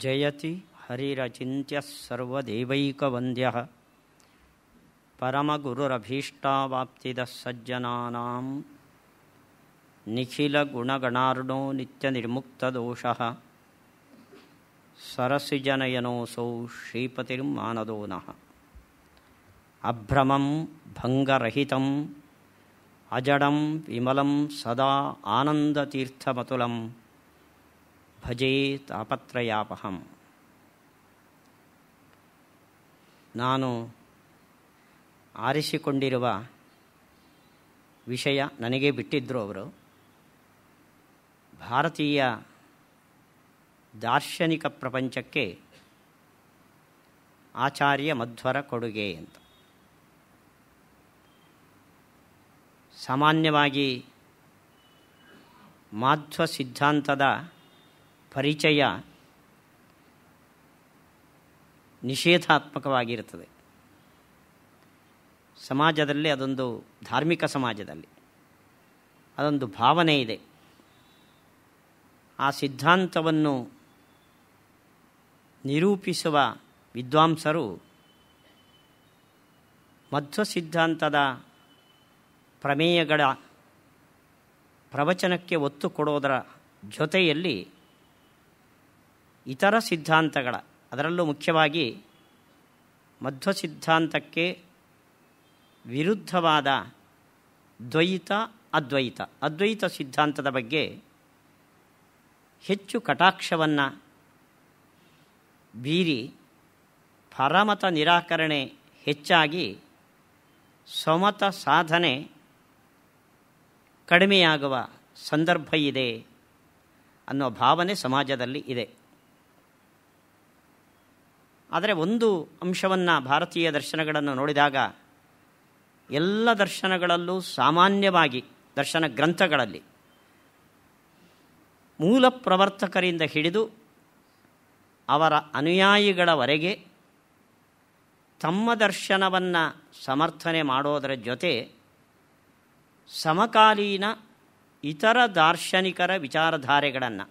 ಜಯತಿ ಹರಿರಚಿಂತ್ಯ ಸರ್ವದೇವೈಕವಂದ್ಯಃ ಪರಮಗುರುರಭೀಷ್ಟಾವಾಪ್ತಿದ ಸಜ್ಜನಾನಾಂ ನಿಖಿಲಗುಣಗಣಾರ್ಣೋ ನಿತ್ಯನಿರ್ಮುಕ್ತದೋಷಃ ಸರಸಿಜನಯನೋऽಸೌ ಶ್ರೀಪತಿರ್ಮಾನದೋ ನಃ. ಅಭ್ರಮಂ ಭಂಗರಹಿತಂ ಅಜಡಂ ವಿಮಲಂ ಸದಾ ಆನಂದತೀರ್ಥಮತುಲಂ ಭಜೇ ತಾಪತ್ರಯಾಪಹಂ. ನಾನು ಆರಿಸಿಕೊಂಡಿರುವ ವಿಷಯ ನನಗೇ ಬಿಟ್ಟಿದ್ದರು ಅವರು. ಭಾರತೀಯ ದಾರ್ಶನಿಕ ಪ್ರಪಂಚಕ್ಕೆ ಆಚಾರ್ಯ ಮಧ್ವರ ಕೊಡುಗೆ ಅಂತ. ಸಾಮಾನ್ಯವಾಗಿ ಮಾಧ್ವ ಸಿದ್ಧಾಂತದ ಪರಿಚಯ ನಿಷೇಧಾತ್ಮಕವಾಗಿರುತ್ತದೆ. ಸಮಾಜದಲ್ಲಿ ಅದೊಂದು ಧಾರ್ಮಿಕ ಸಮಾಜದಲ್ಲಿ ಅದೊಂದು ಭಾವನೆ ಇದೆ. ಆ ಸಿದ್ಧಾಂತವನ್ನು ನಿರೂಪಿಸುವ ವಿದ್ವಾಂಸರು ಮಧ್ವ ಸಿದ್ಧಾಂತದ ಪ್ರಮೇಯಗಳ ಪ್ರವಚನಕ್ಕೆ ಒತ್ತು ಕೊಡೋದರ ಜೊತೆಯಲ್ಲಿ ಇತರ ಸಿದ್ಧಾಂತಗಳ, ಅದರಲ್ಲೂ ಮುಖ್ಯವಾಗಿ ಮಧ್ವ ಸಿದ್ಧಾಂತಕ್ಕೆ ವಿರುದ್ಧವಾದ ದ್ವೈತ ಅದ್ವೈತ ಸಿದ್ಧಾಂತದ ಬಗ್ಗೆ ಹೆಚ್ಚು ಕಟಾಕ್ಷವನ್ನು ಬೀರಿ ಪರಮತ ನಿರಾಕರಣೆ ಹೆಚ್ಚಾಗಿ ಸ್ವಮತ ಸಾಧನೆ ಕಡಿಮೆಯಾಗುವ ಸಂದರ್ಭ ಇದೆ ಅನ್ನೋ ಭಾವನೆ ಸಮಾಜದಲ್ಲಿ ಇದೆ. ಆದರೆ ಒಂದು ಅಂಶವನ್ನು ಭಾರತೀಯ ದರ್ಶನಗಳನ್ನು ನೋಡಿದಾಗ ಎಲ್ಲ ದರ್ಶನಗಳಲ್ಲೂ ಸಾಮಾನ್ಯವಾಗಿ ದರ್ಶನ ಗ್ರಂಥಗಳಲ್ಲಿ ಮೂಲ ಪ್ರವರ್ತಕರಿಂದ ಹಿಡಿದು ಅವರ ಅನುಯಾಯಿಗಳವರೆಗೆ ತಮ್ಮ ದರ್ಶನವನ್ನು ಸಮರ್ಥನೆ ಮಾಡೋದರ ಜೊತೆ ಸಮಕಾಲೀನ ಇತರ ದಾರ್ಶನಿಕರ ವಿಚಾರಧಾರೆಗಳನ್ನು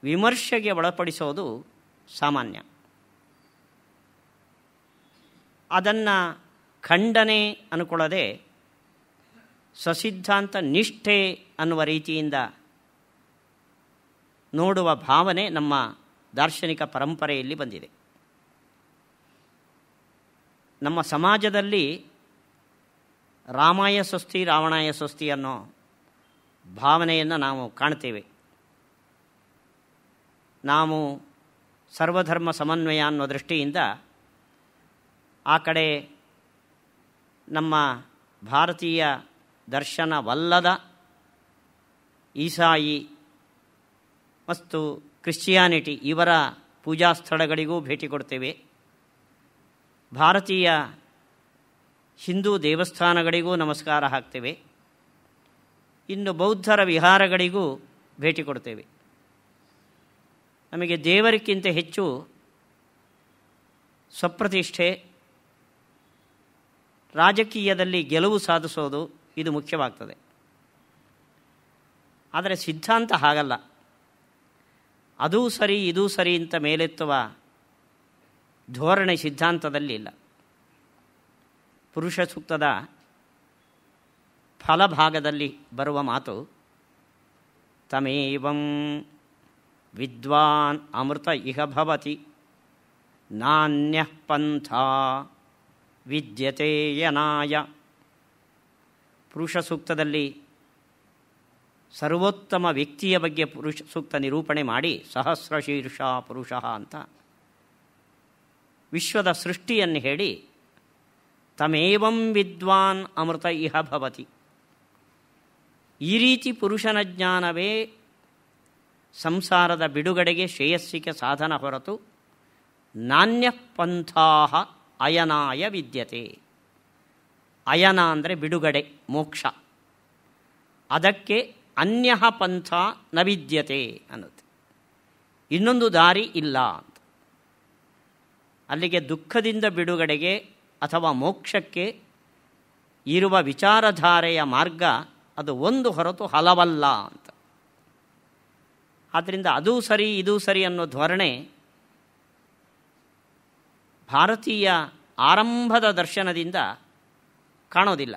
ವಿಮರ್ಶೆಗೆ ಒಳಪಡಿಸೋದು ಸಾಮಾನ್ಯ. ಅದನ್ನು ಖಂಡನೆ ಅನ್ಕೊಳ್ಳದೆ ಸ್ವಸಿದ್ಧಾಂತ ನಿಷ್ಠೆ ಅನ್ನುವ ರೀತಿಯಿಂದ ನೋಡುವ ಭಾವನೆ ನಮ್ಮ ದಾರ್ಶನಿಕ ಪರಂಪರೆಯಲ್ಲಿ ಬಂದಿದೆ. ನಮ್ಮ ಸಮಾಜದಲ್ಲಿ ರಾಮಾಯ ಸ್ವಸ್ತಿ ರಾವಣಾಯ ಸ್ವಸ್ತಿ ಅನ್ನೋ ಭಾವನೆಯನ್ನು ನಾವು ಕಾಣ್ತೇವೆ. ನಾವು ಸರ್ವಧರ್ಮ ಸಮನ್ವಯ ಅನ್ನೋ ದೃಷ್ಟಿಯಿಂದ ಆ ಕಡೆ ನಮ್ಮ ಭಾರತೀಯ ದರ್ಶನವಲ್ಲದ ಈಸಾಯಿ ಮತ್ತು ಕ್ರಿಶ್ಚಿಯಾನಿಟಿ ಇವರ ಪೂಜಾ ಸ್ಥಳಗಳಿಗೂ ಭೇಟಿ ಕೊಡ್ತೇವೆ. ಭಾರತೀಯ ಹಿಂದೂ ದೇವಸ್ಥಾನಗಳಿಗೂ ನಮಸ್ಕಾರ ಹಾಕ್ತೇವೆ. ಇನ್ನು ಬೌದ್ಧರ ವಿಹಾರಗಳಿಗೂ ಭೇಟಿ ಕೊಡ್ತೇವೆ. ನಮಗೆ ದೇವರಿಗಿಂತ ಹೆಚ್ಚು ಸ್ವಪ್ರತಿಷ್ಠೆ, ರಾಜಕೀಯದಲ್ಲಿ ಗೆಲುವು ಸಾಧಿಸೋದು ಇದು ಮುಖ್ಯವಾಗ್ತದೆ. ಆದರೆ ಸಿದ್ಧಾಂತ ಹಾಗಲ್ಲ. ಅದೂ ಸರಿ ಇದೂ ಸರಿ ಅಂತ ಮೇಲೆತ್ತುವ ಧೋರಣೆ ಸಿದ್ಧಾಂತದಲ್ಲಿ ಇಲ್ಲ. ಪುರುಷ ಸೂಕ್ತದ ಫಲಭಾಗದಲ್ಲಿ ಬರುವ ಮಾತು ತಮೇವಂ ವಿದ್ವಾನ್ ಅಮೃತ ಇಹ ಭವತಿ ನಾನ್ಯಃ ಪಂಥಾ ವಿದ್ಯತೆ ಯನಾಯ. ಪುರುಷ ಸೂಕ್ತದಲ್ಲಿ ಸರ್ವೋತ್ತಮ ವ್ಯಕ್ತಿಯ ಬಗ್ಗೆ ಪುರುಷ ಸೂಕ್ತ ನಿರೂಪಣೆ ಮಾಡಿ ಸಹಸ್ರಶೀರ್ಷ ಪುರುಷ ಅಂತ ವಿಶ್ವದ ಸೃಷ್ಟಿಯನ್ನು ಹೇಳಿ ತಮೇವಂ ವಿದ್ವಾನ್ ಅಮೃತ ಇಹ ಭವತಿ. ಈ ರೀತಿ ಪುರುಷನ ಜ್ಞಾನವೇ ಸಂಸಾರದ ಬಿಡುಗಡೆಗೆ ಶ್ರೇಯಸ್ಸಿಗೆ ಸಾಧನ ಹೊರತು ನಾನ್ಯ ಪಂಥಾ ಅಯನಾಯ ವಿದ್ಯತೆ. ಅಯನ ಅಂದರೆ ಬಿಡುಗಡೆ, ಮೋಕ್ಷ. ಅದಕ್ಕೆ ಅನ್ಯ ಪಂಥ ನ ವಿದ್ಯತೆ ಅನ್ನುತ್ತೆ. ಇನ್ನೊಂದು ದಾರಿ ಇಲ್ಲ ಅಂತ. ಅಲ್ಲಿಗೆ ದುಃಖದಿಂದ ಬಿಡುಗಡೆಗೆ ಅಥವಾ ಮೋಕ್ಷಕ್ಕೆ ಇರುವ ವಿಚಾರಧಾರೆಯ ಮಾರ್ಗ ಅದು ಒಂದು ಹೊರತು ಹಲವಲ್ಲ ಅಂತ. ಆದ್ದರಿಂದ ಅದೂ ಸರಿ ಇದೂ ಸರಿ ಅನ್ನೋ ಧೋರಣೆ ಭಾರತೀಯ ಆರಂಭದ ದರ್ಶನದಿಂದ ಕಾಣೋದಿಲ್ಲ.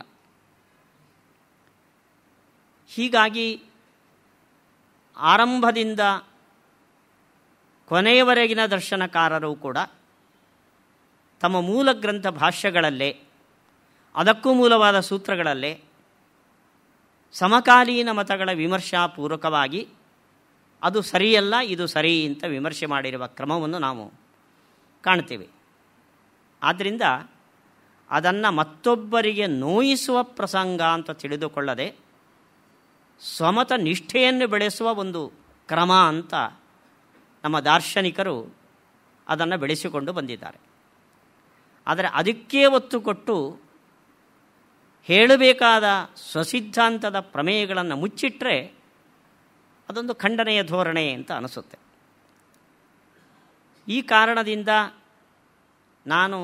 ಹೀಗಾಗಿ ಆರಂಭದಿಂದ ಕೊನೆಯವರೆಗಿನ ದರ್ಶನಕಾರರು ಕೂಡ ತಮ್ಮ ಮೂಲ ಗ್ರಂಥ ಭಾಷ್ಯಗಳಲ್ಲೇ, ಅದಕ್ಕೂ ಮೂಲವಾದ ಸೂತ್ರಗಳಲ್ಲೇ ಸಮಕಾಲೀನ ಮತಗಳ ವಿಮರ್ಶಾಪೂರ್ವಕವಾಗಿ ಅದು ಸರಿಯಲ್ಲ ಇದು ಸರಿ ಅಂತ ವಿಮರ್ಶೆ ಮಾಡಿರುವ ಕ್ರಮವನ್ನು ನಾವು ಕಾಣ್ತೇವೆ. ಆದ್ದರಿಂದ ಅದನ್ನು ಮತ್ತೊಬ್ಬರಿಗೆ ನೋಯಿಸುವ ಪ್ರಸಂಗ ಅಂತ ತಿಳಿದುಕೊಳ್ಳದೆ ಸ್ವಮತ ನಿಷ್ಠೆಯನ್ನು ಬೆಳೆಸುವ ಒಂದು ಕ್ರಮ ಅಂತ ನಮ್ಮ ದಾರ್ಶನಿಕರು ಅದನ್ನು ಬೆಳೆಸಿಕೊಂಡು ಬಂದಿದ್ದಾರೆ. ಆದರೆ ಅದಕ್ಕೆ ಒತ್ತು ಕೊಟ್ಟು ಹೇಳಬೇಕಾದ ಸ್ವಸಿದ್ಧಾಂತದ ಪ್ರಮೇಯಗಳನ್ನು ಮುಚ್ಚಿಟ್ಟರೆ ಅದೊಂದು ಖಂಡನೆಯ ಧೋರಣೆ ಅಂತ ಅನಿಸುತ್ತೆ. ಈ ಕಾರಣದಿಂದ ನಾನು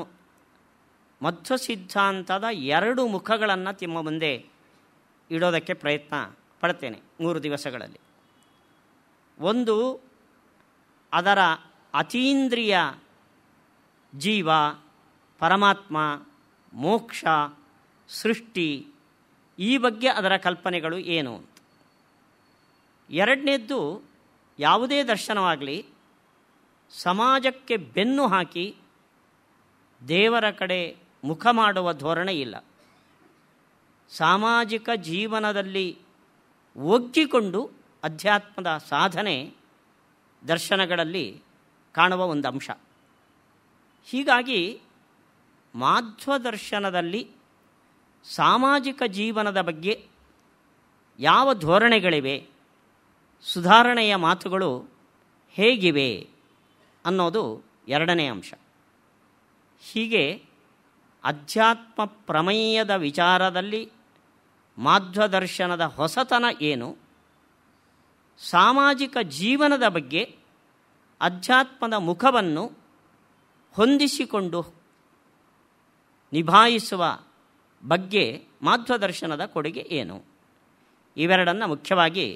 ಮಧ್ವ ಸಿದ್ಧಾಂತದ 2 ಮುಖಗಳನ್ನು ನಿಮ್ಮ ಮುಂದೆ ಇಡೋದಕ್ಕೆ ಪ್ರಯತ್ನ ಪಡ್ತೇನೆ 3 ದಿವಸಗಳಲ್ಲಿ. ಒಂದು, ಅದರ ಅತೀಂದ್ರಿಯ ಜೀವ, ಪರಮಾತ್ಮ, ಮೋಕ್ಷ, ಸೃಷ್ಟಿ, ಈ ಬಗ್ಗೆ ಅದರ ಕಲ್ಪನೆಗಳು ಏನು ಅಂತ. ಎರಡನೇದ್ದು, ಯಾವುದೇ ದರ್ಶನವಾಗಲಿ ಸಮಾಜಕ್ಕೆ ಬೆನ್ನು ಹಾಕಿ ದೇವರ ಕಡೆ ಮುಖ ಮಾಡುವ ಧೋರಣೆ ಇಲ್ಲ. ಸಾಮಾಜಿಕ ಜೀವನದಲ್ಲಿ ಒಗ್ಗಿಕೊಂಡು ಅಧ್ಯಾತ್ಮದ ಸಾಧನೆ ದರ್ಶನಗಳಲ್ಲಿ ಕಾಣುವ ಒಂದು ಅಂಶ. ಹೀಗಾಗಿ ಮಾಧ್ವ ದರ್ಶನದಲ್ಲಿ ಸಾಮಾಜಿಕ ಜೀವನದ ಬಗ್ಗೆ ಯಾವ ಧೋರಣೆಗಳಿವೆ, ಸುಧಾರಣೆಯ ಮಾತುಗಳು ಹೇಗಿವೆ ಅನ್ನೋದು ಎರಡನೇ ಅಂಶ. ಹೀಗೆ ಅಧ್ಯಾತ್ಮ ಪ್ರಮೇಯದ ವಿಚಾರದಲ್ಲಿ ಮಾಧ್ವ ದರ್ಶನದ ಹೊಸತನ ಏನು, ಸಾಮಾಜಿಕ ಜೀವನದ ಬಗ್ಗೆ ಅಧ್ಯಾತ್ಮದ ಮುಖವನ್ನು ಹೊಂದಿಸಿಕೊಂಡು ನಿಭಾಯಿಸುವ ಬಗ್ಗೆ ಮಾಧ್ವ ದರ್ಶನದ ಕೊಡುಗೆ ಏನು, ಇವೆರಡನ್ನು ಮುಖ್ಯವಾಗಿ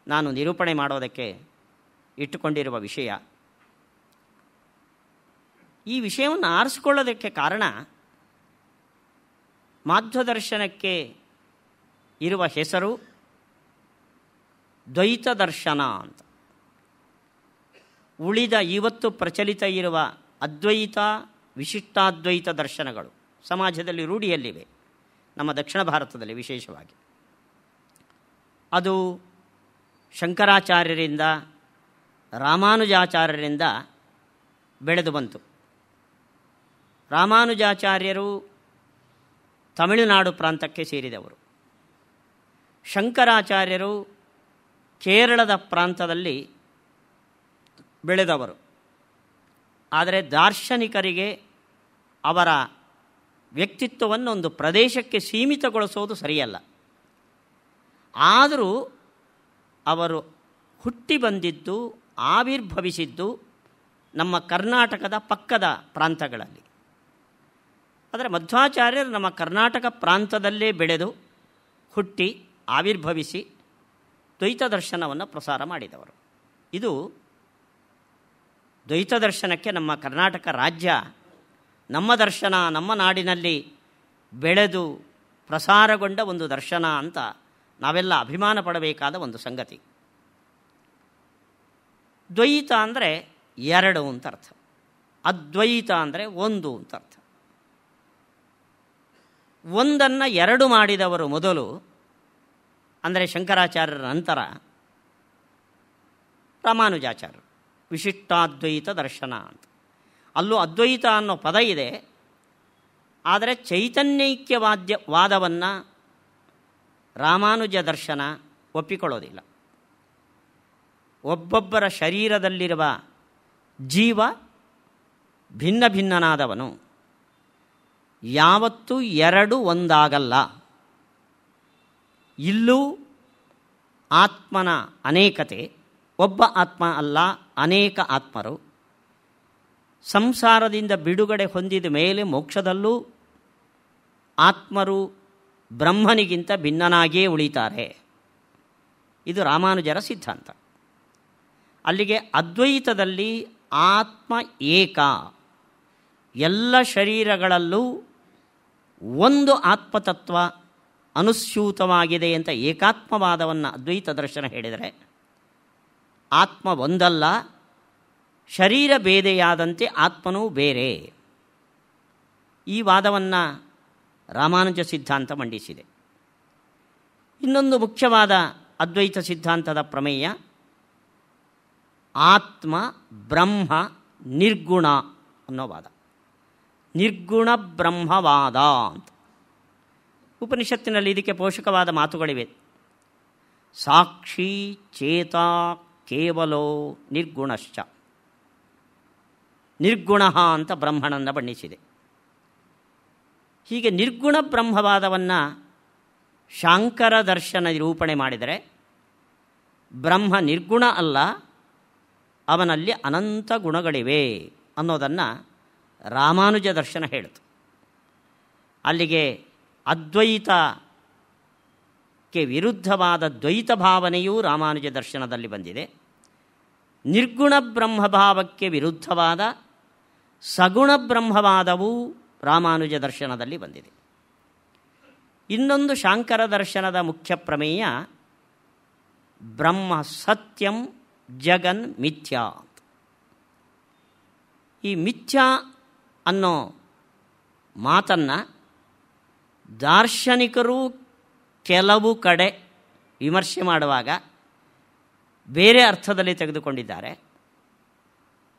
ನಾನು ನಿರೂಪಣೆ ಮಾಡೋದಕ್ಕೆ ಇಟ್ಟುಕೊಂಡಿರುವ ವಿಷಯ. ಈ ವಿಷಯವನ್ನು ಆರಿಸಿಕೊಳ್ಳೋದಕ್ಕೆ ಕಾರಣ ಮಾಧ್ವ ದರ್ಶನಕ್ಕೆ ಇರುವ ಹೆಸರು ದ್ವೈತ ದರ್ಶನ ಅಂತ. ಉಳಿದ ಇವತ್ತು ಪ್ರಚಲಿತ ಇರುವ ಅದ್ವೈತ, ವಿಶಿಷ್ಟಾದ್ವೈತ ದರ್ಶನಗಳು ಸಮಾಜದಲ್ಲಿ ರೂಢಿಯಲ್ಲಿವೆ, ನಮ್ಮ ದಕ್ಷಿಣ ಭಾರತದಲ್ಲಿ ವಿಶೇಷವಾಗಿ. ಅದು ಶಂಕರಾಚಾರ್ಯರಿಂದ, ರಾಮಾನುಜಾಚಾರ್ಯರಿಂದ ಬೆಳೆದು ಬಂತು. ರಾಮಾನುಜಾಚಾರ್ಯರು ತಮಿಳುನಾಡು ಪ್ರಾಂತಕ್ಕೆ ಸೇರಿದವರು, ಶಂಕರಾಚಾರ್ಯರು ಕೇರಳದ ಪ್ರಾಂತದಲ್ಲಿ ಬೆಳೆದವರು. ಆದರೆ ದಾರ್ಶನಿಕರಿಗೆ ಅವರ ವ್ಯಕ್ತಿತ್ವವನ್ನು ಒಂದು ಪ್ರದೇಶಕ್ಕೆ ಸೀಮಿತಗೊಳಿಸೋದು ಸರಿಯಲ್ಲ. ಆದರೂ ಅವರು ಹುಟ್ಟಿ ಬಂದಿದ್ದು, ಆವಿರ್ಭವಿಸಿದ್ದು ನಮ್ಮ ಕರ್ನಾಟಕದ ಪಕ್ಕದ ಪ್ರಾಂತಗಳಲ್ಲಿ. ಆದರೆ ಮಧ್ವಾಚಾರ್ಯರು ನಮ್ಮ ಕರ್ನಾಟಕ ಪ್ರಾಂತದಲ್ಲೇ ಬೆಳೆದು ಹುಟ್ಟಿ ಆವಿರ್ಭವಿಸಿ ದ್ವೈತ ದರ್ಶನವನ್ನು ಪ್ರಸಾರ ಮಾಡಿದವರು. ಇದು ದ್ವೈತ ದರ್ಶನಕ್ಕೆ ನಮ್ಮ ಕರ್ನಾಟಕ ರಾಜ್ಯ, ನಮ್ಮ ದರ್ಶನ, ನಮ್ಮ ನಾಡಿನಲ್ಲಿ ಬೆಳೆದು ಪ್ರಸಾರಗೊಂಡ ಒಂದು ದರ್ಶನ ಅಂತ ನಾವೆಲ್ಲ ಅಭಿಮಾನ ಪಡಬೇಕಾದ ಒಂದು ಸಂಗತಿ. ದ್ವೈತ ಅಂದರೆ 2 ಅಂತ ಅರ್ಥ, ಅದ್ವೈತ ಅಂದರೆ 1 ಅಂತ ಅರ್ಥ. ಒಂದನ್ನು 2 ಮಾಡಿದವರು ಮೊದಲು, ಅಂದರೆ ಶಂಕರಾಚಾರ್ಯರ ನಂತರ ರಾಮಾನುಜಾಚಾರ್ಯರು, ವಿಶಿಷ್ಟಾದ್ವೈತ ದರ್ಶನ ಅಂತ. ಅಲ್ಲೂ ಅದ್ವೈತ ಅನ್ನೋ ಪದ ಇದೆ, ಆದರೆ ಚೈತನ್ಯೈಕ್ಯವಾದವನ್ನು ರಾಮಾನುಜ ದರ್ಶನ ಒಪ್ಪಿಕೊಳ್ಳೋದಿಲ್ಲ. ಒಬ್ಬೊಬ್ಬರ ಶರೀರದಲ್ಲಿರುವ ಜೀವ ಭಿನ್ನ ಭಿನ್ನನಾದವನು, ಯಾವತ್ತೂ 2 ಒಂದಾಗಲ್ಲ. ಇಲ್ಲೂ ಆತ್ಮನ ಅನೇಕತೆ, ಒಬ್ಬ ಆತ್ಮ ಅಲ್ಲ, ಅನೇಕ ಆತ್ಮರು. ಸಂಸಾರದಿಂದ ಬಿಡುಗಡೆ ಹೊಂದಿದ ಮೇಲೆ ಮೋಕ್ಷದಲ್ಲೂ ಆತ್ಮರು ಬ್ರಹ್ಮನಿಗಿಂತ ಭಿನ್ನನಾಗಿಯೇ ಉಳಿತಾರೆ. ಇದು ರಾಮಾನುಜರ ಸಿದ್ಧಾಂತ. ಅಲ್ಲಿಗೆ ಅದ್ವೈತದಲ್ಲಿ ಆತ್ಮ ಏಕ, ಎಲ್ಲ ಶರೀರಗಳಲ್ಲೂ ಒಂದು ಆತ್ಮತತ್ವ ಅನುಸ್ಯೂತವಾಗಿದೆ ಅಂತ ಏಕಾತ್ಮವಾದವನ್ನು ಅದ್ವೈತ ದರ್ಶನ ಹೇಳಿದರೆ, ಆತ್ಮ ಒಂದಲ್ಲ, ಶರೀರ ಬೇರೆಯಾದಂತೆ ಆತ್ಮನೂ ಬೇರೆ. ಈ ವಾದವನ್ನು ರಾಮಾನುಜ ಸಿದ್ಧಾಂತ ಮಂಡಿಸಿದೆ. ಇನ್ನೊಂದು ಮುಖ್ಯವಾದ ಅದ್ವೈತ ಸಿದ್ಧಾಂತದ ಪ್ರಮೇಯ ಆತ್ಮ ಬ್ರಹ್ಮ ನಿರ್ಗುಣ ಅನ್ನೋ ವಾದ. ನಿರ್ಗುಣ ಬ್ರಹ್ಮವಾದ ಅಂತ ಉಪನಿಷತ್ತಿನಲ್ಲಿ ಇದಕ್ಕೆ ಪೋಷಕವಾದ ಮಾತುಗಳಿವೆ. ಸಾಕ್ಷಿ ಚೇತ ಕೇವಲೋ ನಿರ್ಗುಣಶ್ಚ, ನಿರ್ಗುಣ ಅಂತ ಬ್ರಹ್ಮನನ್ನು ಬಣ್ಣಿಸಿದೆ. ಹೀಗೆ ನಿರ್ಗುಣ ಬ್ರಹ್ಮವಾದವನ್ನು ಶಾಂಕರ ದರ್ಶನ ನಿರೂಪಣೆ ಮಾಡಿದರೆ, ಬ್ರಹ್ಮ ನಿರ್ಗುಣ ಅಲ್ಲ, ಅವನಲ್ಲಿ ಅನಂತ ಗುಣಗಳಿವೆ ಅನ್ನೋದನ್ನು ರಾಮಾನುಜ ದರ್ಶನ ಹೇಳಿತು. ಅಲ್ಲಿಗೆ ಅದ್ವೈತಕ್ಕೆ ವಿರುದ್ಧವಾದ ದ್ವೈತ ಭಾವನೆಯೂ ರಾಮಾನುಜ ದರ್ಶನದಲ್ಲಿ ಬಂದಿದೆ. ನಿರ್ಗುಣ ಬ್ರಹ್ಮಭಾವಕ್ಕೆ ವಿರುದ್ಧವಾದ ಸಗುಣ ಬ್ರಹ್ಮವಾದವೂ ರಾಮಾನುಜ ದರ್ಶನದಲ್ಲಿ ಬಂದಿದೆ. ಇನ್ನೊಂದು ಶಾಂಕರ ದರ್ಶನದ ಮುಖ್ಯ ಪ್ರಮೇಯ ಬ್ರಹ್ಮ ಸತ್ಯಂ ಜಗನ್ ಮಿಥ್ಯಾ. ಈ ಮಿಥ್ಯಾ ಅನ್ನೋ ಮಾತನ್ನು ದಾರ್ಶನಿಕರು ಕೆಲವು ಕಡೆ ವಿಮರ್ಶೆ ಮಾಡುವಾಗ ಬೇರೆ ಅರ್ಥದಲ್ಲಿ ತೆಗೆದುಕೊಂಡಿದ್ದಾರೆ.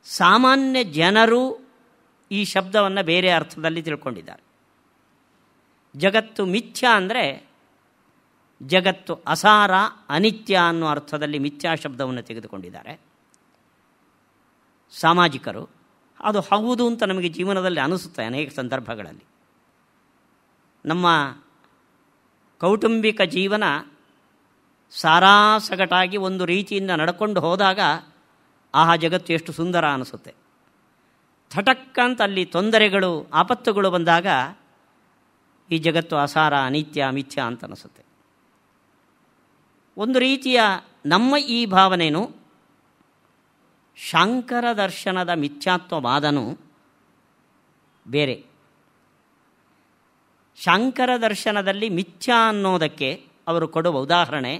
ಸಾಮಾನ್ಯ ಜನರು ಈ ಶಬ್ದವನ್ನು ಬೇರೆ ಅರ್ಥದಲ್ಲಿ ತಿಳ್ಕೊಂಡಿದ್ದಾರೆ. ಜಗತ್ತು ಮಿಥ್ಯಾ ಅಂದರೆ ಜಗತ್ತು ಅಸಾರ ಅನಿತ್ಯ ಅನ್ನೋ ಅರ್ಥದಲ್ಲಿ ಮಿಥ್ಯಾ ಶಬ್ದವನ್ನು ತೆಗೆದುಕೊಂಡಿದ್ದಾರೆ ಸಾಮಾಜಿಕರು. ಅದು ಹೌದು ಅಂತ ನಮಗೆ ಜೀವನದಲ್ಲಿ ಅನಿಸುತ್ತೆ ಅನೇಕ ಸಂದರ್ಭಗಳಲ್ಲಿ. ನಮ್ಮ ಕೌಟುಂಬಿಕ ಜೀವನ ಸಾರಾಸಗಟಾಗಿ ಒಂದು ರೀತಿಯಿಂದ ನಡ್ಕೊಂಡು ಹೋದಾಗ ಆಹಾ ಜಗತ್ತು ಎಷ್ಟು ಸುಂದರ ಅನಿಸುತ್ತೆ. ಥಟಕ್ಕಂತ ಅಲ್ಲಿ ತೊಂದರೆಗಳು ಆಪತ್ತುಗಳು ಬಂದಾಗ ಈ ಜಗತ್ತು ಅಸಾರ ಅನಿತ್ಯ ಮಿಥ್ಯ ಅಂತ ಅನಿಸುತ್ತೆ. ಒಂದು ರೀತಿಯ ನಮ್ಮ ಈ ಭಾವನೆಯೂ ಶಾಂಕರ ದರ್ಶನದ ಮಿಥ್ಯಾತ್ವವಾದನೂ ಬೇರೆ. ಶಾಂಕರ ದರ್ಶನದಲ್ಲಿ ಮಿಥ್ಯಾ ಅನ್ನೋದಕ್ಕೆ ಅವರು ಕೊಡುವ ಉದಾಹರಣೆ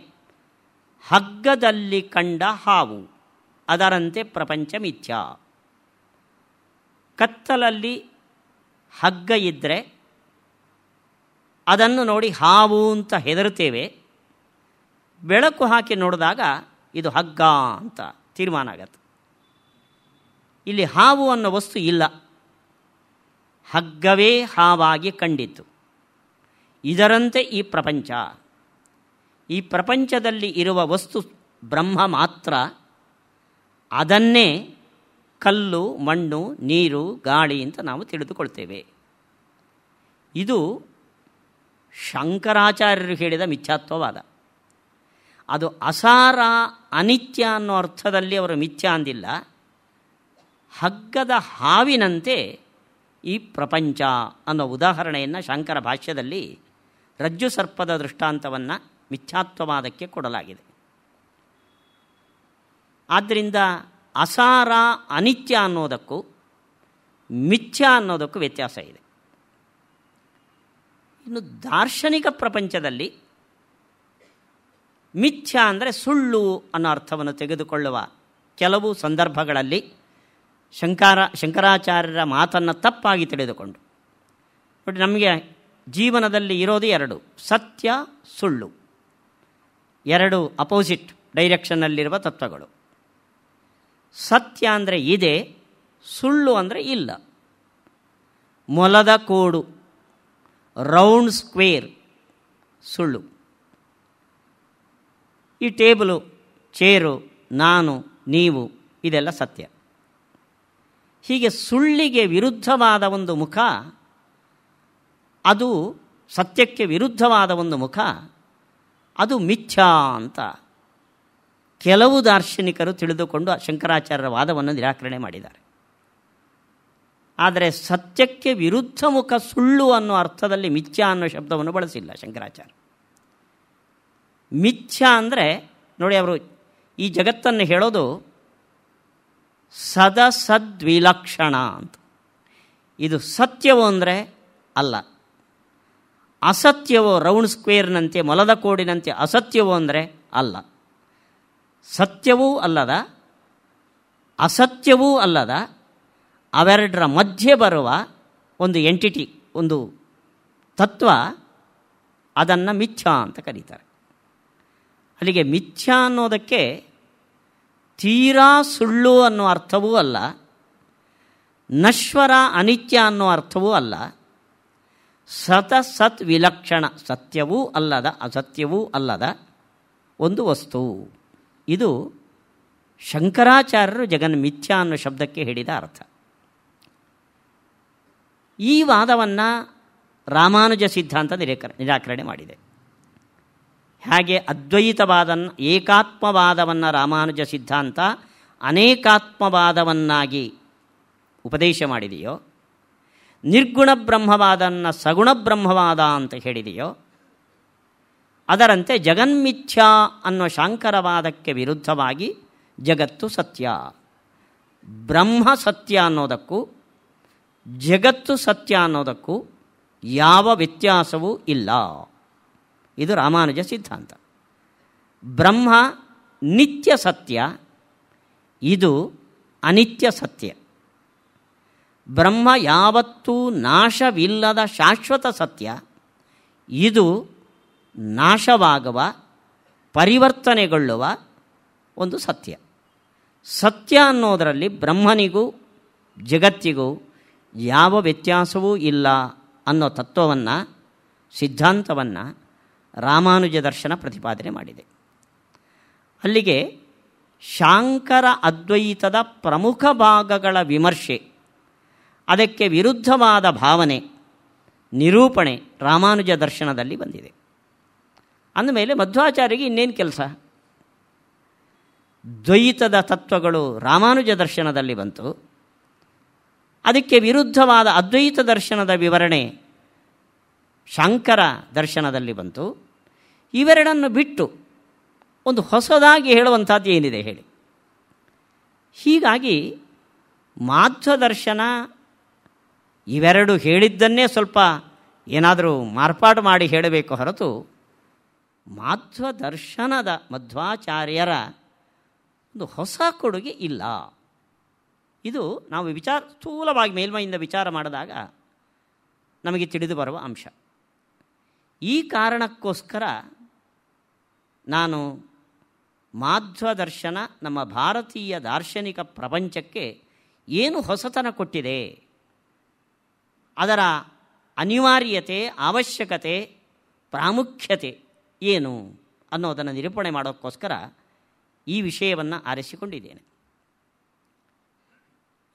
ಹಗ್ಗದಲ್ಲಿ ಕಂಡ ಹಾವು, ಅದರಂತೆ ಪ್ರಪಂಚ ಮಿಥ್ಯಾ. ಕತ್ತಲಲ್ಲಿ ಹಗ್ಗ ಇದ್ದರೆ ಅದನ್ನು ನೋಡಿ ಹಾವು ಅಂತ ಹೆದರುತ್ತೇವೆ. ಬೆಳಕು ಹಾಕಿ ನೋಡಿದಾಗ ಇದು ಹಗ್ಗ ಅಂತ ತೀರ್ಮಾನ ಆಗತ್ತೆ. ಇಲ್ಲಿ ಹಾವು ಅನ್ನೋ ವಸ್ತು ಇಲ್ಲ, ಹಗ್ಗವೇ ಹಾವಾಗಿ ಕಂಡಿತ್ತು. ಇದರಂತೆ ಈ ಪ್ರಪಂಚ. ಈ ಪ್ರಪಂಚದಲ್ಲಿ ಇರುವ ವಸ್ತು ಬ್ರಹ್ಮ ಮಾತ್ರ. ಅದನ್ನೇ ಕಲ್ಲು, ಮಣ್ಣು, ನೀರು, ಗಾಳಿ ಅಂತ ನಾವು ತಿಳಿದುಕೊಳ್ತೇವೆ. ಇದು ಶಂಕರಾಚಾರ್ಯರು ಹೇಳಿದ ಮಿಥ್ಯಾತ್ವವಾದ. ಅದು ಅಸಾರ ಅನಿತ್ಯ ಅನ್ನೋ ಅರ್ಥದಲ್ಲಿ ಅವರು ಮಿಥ್ಯಾ ಅಂದಿಲ್ಲ. ಹಗ್ಗದ ಹಾವಿನಂತೆ ಈ ಪ್ರಪಂಚ ಅನ್ನೋ ಉದಾಹರಣೆಯನ್ನು ಶಾಂಕರ ಭಾಷ್ಯದಲ್ಲಿ ರಜ್ಜು ಸರ್ಪದ ದೃಷ್ಟಾಂತವನ್ನು ಮಿಥ್ಯಾತ್ವವಾದಕ್ಕೆ ಕೊಡಲಾಗಿದೆ. ಆದ್ದರಿಂದ ಅಸಾರ ಅನಿತ್ಯ ಅನ್ನೋದಕ್ಕೂ ಮಿಥ್ಯಾ ಅನ್ನೋದಕ್ಕೂ ವ್ಯತ್ಯಾಸ ಇದೆ. ಇನ್ನು ದಾರ್ಶನಿಕ ಪ್ರಪಂಚದಲ್ಲಿ ಮಿಥ್ಯಾ ಅಂದರೆ ಸುಳ್ಳು ಅನ್ನೋ ಅರ್ಥವನ್ನು ತೆಗೆದುಕೊಳ್ಳುವ ಕೆಲವು ಸಂದರ್ಭಗಳಲ್ಲಿ ಶಂಕರಾಚಾರ್ಯರ ಮಾತನ್ನು ತಪ್ಪಾಗಿ ತಿಳಿದುಕೊಂಡು ನೋಡಿ, ನಮಗೆ ಜೀವನದಲ್ಲಿ ಇರೋದು ಎರಡು, ಸತ್ಯ ಸುಳ್ಳು, ಎರಡು ಅಪೋಸಿಟ್ ಡೈರೆಕ್ಷನ್ನಲ್ಲಿರುವ ತತ್ವಗಳು. ಸತ್ಯ ಅಂದರೆ ಇದೆ, ಸುಳ್ಳು ಅಂದರೆ ಇಲ್ಲ. ಮೊಲದ ಕೋಡು, ರೌಂಡ್ ಸ್ಕ್ವೇರ್ ಸುಳ್ಳು. ಈ ಟೇಬಲು, ಚೇರು, ನಾನು, ನೀವು ಇದೆಲ್ಲ ಸತ್ಯ. ಹೀಗೆ ಸುಳ್ಳಿಗೆ ವಿರುದ್ಧವಾದ ಒಂದು ಮುಖ, ಅದು ಸತ್ಯಕ್ಕೆ ವಿರುದ್ಧವಾದ ಒಂದು ಮುಖ, ಅದು ಮಿಥ್ಯಾ ಅಂತ ಕೆಲವು ದಾರ್ಶನಿಕರು ತಿಳಿದುಕೊಂಡು ಶಂಕರಾಚಾರ್ಯರ ವಾದವನ್ನು ನಿರಾಕರಣೆ ಮಾಡಿದ್ದಾರೆ. ಆದರೆ ಸತ್ಯಕ್ಕೆ ವಿರುದ್ಧ ಮುಖ ಸುಳ್ಳು ಅನ್ನೋ ಅರ್ಥದಲ್ಲಿ ಮಿಥ್ಯಾ ಅನ್ನೋ ಶಬ್ದವನ್ನು ಬಳಸಿಲ್ಲ ಶಂಕರಾಚಾರ್ಯ. ಮಿಥ್ಯಾ ಅಂದರೆ ನೋಡಿ, ಅವರು ಈ ಜಗತ್ತನ್ನು ಹೇಳೋದು ಸದಸದ್ವಿಲಕ್ಷಣ ಅಂತ. ಇದು ಸತ್ಯವೋ ಅಂದರೆ ಅಲ್ಲ, ಅಸತ್ಯವೋ ರೌಂಡ್ ಸ್ಕ್ವೇರ್ನಂತೆ ಮೊಲದ ಕೋಡಿನಂತೆ ಅಸತ್ಯವೋ ಅಂದರೆ ಅಲ್ಲ. ಸತ್ಯವೂ ಅಲ್ಲದ ಅಸತ್ಯವೂ ಅಲ್ಲದ ಅವೆರಡರ ಮಧ್ಯೆ ಬರುವ ಒಂದು ಎಂಟಿಟಿ, ಒಂದು ತತ್ವ, ಅದನ್ನು ಮಿಥ್ಯಾ ಅಂತ ಕರೀತಾರೆ. ಅಲ್ಲಿಗೆ ಮಿಥ್ಯಾ ಅನ್ನೋದಕ್ಕೆ ತೀರಾ ಸುಳ್ಳು ಅನ್ನೋ ಅರ್ಥವೂ ಅಲ್ಲ, ನಶ್ವರ ಅನಿತ್ಯ ಅನ್ನೋ ಅರ್ಥವೂ ಅಲ್ಲ. ಸತ್ ವಿಲಕ್ಷಣ, ಸತ್ಯವೂ ಅಲ್ಲದ ಅಸತ್ಯವೂ ಅಲ್ಲದ ಒಂದು ವಸ್ತು. ಇದು ಶಂಕರಾಚಾರ್ಯರು ಜಗನ್ಮಿಥ್ಯಾ ಅನ್ನೋ ಶಬ್ದಕ್ಕೆ ಹೇಳಿದ ಅರ್ಥ. ಈ ವಾದವನ್ನು ರಾಮಾನುಜ ಸಿದ್ಧಾಂತ ನಿರಾಕರಣೆ ಮಾಡಿದೆ. ಹಾಗೆ ಅದ್ವೈತವಾದನ್ನು, ಏಕಾತ್ಮವಾದವನ್ನು ರಾಮಾನುಜ ಸಿದ್ಧಾಂತ ಅನೇಕಾತ್ಮವಾದವನ್ನಾಗಿ ಉಪದೇಶ ಮಾಡಿದೆಯೋ, ನಿರ್ಗುಣ ಬ್ರಹ್ಮವಾದನ್ನು ಸಗುಣ ಬ್ರಹ್ಮವಾದ ಅಂತ ಹೇಳಿದೆಯೋ, ಅದರಂತೆ ಜಗನ್ಮಿಥ್ಯಾ ಅನ್ನೋ ಶಾಂಕರವಾದಕ್ಕೆ ವಿರುದ್ಧವಾಗಿ ಜಗತ್ತು ಸತ್ಯ, ಬ್ರಹ್ಮ ಸತ್ಯ ಅನ್ನೋದಕ್ಕೂ ಜಗತ್ತು ಸತ್ಯ ಅನ್ನೋದಕ್ಕೂ ಯಾವ ವ್ಯತ್ಯಾಸವೂ ಇಲ್ಲ. ಇದು ರಾಮಾನುಜ ಸಿದ್ಧಾಂತ. ಬ್ರಹ್ಮ ನಿತ್ಯ ಸತ್ಯ, ಇದು ಅನಿತ್ಯ ಸತ್ಯ. ಬ್ರಹ್ಮ ಯಾವತ್ತೂ ನಾಶವಿಲ್ಲದ ಶಾಶ್ವತ ಸತ್ಯ, ಇದು ನಾಶವಾಗುವ, ಪರಿವರ್ತನೆಗೊಳ್ಳುವ ಒಂದು ಸತ್ಯ. ಸತ್ಯ ಅನ್ನೋದರಲ್ಲಿ ಬ್ರಹ್ಮನಿಗೂ ಜಗತ್ತಿಗೂ ಯಾವ ವ್ಯತ್ಯಾಸವೂ ಇಲ್ಲ ಅನ್ನೋ ತತ್ವವನ್ನು, ಸಿದ್ಧಾಂತವನ್ನು ರಾಮಾನುಜ ದರ್ಶನ ಪ್ರತಿಪಾದನೆ ಮಾಡಿದೆ. ಅಲ್ಲಿಗೆ ಶಾಂಕರ ಅದ್ವೈತದ ಪ್ರಮುಖ ಭಾಗಗಳ ವಿಮರ್ಶೆ, ಅದಕ್ಕೆ ವಿರುದ್ಧವಾದ ಭಾವನೆ, ನಿರೂಪಣೆ ರಾಮಾನುಜ ದರ್ಶನದಲ್ಲಿ ಬಂದಿದೆ. ಅಂದಮೇಲೆ ಮಧ್ವಾಚಾರ್ಯರಿಗೆ ಇನ್ನೇನು ಕೆಲಸ? ದ್ವೈತದ ತತ್ವಗಳು ರಾಮಾನುಜ ದರ್ಶನದಲ್ಲಿ ಬಂತು, ಅದಕ್ಕೆ ವಿರುದ್ಧವಾದ ಅದ್ವೈತ ದರ್ಶನದ ವಿವರಣೆ ಶಾಂಕರ ದರ್ಶನದಲ್ಲಿ ಬಂತು. ಇವೆರಡನ್ನು ಬಿಟ್ಟು ಒಂದು ಹೊಸದಾಗಿ ಹೇಳುವಂಥದ್ದು ಏನಿದೆ ಹೇಳಿ? ಹೀಗಾಗಿ ಮಾಧ್ವ ದರ್ಶನ ಇವೆರಡು ಹೇಳಿದ್ದನ್ನೇ ಸ್ವಲ್ಪ ಏನಾದರೂ ಮಾರ್ಪಾಡು ಮಾಡಿ ಹೇಳಬೇಕು ಹೊರತು, ಮಾಧ್ವ ದರ್ಶನದ ಮಧ್ವಾಚಾರ್ಯರ ಒಂದು ಹೊಸ ಕೊಡುಗೆ ಇಲ್ಲ. ಇದು ನಾವು ಸ್ಥೂಲವಾಗಿ ಮೇಲ್ಮೈಯಿಂದ ವಿಚಾರ ಮಾಡಿದಾಗ ನಮಗೆ ತಿಳಿದು ಬರುವ ಅಂಶ. ಈ ಕಾರಣಕ್ಕೋಸ್ಕರ ನಾನು ಮಾಧ್ವ ದರ್ಶನ ನಮ್ಮ ಭಾರತೀಯ ದಾರ್ಶನಿಕ ಪ್ರಪಂಚಕ್ಕೆ ಏನು ಹೊಸತನ ಕೊಟ್ಟಿದೆ, ಅದರ ಅನಿವಾರ್ಯತೆ, ಅವಶ್ಯಕತೆ, ಪ್ರಾಮುಖ್ಯತೆ ಏನು ಅನ್ನೋದನ್ನು ನಿರೂಪಣೆ ಮಾಡೋಕ್ಕೋಸ್ಕರ ಈ ವಿಷಯವನ್ನು ಆರಿಸಿಕೊಂಡಿದ್ದೇನೆ.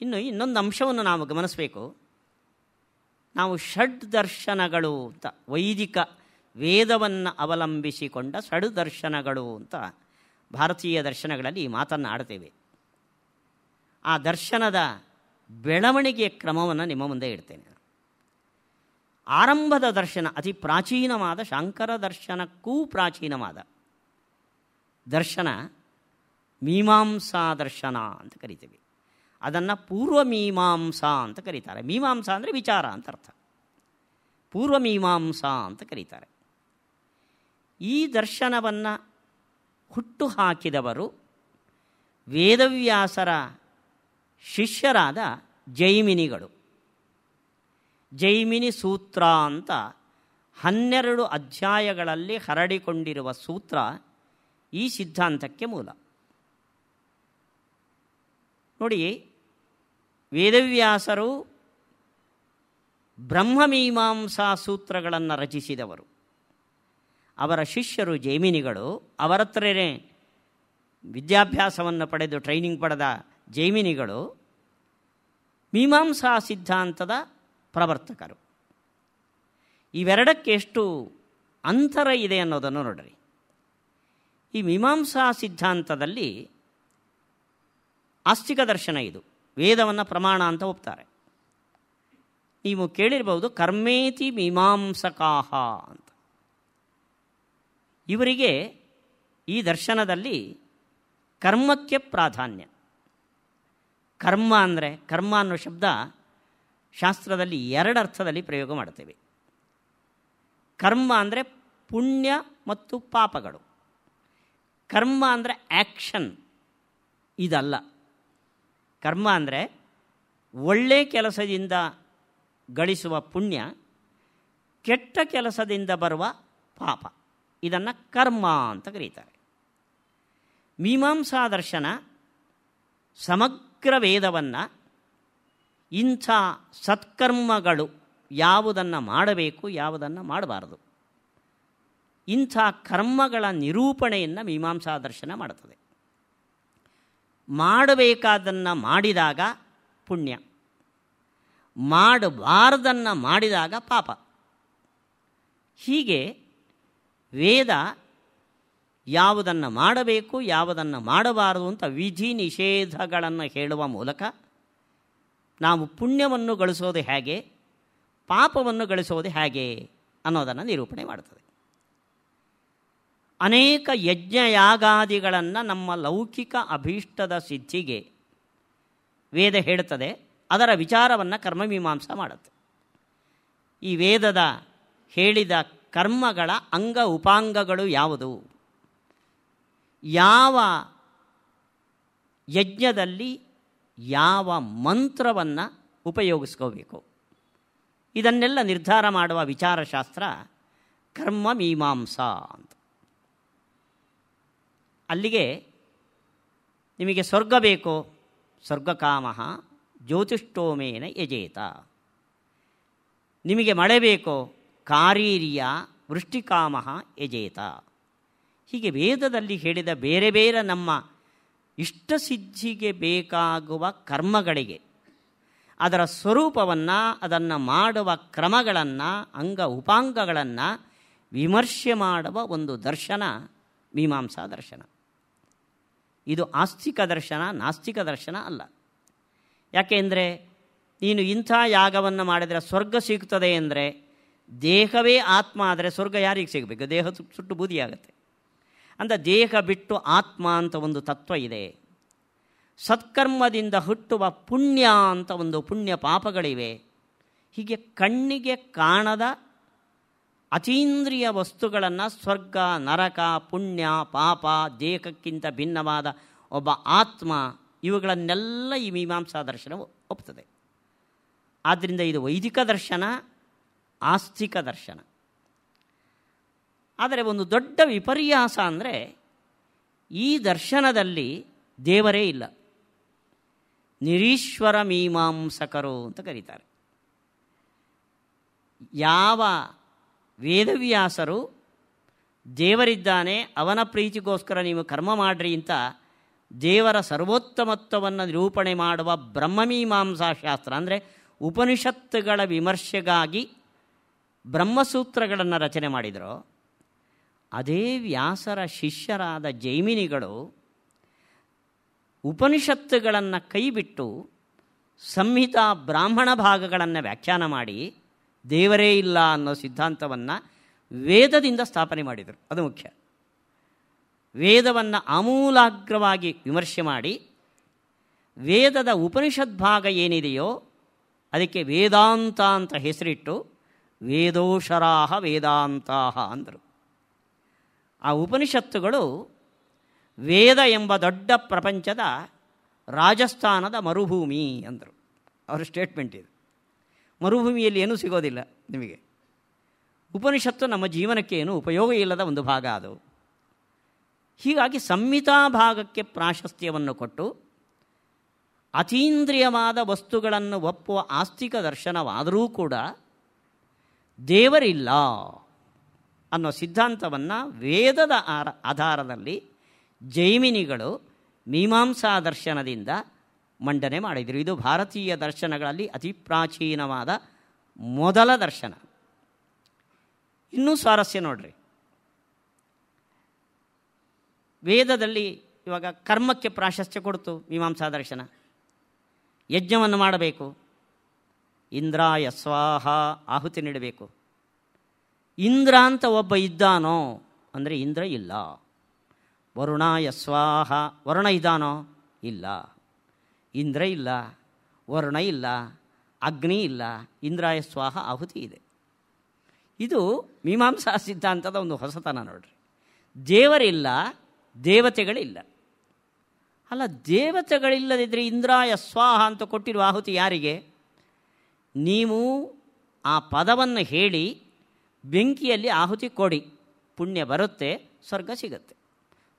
ಇನ್ನೊಂದು ಅಂಶವನ್ನು ನಾವು ಗಮನಿಸಬೇಕು. ನಾವು ಷಡ್ ದರ್ಶನಗಳು ಅಂತ, ವೈದಿಕ ವೇದವನ್ನು ಅವಲಂಬಿಸಿಕೊಂಡ ಷಡ್ ದರ್ಶನಗಳು ಅಂತ ಭಾರತೀಯ ದರ್ಶನಗಳಲ್ಲಿ ಈ ಮಾತನ್ನು ಆಡ್ತೇವೆ. ಆ ದರ್ಶನದ ಬೆಳವಣಿಗೆಯ ಕ್ರಮವನ್ನು ನಿಮ್ಮ ಮುಂದೆ ಇಡ್ತೇನೆ. ಆರಂಭದ ದರ್ಶನ ಅತಿ ಪ್ರಾಚೀನವಾದ ಶಾಂಕರ ದರ್ಶನಕ್ಕೂ ಪ್ರಾಚೀನವಾದ ದರ್ಶನ ಮೀಮಾಂಸಾ ದರ್ಶನ ಅಂತ ಕರಿತೇವೆ. ಅದನ್ನು ಪೂರ್ವಮೀಮಾಂಸಾ ಅಂತ ಕರೀತಾರೆ. ಮೀಮಾಂಸಾ ಅಂದರೆ ವಿಚಾರ ಅಂತ ಅರ್ಥ. ಪೂರ್ವಮೀಮಾಂಸಾ ಅಂತ ಕರೀತಾರೆ. ಈ ದರ್ಶನವನ್ನು ಹುಟ್ಟು ಹಾಕಿದವರು ವೇದವ್ಯಾಸರ ಶಿಷ್ಯರಾದ ಜೈಮಿನಿಗಳು. ಜೈಮಿನಿ ಸೂತ್ರ ಅಂತ 12 ಅಧ್ಯಾಯಗಳಲ್ಲಿ ಹರಡಿಕೊಂಡಿರುವ ಸೂತ್ರ ಈ ಸಿದ್ಧಾಂತಕ್ಕೆ ಮೂಲ. ನೋಡಿ, ವೇದವ್ಯಾಸರು ಬ್ರಹ್ಮಮೀಮಾಂಸಾ ಸೂತ್ರಗಳನ್ನು ರಚಿಸಿದವರು. ಅವರ ಶಿಷ್ಯರು ಜೈಮಿನಿಗಳು. ಅವರ ಹತ್ರನೇ ವಿದ್ಯಾಭ್ಯಾಸವನ್ನು ಪಡೆದು ಟ್ರೈನಿಂಗ್ ಪಡೆದ ಜೈಮಿನಿಗಳು ಮೀಮಾಂಸಾ ಸಿದ್ಧಾಂತದ ಪ್ರವರ್ತಕರು. ಇವೆರಡಕ್ಕೆ ಎಷ್ಟು ಅಂತರ ಇದೆ ಅನ್ನೋದನ್ನು ನೋಡ್ರಿ. ಈ ಮೀಮಾಂಸಾ ಸಿದ್ಧಾಂತದಲ್ಲಿ ಆಸ್ತಿಕ ದರ್ಶನ, ಇದು ವೇದವನ್ನು ಪ್ರಮಾಣ ಅಂತ ಒಪ್ತಾರೆ. ನೀವು ಕೇಳಿರ್ಬೋದು ಕರ್ಮೇತಿ ಮೀಮಾಂಸಕಾಹ ಅಂತ. ಇವರಿಗೆ ಈ ದರ್ಶನದಲ್ಲಿ ಕರ್ಮಕ್ಕೆ ಪ್ರಾಧಾನ್ಯ. ಕರ್ಮ ಅನ್ನೋ ಶಬ್ದ ಶಾಸ್ತ್ರದಲ್ಲಿ ಎರಡು ಅರ್ಥದಲ್ಲಿ ಪ್ರಯೋಗ ಮಾಡ್ತೇವೆ. ಕರ್ಮ ಅಂದರೆ ಪುಣ್ಯ ಮತ್ತು ಪಾಪಗಳು. ಕರ್ಮ ಅಂದರೆ ಆ್ಯಕ್ಷನ್, ಇದಲ್ಲ. ಕರ್ಮ ಅಂದರೆ ಒಳ್ಳೆ ಕೆಲಸದಿಂದ ಗಳಿಸುವ ಪುಣ್ಯ, ಕೆಟ್ಟ ಕೆಲಸದಿಂದ ಬರುವ ಪಾಪ, ಇದನ್ನು ಕರ್ಮ ಅಂತ ಕರೀತಾರೆ. ಮೀಮಾಂಸಾ ದರ್ಶನ ಸಮಗ್ರ ವೇದವನ್ನು ಇಂಥ ಸತ್ಕರ್ಮಗಳು ಯಾವುದನ್ನು ಮಾಡಬೇಕು, ಯಾವುದನ್ನು ಮಾಡಬಾರದು, ಇಂಥ ಕರ್ಮಗಳ ನಿರೂಪಣೆಯನ್ನು ಮೀಮಾಂಸಾ ದರ್ಶನ ಮಾಡುತ್ತದೆ. ಮಾಡಬೇಕಾದನ್ನು ಮಾಡಿದಾಗ ಪುಣ್ಯ, ಮಾಡಬಾರದನ್ನು ಮಾಡಿದಾಗ ಪಾಪ. ಹೀಗೆ ವೇದ ಯಾವುದನ್ನು ಮಾಡಬೇಕು, ಯಾವುದನ್ನು ಮಾಡಬಾರದು ಅಂತ ವಿಧಿ ನಿಷೇಧಗಳನ್ನು ಹೇಳುವ ಮೂಲಕ ನಾವು ಪುಣ್ಯವನ್ನು ಗಳಿಸೋದು ಹೇಗೆ, ಪಾಪವನ್ನು ಗಳಿಸೋದು ಹೇಗೆ ಅನ್ನೋದನ್ನು ನಿರೂಪಣೆ ಮಾಡುತ್ತದೆ. ಅನೇಕ ಯಜ್ಞಯಾಗಾದಿಗಳನ್ನು ನಮ್ಮ ಲೌಕಿಕ ಅಭೀಷ್ಟದ ಸಿದ್ಧಿಗೆ ವೇದ ಹೇಳುತ್ತದೆ. ಅದರ ವಿಚಾರವನ್ನು ಕರ್ಮಮೀಮಾಂಸ ಮಾಡುತ್ತೆ. ಈ ವೇದದ ಹೇಳಿದ ಕರ್ಮಗಳ ಅಂಗ ಉಪಾಂಗಗಳು ಯಾವುದು, ಯಾವ ಯಜ್ಞದಲ್ಲಿ ಯಾವ ಮಂತ್ರವನ್ನು ಉಪಯೋಗಿಸ್ಕೋಬೇಕು, ಇದನ್ನೆಲ್ಲ ನಿರ್ಧಾರ ಮಾಡುವ ವಿಚಾರಶಾಸ್ತ್ರ ಕರ್ಮಮೀಮಾಂಸಾ ಅಂತ. ಅಲ್ಲಿಗೆ ನಿಮಗೆ ಸ್ವರ್ಗ ಬೇಕೋ, ಸ್ವರ್ಗಕಾಮಃ ಜ್ಯೋತಿಷ್ಠೋಮೇನ ಯಜೇತ. ನಿಮಗೆ ಮಳೆ ಬೇಕೋ, ಕಾರೀರ್ಯ ವೃಷ್ಟಿಕಾಮಃ ಯಜೇತ. ಹೀಗೆ ವೇದದಲ್ಲಿ ಹೇಳಿದ ಬೇರೆ ಬೇರೆ ನಮ್ಮ ಇಷ್ಟಸಿದ್ಧಿಗೆ ಬೇಕಾಗುವ ಕರ್ಮಗಳಿಗೆ ಅದರ ಸ್ವರೂಪವನ್ನು, ಅದನ್ನು ಮಾಡುವ ಕ್ರಮಗಳನ್ನು, ಅಂಗ ಉಪಾಂಗಗಳನ್ನು ವಿಮರ್ಶೆ ಮಾಡುವ ಒಂದು ದರ್ಶನ ಮೀಮಾಂಸಾ ದರ್ಶನ. ಇದು ಆಸ್ತಿಕ ದರ್ಶನ, ನಾಸ್ತಿಕ ದರ್ಶನ ಅಲ್ಲ. ಯಾಕೆಂದರೆ ನೀನು ಇಂಥ ಯಾಗವನ್ನು ಮಾಡಿದರೆ ಸ್ವರ್ಗ ಸಿಗ್ತದೆ ಅಂದರೆ, ದೇಹವೇ ಆತ್ಮ ಆದರೆ ಸ್ವರ್ಗ ಯಾರಿಗೆ ಸಿಗಬೇಕು? ದೇಹ ಸುಟ್ಟು ಬೂದಿಯಾಗತ್ತೆ. ಅಂತ ದೇಹ ಬಿಟ್ಟು ಆತ್ಮ ಅಂತ ಒಂದು ತತ್ವ ಇದೆ. ಸತ್ಕರ್ಮದಿಂದ ಹುಟ್ಟುವ ಪುಣ್ಯ ಅಂತ ಒಂದು ಪುಣ್ಯ ಪಾಪಗಳಿವೆ. ಹೀಗೆ ಕಣ್ಣಿಗೆ ಕಾಣದ ಅತೀಂದ್ರಿಯ ವಸ್ತುಗಳನ್ನು ಸ್ವರ್ಗ, ನರಕ, ಪುಣ್ಯ, ಪಾಪ, ದೇಹಕ್ಕಿಂತ ಭಿನ್ನವಾದ ಒಬ್ಬ ಆತ್ಮ, ಇವುಗಳನ್ನೆಲ್ಲ ಈ ಮೀಮಾಂಸಾ ದರ್ಶನ ಒಪ್ತದೆ. ಆದ್ದರಿಂದ ಇದು ವೈದಿಕ ದರ್ಶನ, ಆಸ್ತಿಕ ದರ್ಶನ. ಆದರೆ ಒಂದು ದೊಡ್ಡ ವಿಪರ್ಯಾಸ ಅಂದರೆ ಈ ದರ್ಶನದಲ್ಲಿ ದೇವರೇ ಇಲ್ಲ. ನಿರೀಶ್ವರ ಮೀಮಾಂಸಕರು ಅಂತ ಕರೀತಾರೆ. ಯಾವ ವೇದವ್ಯಾಸರು ದೇವರಿದ್ದಾನೆ, ಅವನ ಪ್ರೀತಿಗೋಸ್ಕರ ನೀವು ಕರ್ಮ ಮಾಡ್ರಿ ಅಂತ ದೇವರ ಸರ್ವೋತ್ತಮತ್ವವನ್ನು ನಿರೂಪಣೆ ಮಾಡುವ ಬ್ರಹ್ಮಮೀಮಾಂಸಾ ಶಾಸ್ತ್ರ ಅಂದರೆ ಉಪನಿಷತ್ತುಗಳ ವಿಮರ್ಶೆಗಾಗಿ ಬ್ರಹ್ಮಸೂತ್ರಗಳನ್ನು ರಚನೆ ಮಾಡಿದರೋ, ಅದೇ ವ್ಯಾಸರ ಶಿಷ್ಯರಾದ ಜೈಮಿನಿಗಳು ಉಪನಿಷತ್ತುಗಳನ್ನು ಕೈಬಿಟ್ಟು ಸಂಹಿತಾ ಬ್ರಾಹ್ಮಣ ಭಾಗಗಳನ್ನು ವ್ಯಾಖ್ಯಾನ ಮಾಡಿ ದೇವರೇ ಇಲ್ಲ ಅನ್ನೋ ಸಿದ್ಧಾಂತವನ್ನು ವೇದದಿಂದ ಸ್ಥಾಪನೆ ಮಾಡಿದರು. ಅದು ಮುಖ್ಯ. ವೇದವನ್ನು ಆಮೂಲಾಗ್ರವಾಗಿ ವಿಮರ್ಶೆ ಮಾಡಿ ವೇದದ ಉಪನಿಷತ್ ಭಾಗ ಏನಿದೆಯೋ ಅದಕ್ಕೆ ವೇದಾಂತ ಅಂತ ಹೆಸರಿಟ್ಟು ವೇದೋಶರಾಹ ವೇದಾಂತಾಹ ಅಂದರು. ಆ ಉಪನಿಷತ್ತುಗಳು ವೇದ ಎಂಬ ದೊಡ್ಡ ಪ್ರಪಂಚದ ರಾಜಸ್ಥಾನದ ಮರುಭೂಮಿ ಅಂದರು. ಅವರ ಸ್ಟೇಟ್ಮೆಂಟ್ ಇದು. ಮರುಭೂಮಿಯಲ್ಲಿ ಏನೂ ಸಿಗೋದಿಲ್ಲ ನಿಮಗೆ. ಉಪನಿಷತ್ತು ನಮ್ಮ ಜೀವನಕ್ಕೆ ಏನು ಉಪಯೋಗ ಇಲ್ಲದ ಒಂದು ಭಾಗ ಅದು. ಹೀಗಾಗಿ ಸಂಹಿತಾ ಭಾಗಕ್ಕೆ ಪ್ರಾಶಸ್ತ್ಯವನ್ನು ಕೊಟ್ಟು ಅತೀಂದ್ರಿಯವಾದ ವಸ್ತುಗಳನ್ನು ಒಪ್ಪುವ ಆಸ್ತಿಕ ದರ್ಶನವಾದರೂ ಕೂಡ ದೇವರಿಲ್ಲ ಅನ್ನೋ ಸಿದ್ಧಾಂತವನ್ನು ವೇದದ ಆಧಾರದಲ್ಲಿ ಜೈಮಿನಿಗಳು ಮೀಮಾಂಸಾ ದರ್ಶನದಿಂದ ಮಂಡನೆ ಮಾಡಿದರು. ಇದು ಭಾರತೀಯ ದರ್ಶನಗಳಲ್ಲಿ ಅತಿ ಪ್ರಾಚೀನವಾದ ಮೊದಲ ದರ್ಶನ. ಇನ್ನೂ ಸ್ವಾರಸ್ಯ ನೋಡ್ರಿ, ವೇದದಲ್ಲಿ ಇವಾಗ ಕರ್ಮಕ್ಕೆ ಪ್ರಾಶಸ್ತ್ಯ ಕೊಡ್ತು ಮೀಮಾಂಸಾ ದರ್ಶನ. ಯಜ್ಞವನ್ನು ಮಾಡಬೇಕು, ಇಂದ್ರಾಯ ಸ್ವಾಹ ಆಹುತಿ ನೀಡಬೇಕು. ಇಂದ್ರ ಅಂತ ಒಬ್ಬ ಇದ್ದಾನೋ ಅಂದರೆ ಇಂದ್ರ ಇಲ್ಲ. ವರುಣಾಯ ಸ್ವಾಹ ವರುಣ ಇದ್ದಾನೋ ಇಲ್ಲ. ಇಂದ್ರ ಇಲ್ಲ, ವರುಣ ಇಲ್ಲ, ಅಗ್ನಿ ಇಲ್ಲ, ಇಂದ್ರಾಯ ಸ್ವಾಹ ಆಹುತಿ ಇದೆ. ಇದು ಮೀಮಾಂಸಾ ಸಿದ್ಧಾಂತದ ಒಂದು ಹೊಸತನ ನೋಡ್ರಿ. ದೇವರಿಲ್ಲ, ದೇವತೆಗಳಿಲ್ಲ. ಅಲ್ಲ, ದೇವತೆಗಳಿಲ್ಲದಿದ್ದರೆ ಇಂದ್ರಾಯ ಸ್ವಾಹ ಅಂತ ಕೊಟ್ಟಿರುವ ಆಹುತಿ ಯಾರಿಗೆ? ನೀವು ಆ ಪದವನ್ನು ಹೇಳಿ ಬೆಂಕಿಯಲ್ಲಿ ಆಹುತಿ ಕೊಡಿ, ಪುಣ್ಯ ಬರುತ್ತೆ, ಸ್ವರ್ಗ ಸಿಗುತ್ತೆ.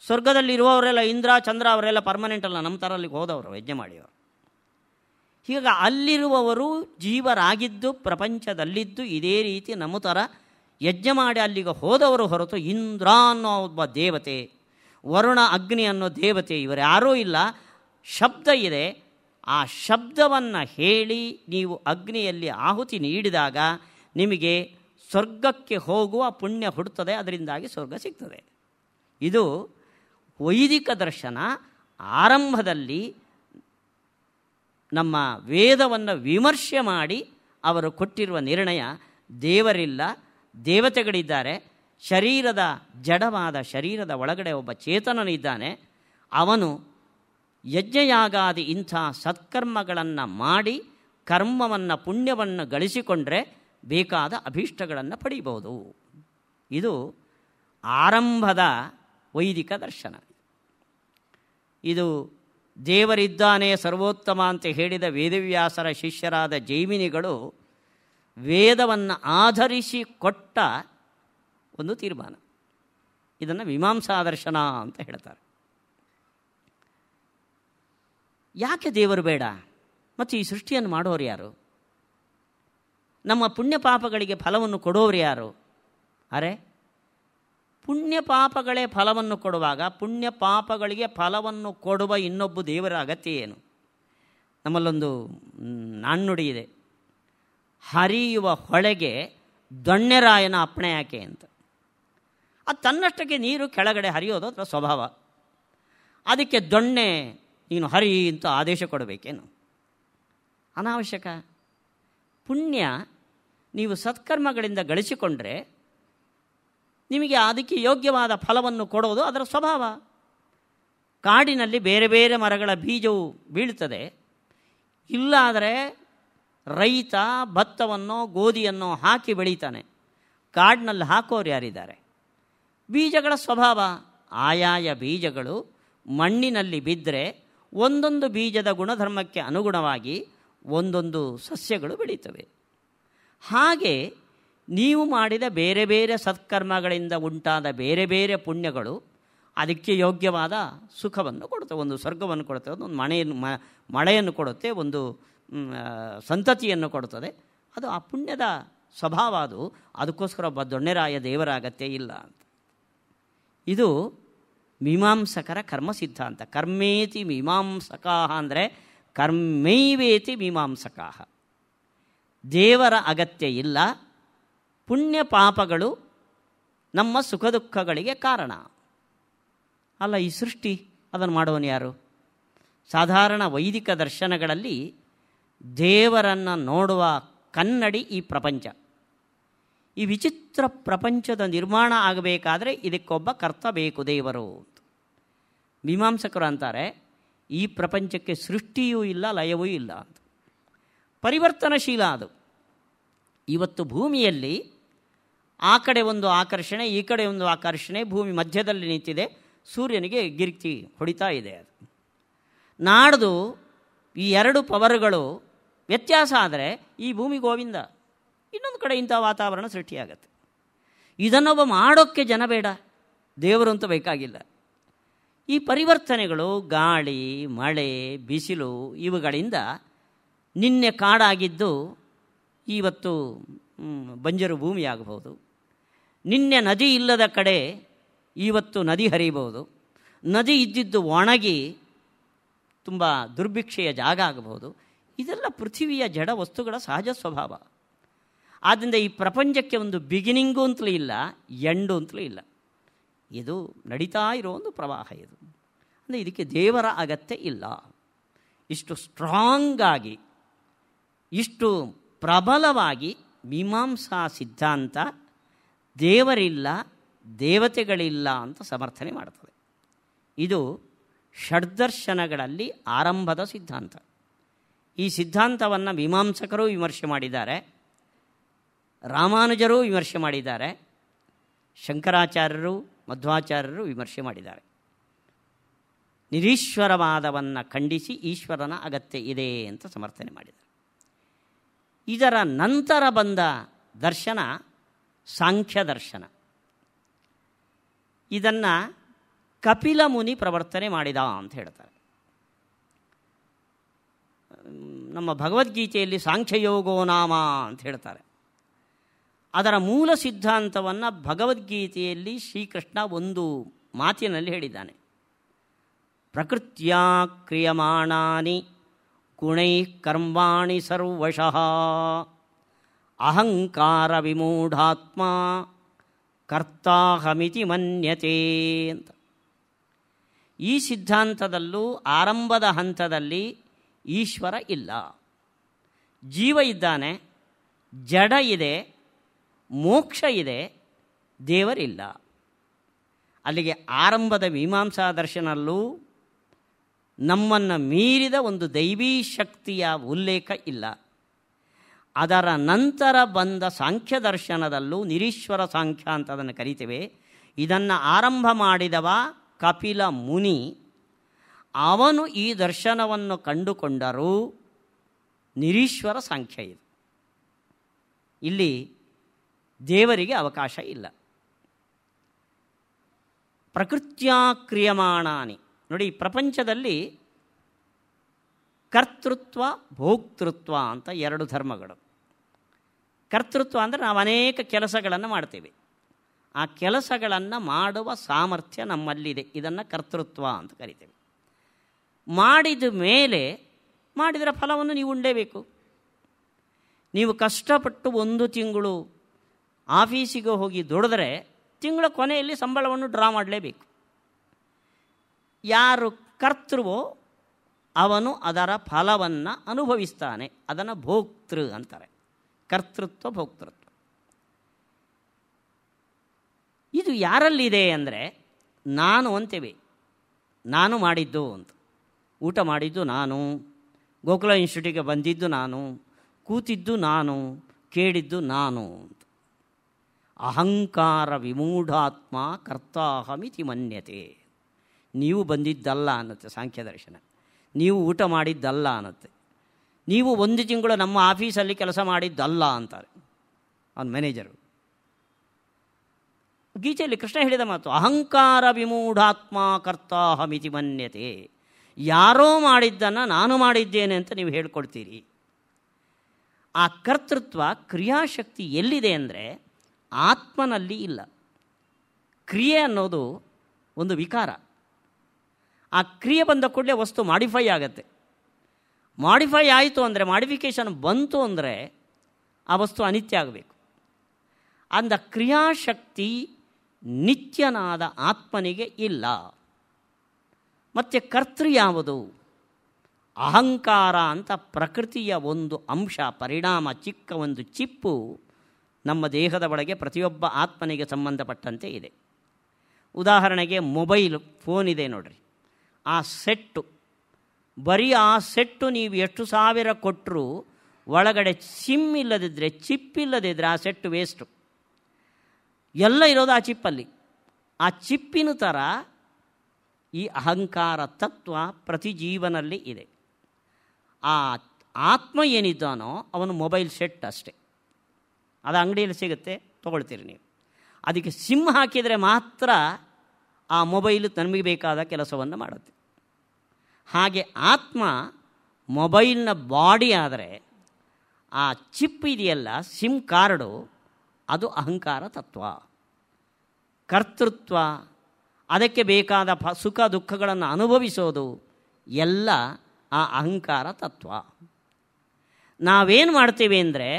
ಸ್ವರ್ಗದಲ್ಲಿರುವವರೆಲ್ಲ ಇಂದ್ರ ಚಂದ್ರ ಅವರೆಲ್ಲ ಪರ್ಮನೆಂಟ್ ಅಲ್ಲ, ನಮ್ಮ ಥರ ಅಲ್ಲಿಗೆ ಹೋದವರು, ಯಜ್ಞ ಮಾಡಿಯವರು. ಹೀಗಾಗಿ ಅಲ್ಲಿರುವವರು ಜೀವರಾಗಿದ್ದು ಪ್ರಪಂಚದಲ್ಲಿದ್ದು ಇದೇ ರೀತಿ ನಮ್ಮ ಥರ ಯಜ್ಞ ಮಾಡಿ ಅಲ್ಲಿಗೆ ಹೋದವರು ಹೊರತು ಇಂದ್ರ ಅನ್ನೋ ಒಬ್ಬ ದೇವತೆ, ವರುಣ ಅಗ್ನಿ ಅನ್ನೋ ದೇವತೆ ಇವರ್ಯಾರೂ ಇಲ್ಲ. ಶಬ್ದ ಇದೆ, ಆ ಶಬ್ದವನ್ನು ಹೇಳಿ ನೀವು ಅಗ್ನಿಯಲ್ಲಿ ಆಹುತಿ ನೀಡಿದಾಗ ನಿಮಗೆ ಸ್ವರ್ಗಕ್ಕೆ ಹೋಗುವ ಪುಣ್ಯ ಹುಡುತ್ತದೆ, ಅದರಿಂದಾಗಿ ಸ್ವರ್ಗ ಸಿಗ್ತದೆ. ಇದು ವೈದಿಕ ದರ್ಶನ. ಆರಂಭದಲ್ಲಿ ನಮ್ಮ ವೇದವನ್ನು ವಿಮರ್ಶೆ ಮಾಡಿ ಅವರು ಕೊಟ್ಟಿರುವ ನಿರ್ಣಯ, ದೇವರಿಲ್ಲ, ದೇವತೆಗಳಿದ್ದಾರೆ, ಶರೀರದ ಜಡವಾದ ಶರೀರದ ಒಳಗಡೆ ಒಬ್ಬ ಚೇತನನಿದ್ದಾನೆ, ಅವನು ಯಜ್ಞಯಾಗಾದಿ ಇಂಥ ಸತ್ಕರ್ಮಗಳನ್ನು ಮಾಡಿ ಕರ್ಮವನ್ನು ಪುಣ್ಯವನ್ನು ಗಳಿಸಿಕೊಂಡ್ರೆ ಬೇಕಾದ ಅಭೀಷ್ಟಗಳನ್ನು ಪಡೀಬೋದು. ಇದು ಆರಂಭದ ವೈದಿಕ ದರ್ಶನ. ಇದು ದೇವರಿದ್ದಾನೆ ಸರ್ವೋತ್ತಮ ಅಂತ ಹೇಳಿದ ವೇದವ್ಯಾಸರ ಶಿಷ್ಯರಾದ ಜೈಮಿನಿಗಳು ವೇದವನ್ನು ಆಧರಿಸಿ ಕೊಟ್ಟ ಒಂದು ತೀರ್ಮಾನ. ಇದನ್ನು ಮೀಮಾಂಸಾ ದರ್ಶನ ಅಂತ ಹೇಳ್ತಾರೆ. ಯಾಕೆ ದೇವರು ಬೇಡ? ಮತ್ತು ಈ ಸೃಷ್ಟಿಯನ್ನು ಮಾಡೋರು ಯಾರು? ನಮ್ಮ ಪುಣ್ಯ ಪಾಪಗಳಿಗೆ ಫಲವನ್ನು ಕೊಡೋರು ಯಾರು? ಅರೆ, ಪುಣ್ಯ ಪಾಪಗಳೇ ಫಲವನ್ನು ಕೊಡುವಾಗ ಪುಣ್ಯ ಪಾಪಗಳಿಗೆ ಫಲವನ್ನು ಕೊಡುವ ಇನ್ನೊಬ್ಬ ದೇವರ ಅಗತ್ಯ ಏನು? ನಮ್ಮಲ್ಲೊಂದು ನಾಣ್ಣುಡಿ ಇದೆ, ಹರಿಯುವ ಹೊಳೆಗೆ ದೊಣ್ಣೆರಾಯನ ಅಪ್ಪಣೆ ಯಾಕೆ ಅಂತ. ಅದು ತನ್ನಷ್ಟಕ್ಕೆ ನೀರು ಕೆಳಗಡೆ ಹರಿಯೋದು ಅದರ ಸ್ವಭಾವ. ಅದಕ್ಕೆ ದೊಣ್ಣೆ ನೀನು ಹರಿ ಅಂತ ಆದೇಶ ಕೊಡಬೇಕೇನು? ಅನಾವಶ್ಯಕ. ಪುಣ್ಯ ನೀವು ಸತ್ಕರ್ಮಗಳಿಂದ ಗಳಿಸಿಕೊಂಡ್ರೆ ನಿಮಗೆ ಅದಕ್ಕೆ ಯೋಗ್ಯವಾದ ಫಲವನ್ನು ಕೊಡೋದು ಅದರ ಸ್ವಭಾವ. ಕಾಡಿನಲ್ಲಿ ಬೇರೆ ಬೇರೆ ಮರಗಳ ಬೀಜವು ಬೀಳ್ತದೆ. ಇಲ್ಲಾದರೆ ರೈತ ಭತ್ತವನ್ನು ಗೋಧಿಯನ್ನು ಹಾಕಿ ಬೆಳೀತಾನೆ. ಕಾಡಿನಲ್ಲಿ ಹಾಕೋರು ಯಾರಿದ್ದಾರೆ? ಬೀಜಗಳ ಸ್ವಭಾವ. ಆಯಾಯ ಬೀಜಗಳು ಮಣ್ಣಿನಲ್ಲಿ ಬಿದ್ದರೆ ಒಂದೊಂದು ಬೀಜದ ಗುಣಧರ್ಮಕ್ಕೆ ಅನುಗುಣವಾಗಿ ಒಂದೊಂದು ಸಸ್ಯಗಳು ಬೆಳೀತವೆ. ಹಾಗೆ ನೀವು ಮಾಡಿದ ಬೇರೆ ಬೇರೆ ಸತ್ಕರ್ಮಗಳಿಂದ ಉಂಟಾದ ಬೇರೆ ಬೇರೆ ಪುಣ್ಯಗಳು ಅದಕ್ಕೆ ಯೋಗ್ಯವಾದ ಸುಖವನ್ನು ಕೊಡುತ್ತೆ. ಒಂದು ಸ್ವರ್ಗವನ್ನು ಕೊಡುತ್ತೆ, ಒಂದು ಮಳೆಯನ್ನು ಕೊಡುತ್ತೆ, ಒಂದು ಸಂತತಿಯನ್ನು ಕೊಡುತ್ತದೆ. ಅದು ಆ ಪುಣ್ಯದ ಸ್ವಭಾವ. ಅದಕ್ಕೋಸ್ಕರ ಒಬ್ಬ ದೊಣ್ಣೆರಾಯ ದೇವರಾಗತ್ತೇ ಇಲ್ಲ ಅಂತ. ಇದು ಮೀಮಾಂಸಕರ ಕರ್ಮ ಸಿದ್ಧಾಂತ. ಕರ್ಮೇತಿ ಮೀಮಾಂಸಕಾಹ ಅಂದರೆ ಕರ್ಮೈವೇತಿ ಮೀಮಾಂಸಕಾಹ. ದೇವರ ಅಗತ್ಯ ಇಲ್ಲ, ಪುಣ್ಯ ಪಾಪಗಳು ನಮ್ಮ ಸುಖ ದುಃಖಗಳಿಗೆ ಕಾರಣ. ಅಲ್ಲ, ಈ ಸೃಷ್ಟಿ ಅದನ್ನು ಮಾಡೋನು ಯಾರು? ಸಾಧಾರಣ ವೈದಿಕ ದರ್ಶನಗಳಲ್ಲಿ ದೇವರನ್ನು ನೋಡುವ ಕನ್ನಡಿ ಈ ಪ್ರಪಂಚ. ಈ ವಿಚಿತ್ರ ಪ್ರಪಂಚದ ನಿರ್ಮಾಣ ಆಗಬೇಕಾದ್ರೆ ಇದಕ್ಕೊಬ್ಬ ಕರ್ತ ಬೇಕು, ದೇವರು. ಮೀಮಾಂಸಕರು ಅಂತಾರೆ ಈ ಪ್ರಪಂಚಕ್ಕೆ ಸೃಷ್ಟಿಯೂ ಇಲ್ಲ, ಲಯವೂ ಇಲ್ಲ ಅಂತ. ಪರಿವರ್ತನಶೀಲ ಅದು. ಇವತ್ತು ಭೂಮಿಯಲ್ಲಿ ಆ ಕಡೆ ಒಂದು ಆಕರ್ಷಣೆ, ಈ ಕಡೆ ಒಂದು ಆಕರ್ಷಣೆ, ಭೂಮಿ ಮಧ್ಯದಲ್ಲಿ ನಿಂತಿದೆ, ಸೂರ್ಯನಿಗೆ ಗಿರ್ಕಿ ಹೊಡಿತಾ ಇದೆ. ಅದು ನಾಡ್ದು ಈ ಎರಡು ಪವರ್ಗಳು ವ್ಯತ್ಯಾಸ ಆದರೆ ಈ ಭೂಮಿ ಗೋವಿಂದ, ಇನ್ನೊಂದು ಕಡೆ ಇಂಥ ವಾತಾವರಣ ಸೃಷ್ಟಿಯಾಗತ್ತೆ. ಇದನ್ನೊಬ್ಬ ಮಾಡೋಕ್ಕೆ ಜನ ಬೇಡ, ದೇವರು ಅಂತ ಬೇಕಾಗಿಲ್ಲ. ಈ ಪರಿವರ್ತನೆಗಳು ಗಾಳಿ, ಮಳೆ, ಬಿಸಿಲು ಇವುಗಳಿಂದ ನಿನ್ನೆ ಕಾಡಾಗಿದ್ದು ಇವತ್ತು ಬಂಜರು ಭೂಮಿಯಾಗಬಹುದು. ನಿನ್ನೆ ನದಿ ಇಲ್ಲದ ಕಡೆ ಇವತ್ತು ನದಿ ಹರಿಯಬಹುದು. ನದಿ ಇದ್ದಿದ್ದು ಒಣಗಿ ತುಂಬ ದುರ್ಭಿಕ್ಷೆಯ ಜಾಗ ಆಗಬಹುದು. ಇದೆಲ್ಲ ಪೃಥ್ವಿಯ ಜಡ ವಸ್ತುಗಳ ಸಹಜ ಸ್ವಭಾವ. ಆದ್ದರಿಂದ ಈ ಪ್ರಪಂಚಕ್ಕೆ ಒಂದು ಬಿಗಿನಿಂಗು ಅಂತಲೂ ಇಲ್ಲ, ಎಂಡು ಅಂತಲೂ ಇಲ್ಲ. ಇದು ನಡೀತಾ ಇರೋ ಒಂದು ಪ್ರವಾಹ. ಇದು ಅಂದರೆ ಇದಕ್ಕೆ ದೇವರ ಅಗತ್ಯ ಇಲ್ಲ. ಇಷ್ಟು ಸ್ಟ್ರಾಂಗಾಗಿ, ಇಷ್ಟು ಪ್ರಬಲವಾಗಿ ಮೀಮಾಂಸಾ ಸಿದ್ಧಾಂತ ದೇವರಿಲ್ಲ, ದೇವತೆಗಳಿಲ್ಲ ಅಂತ ಸಮರ್ಥನೆ ಮಾಡ್ತದೆ. ಇದು ಷಡ್ದರ್ಶನಗಳಲ್ಲಿ ಆರಂಭದ ಸಿದ್ಧಾಂತ. ಈ ಸಿದ್ಧಾಂತವನ್ನು ಮೀಮಾಂಸಕರು ವಿಮರ್ಶೆ ಮಾಡಿದ್ದಾರೆ, ರಾಮಾನುಜರು ವಿಮರ್ಶೆ ಮಾಡಿದ್ದಾರೆ, ಶಂಕರಾಚಾರ್ಯರು ಮಧ್ವಾಚಾರ್ಯರು ವಿಮರ್ಶೆ ಮಾಡಿದ್ದಾರೆ. ನಿರೀಶ್ವರವಾದವನ್ನು ಖಂಡಿಸಿ ಈಶ್ವರನ ಅಗತ್ಯ ಇದೆ ಅಂತ ಸಮರ್ಥನೆ ಮಾಡಿದ್ದಾರೆ. ಇದರ ನಂತರ ಬಂದ ದರ್ಶನ ಸಾಂಖ್ಯ ದರ್ಶನ. ಇದನ್ನು ಕಪಿಲ ಮುನಿ ಪ್ರವರ್ತನೆ ಮಾಡಿದ ಅಂತ ಹೇಳ್ತಾರೆ. ನಮ್ಮ ಭಗವದ್ಗೀತೆಯಲ್ಲಿ ಸಾಂಖ್ಯಯೋಗೋ ನಾಮ ಅಂತ ಹೇಳ್ತಾರೆ. ಅದರ ಮೂಲ ಸಿದ್ಧಾಂತವನ್ನು ಭಗವದ್ಗೀತೆಯಲ್ಲಿ ಶ್ರೀಕೃಷ್ಣ ಒಂದು ಮಾತಿನಲ್ಲಿ ಹೇಳಿದ್ದಾನೆ. ಪ್ರಕೃತ್ಯಾ ಕ್ರಿಯಮಾಣಾನಿ ಗುಣೈಃ ಕರ್ಮಾಣಿ ಸರ್ವಶಃ ಅಹಂಕಾರ ವಿಮೂಢಾತ್ಮ ಕರ್ತಾಹಮಿತಿ ಮನ್ಯತೆ ಅಂತ. ಈ ಸಿದ್ಧಾಂತದಲ್ಲೂ ಆರಂಭದ ಹಂತದಲ್ಲಿ ಈಶ್ವರ ಇಲ್ಲ, ಜೀವ ಇದ್ದಾನೆ, ಜಡ ಇದೆ, ಮೋಕ್ಷ ಇದೆ, ದೇವರಿಲ್ಲ. ಅಲ್ಲಿಗೆ ಆರಂಭದ ಮೀಮಾಂಸಾ ದರ್ಶನಲ್ಲೂ ನಮ್ಮನ್ನು ಮೀರಿದ ಒಂದು ದೈವೀ ಶಕ್ತಿಯ ಉಲ್ಲೇಖ ಇಲ್ಲ. ಅದರ ನಂತರ ಬಂದ ಸಾಂಖ್ಯ ದರ್ಶನದಲ್ಲೂ ನಿರೀಶ್ವರ ಸಾಂಖ್ಯ ಅಂತ ಅದನ್ನು ಕರಿತೇವೆ. ಇದನ್ನು ಆರಂಭ ಮಾಡಿದವ ಕಪಿಲ ಮುನಿ. ಅವನು ಈ ದರ್ಶನವನ್ನು ಕಂಡುಕೊಂಡರೂ ನಿರೀಶ್ವರ ಸಾಂಖ್ಯ ಇದು. ಇಲ್ಲಿ ದೇವರಿಗೆ ಅವಕಾಶ ಇಲ್ಲ. ಪ್ರಕೃತ್ಯಾ ಕ್ರಿಯಮಾಣಾನಿ ನೋಡಿ, ಪ್ರಪಂಚದಲ್ಲಿ ಕರ್ತೃತ್ವ ಭೋಕ್ತೃತ್ವ ಅಂತ ಎರಡು ಧರ್ಮಗಳು. ಕರ್ತೃತ್ವ ಅಂದರೆ ನಾವು ಅನೇಕ ಕೆಲಸಗಳನ್ನು ಮಾಡ್ತೇವೆ, ಆ ಕೆಲಸಗಳನ್ನು ಮಾಡುವ ಸಾಮರ್ಥ್ಯ ನಮ್ಮಲ್ಲಿದೆ, ಇದನ್ನು ಕರ್ತೃತ್ವ ಅಂತ ಕರಿತೇವೆ. ಮಾಡಿದ ಮೇಲೆ ಮಾಡಿದರ ಫಲವನ್ನು ನೀವು ಉಂಡೇಬೇಕು. ನೀವು ಕಷ್ಟಪಟ್ಟು ಒಂದು ತಿಂಗಳು ಆಫೀಸಿಗೆ ಹೋಗಿ ದುಡಿದ್ರೆ ತಿಂಗಳ ಕೊನೆಯಲ್ಲಿ ಸಂಬಳವನ್ನು ಡ್ರಾ ಮಾಡಲೇಬೇಕು. ಯಾರು ಕರ್ತೃವೋ ಅವನು ಅದರ ಫಲವನ್ನು ಅನುಭವಿಸ್ತಾನೆ. ಅದನ್ನು ಭೋಕ್ತೃ ಅಂತಾರೆ, ಕರ್ತೃತ್ವ ಭೋಕ್ತೃತ್ವ. ಇದು ಯಾರಲ್ಲಿದೆ ಅಂದರೆ ನಾನು ಅಂತೇವೆ. ನಾನು ಮಾಡಿದ್ದು ಅಂತ, ಊಟ ಮಾಡಿದ್ದು ನಾನು, ಗೋಕುಲ ಇನ್ಸ್ಟಿಟ್ಯೂಟಿಗೆ ಬಂದಿದ್ದು ನಾನು, ಕೂತಿದ್ದು ನಾನು, ಕೇಳಿದ್ದು ನಾನು ಅಂತ. ಅಹಂಕಾರ ವಿಮೂಢಾತ್ಮ ಕರ್ತಾಹಮಿತಿ ಮನ್ಯತೆ. ನೀವು ಬಂದಿದ್ದಲ್ಲ ಅನ್ನತ್ತೆ ಸಾಂಖ್ಯ ದರ್ಶನ, ನೀವು ಊಟ ಮಾಡಿದ್ದಲ್ಲ ಅನ್ನತ್ತೆ, ನೀವು ಒಂದು ತಿಂಗಳು ನಮ್ಮ ಆಫೀಸಲ್ಲಿ ಕೆಲಸ ಮಾಡಿದ್ದಲ್ಲ ಅಂತಾರೆ ಅವನ ಮ್ಯಾನೇಜರು. ಗೀತೆಯಲ್ಲಿ ಕೃಷ್ಣ ಹೇಳಿದ ಮಾತು ಅಹಂಕಾರ ವಿಮೂಢಾತ್ಮ ಕರ್ತಾಹಮಿತಿ ಮನ್ಯತೆ. ಯಾರೋ ಮಾಡಿದ್ದನ್ನು ನಾನು ಮಾಡಿದ್ದೇನೆ ಅಂತ ನೀವು ಹೇಳ್ಕೊಡ್ತೀರಿ. ಆ ಕರ್ತೃತ್ವ ಕ್ರಿಯಾಶಕ್ತಿ ಎಲ್ಲಿದೆ ಅಂದರೆ ಆತ್ಮನಲ್ಲಿ ಇಲ್ಲ. ಕ್ರಿಯೆ ಅನ್ನೋದು ಒಂದು ವಿಕಾರ. ಆ ಕ್ರಿಯೆ ಬಂದ ಕೂಡಲೇ ವಸ್ತು ಮಾಡಿಫೈ ಆಗುತ್ತೆ. ಮಾಡಿಫೈ ಆಯಿತು ಅಂದರೆ, ಮಾಡಿಫಿಕೇಷನ್ ಬಂತು ಅಂದರೆ ಆ ವಸ್ತು ಅನಿತ್ಯ ಆಗಬೇಕು. ಅಂದ ಕ್ರಿಯಾಶಕ್ತಿ ನಿತ್ಯನಾದ ಆತ್ಮನಿಗೆ ಇಲ್ಲ. ಮತ್ತು ಕರ್ತೃ ಯಾವುದು? ಅಹಂಕಾರ ಅಂತ ಪ್ರಕೃತಿಯ ಒಂದು ಅಂಶ, ಪರಿಣಾಮ, ಚಿಕ್ಕ ಒಂದು ಚಿಪ್ಪು ನಮ್ಮ ದೇಹದ ಒಳಗೆ ಪ್ರತಿಯೊಬ್ಬ ಆತ್ಮನಿಗೆ ಸಂಬಂಧಪಟ್ಟಂತೆ ಇದೆ. ಉದಾಹರಣೆಗೆ ಮೊಬೈಲ್ ಫೋನ್ ಇದೆ ನೋಡ್ರಿ, ಆ ಸೆಟ್ಟು, ಬರೀ ಆ ಸೆಟ್ಟು ನೀವು ಎಷ್ಟು ಸಾವಿರ ಕೊಟ್ಟರೂ ಒಳಗಡೆ ಸಿಮ್ ಇಲ್ಲದಿದ್ದರೆ, ಚಿಪ್ ಇಲ್ಲದಿದ್ದರೆ ಆ ಸೆಟ್ಟು ವೇಸ್ಟು. ಎಲ್ಲ ಇರೋದು ಆ ಚಿಪ್ಪಲ್ಲಿ. ಆ ಚಿಪ್ಪಿನ ಥರ ಈ ಅಹಂಕಾರ ತತ್ವ ಪ್ರತಿ ಜೀವನಲ್ಲಿ ಇದೆ. ಆ ಆತ್ಮ ಏನಿದ್ದಾನೋ ಅವನು ಮೊಬೈಲ್ ಸೆಟ್ ಅಷ್ಟೇ. ಅದು ಅಂಗಡಿಯಲ್ಲಿ ಸಿಗುತ್ತೆ, ತೊಗೊಳ್ತೀರಿ ನೀವು. ಅದಕ್ಕೆ ಸಿಮ್ ಹಾಕಿದರೆ ಮಾತ್ರ ಆ ಮೊಬೈಲು ನಮಗೆ ಬೇಕಾದ ಕೆಲಸವನ್ನು ಮಾಡುತ್ತೆ. ಹಾಗೆ ಆತ್ಮ ಮೊಬೈಲ್ನ ಬಾಡಿ ಆದರೆ ಆ ಚಿಪ್ ಇದೆಯಲ್ಲ, ಸಿಮ್ ಕಾರ್ಡು, ಅದು ಅಹಂಕಾರ ತತ್ವ. ಕರ್ತೃತ್ವ, ಅದಕ್ಕೆ ಬೇಕಾದ ಸುಖ ದುಃಖಗಳನ್ನು ಅನುಭವಿಸೋದು ಎಲ್ಲ ಆ ಅಹಂಕಾರ ತತ್ವ. ನಾವೇನು ಮಾಡ್ತೀವಿ ಅಂದರೆ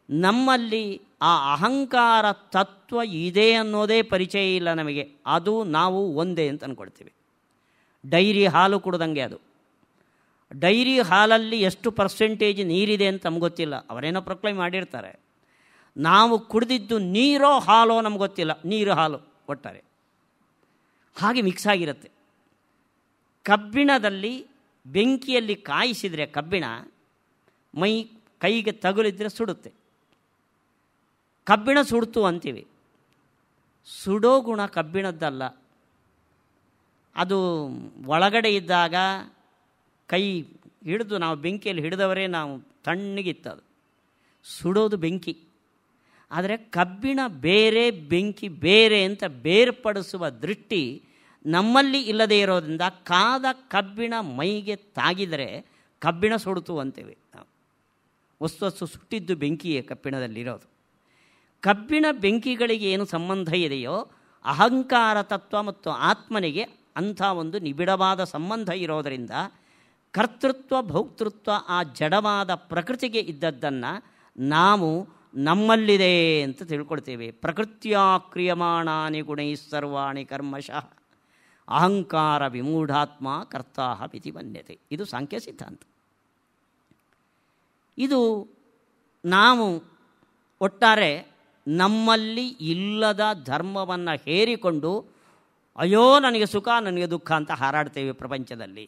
ನಮ್ಮಲ್ಲಿ ಆ ಅಹಂಕಾರ ತತ್ವ ಇದೆ ಅನ್ನೋದೇ ಪರಿಚಯ ಇಲ್ಲ ನಮಗೆ. ಅದು ನಾವು ಒಂದೇ ಅಂತ ಅಂದ್ಕೊಳ್ತೀವಿ. ಡೈರಿ ಹಾಲು ಕುಡ್ದಂಗೆ ಅದು. ಡೈರಿ ಹಾಲಲ್ಲಿ ಎಷ್ಟು ಪರ್ಸೆಂಟೇಜ್ ನೀರಿದೆ ಅಂತ ನಮ್ಗೆ ಗೊತ್ತಿಲ್ಲ, ಅವರೇನೋ ಪ್ರೊಕ್ಲೈಮ್ ಮಾಡಿರ್ತಾರೆ. ನಾವು ಕುಡಿದಿದ್ದು ನೀರೋ ಹಾಲೋ ನಮ್ಗೆ ಗೊತ್ತಿಲ್ಲ, ನೀರು ಹಾಲು ಒಟ್ಟಾರೆ ಹಾಗೆ ಮಿಕ್ಸ್ ಆಗಿರುತ್ತೆ. ಕಬ್ಬಿಣದಲ್ಲಿ ಬೆಂಕಿಯಲ್ಲಿ ಕಾಯಿಸಿದರೆ ಕಬ್ಬಿಣ ಕೈಗೆ ತಗುಲಿದ್ರೆ ಸುಡುತ್ತೆ. ಕಬ್ಬಿಣ ಸುಡ್ತು ಅಂತೀವಿ. ಸುಡೋ ಗುಣ ಕಬ್ಬಿಣದ್ದಲ್ಲ. ಅದು ಒಳಗಡೆ ಇದ್ದಾಗ ಕೈ ಹಿಡಿದು ನಾವು ಬೆಂಕಿಯಲ್ಲಿ ಹಿಡಿದವರೇ ನಾವು ತಣ್ಣಗಿತ್ತದು. ಸುಡೋದು ಬೆಂಕಿ. ಆದರೆ ಕಬ್ಬಿಣ ಬೇರೆ, ಬೆಂಕಿ ಬೇರೆ ಅಂತ ಬೇರ್ಪಡಿಸುವ ದೃಷ್ಟಿ ನಮ್ಮಲ್ಲಿ ಇಲ್ಲದೇ ಇರೋದ್ರಿಂದ ಕಾದ ಕಬ್ಬಿಣ ಮೈಗೆ ತಾಗಿದರೆ ಕಬ್ಬಿಣ ಸುಡ್ತು ಅಂತೇವೆ ನಾವು. ವಸ್ತು ಸುಟ್ಟಿದ್ದು ಬೆಂಕಿಯೇ ಕಬ್ಬಿಣದಲ್ಲಿರೋದು. ಕಬ್ಬಿಣ ಬೆಂಕಿಗಳಿಗೆ ಏನು ಸಂಬಂಧ ಇದೆಯೋ ಅಹಂಕಾರ ತತ್ವ ಮತ್ತು ಆತ್ಮನಿಗೆ ಅಂಥ ಒಂದು ನಿಬಿಡವಾದ ಸಂಬಂಧ ಇರೋದರಿಂದ ಕರ್ತೃತ್ವ ಭೋಕ್ತೃತ್ವ ಆ ಜಡವಾದ ಪ್ರಕೃತಿಗೆ ಇದ್ದದ್ದನ್ನು ನಾವು ನಮ್ಮಲ್ಲಿದೆ ಅಂತ ತಿಳ್ಕೊಳ್ತೇವೆ. ಪ್ರಕೃತಿಯ ಕ್ರಿಯಮಾಣಾನಿ ಗುಣೈ ಸರ್ವಾಣಿ ಕರ್ಮಶಃ ಅಹಂಕಾರ ವಿಮೂಢಾತ್ಮ ಕರ್ತಾಹ ಮಿತಿ ಮನ್ಯತೆ. ಇದು ಸಾಂಖ್ಯ ಸಿದ್ಧಾಂತ. ಇದು ನಾವು ಒಟ್ಟಾರೆ ನಮ್ಮಲ್ಲಿ ಇಲ್ಲದ ಧರ್ಮವನ್ನು ಹೇರಿಕೊಂಡು ಅಯ್ಯೋ ನನಗೆ ಸುಖ ನನಗೆ ದುಃಖ ಅಂತ ಹಾರಾಡ್ತೇವೆ ಪ್ರಪಂಚದಲ್ಲಿ.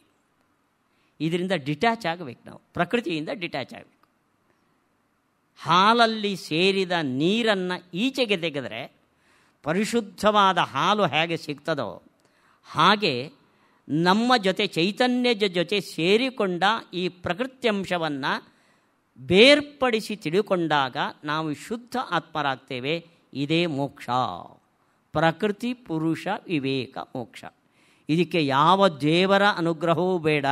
ಇದರಿಂದ ಡಿಟ್ಯಾಚ್ ಆಗಬೇಕು. ನಾವು ಪ್ರಕೃತಿಯಿಂದ ಡಿಟ್ಯಾಚ್ ಆಗಬೇಕು. ಹಾಲಲ್ಲಿ ಸೇರಿದ ನೀರನ್ನು ಈಚೆಗೆ ತೆಗೆದರೆ ಪರಿಶುದ್ಧವಾದ ಹಾಲು ಹೇಗೆ ಸಿಗ್ತದೋ ಹಾಗೆ ನಮ್ಮ ಜೊತೆ ಚೈತನ್ಯದ ಜೊತೆ ಸೇರಿಕೊಂಡ ಈ ಪ್ರಕೃತ್ಯಂಶವನ್ನು ಬೇರ್ಪಡಿಸಿ ತಿಳಿದುಕೊಂಡಾಗ ನಾವು ಶುದ್ಧ ಆತ್ಮರಾಗ್ತೇವೆ. ಇದೇ ಮೋಕ್ಷ. ಪ್ರಕೃತಿ ಪುರುಷ ವಿವೇಕ ಮೋಕ್ಷ. ಇದಕ್ಕೆ ಯಾವ ದೇವರ ಅನುಗ್ರಹವೂ ಬೇಡ.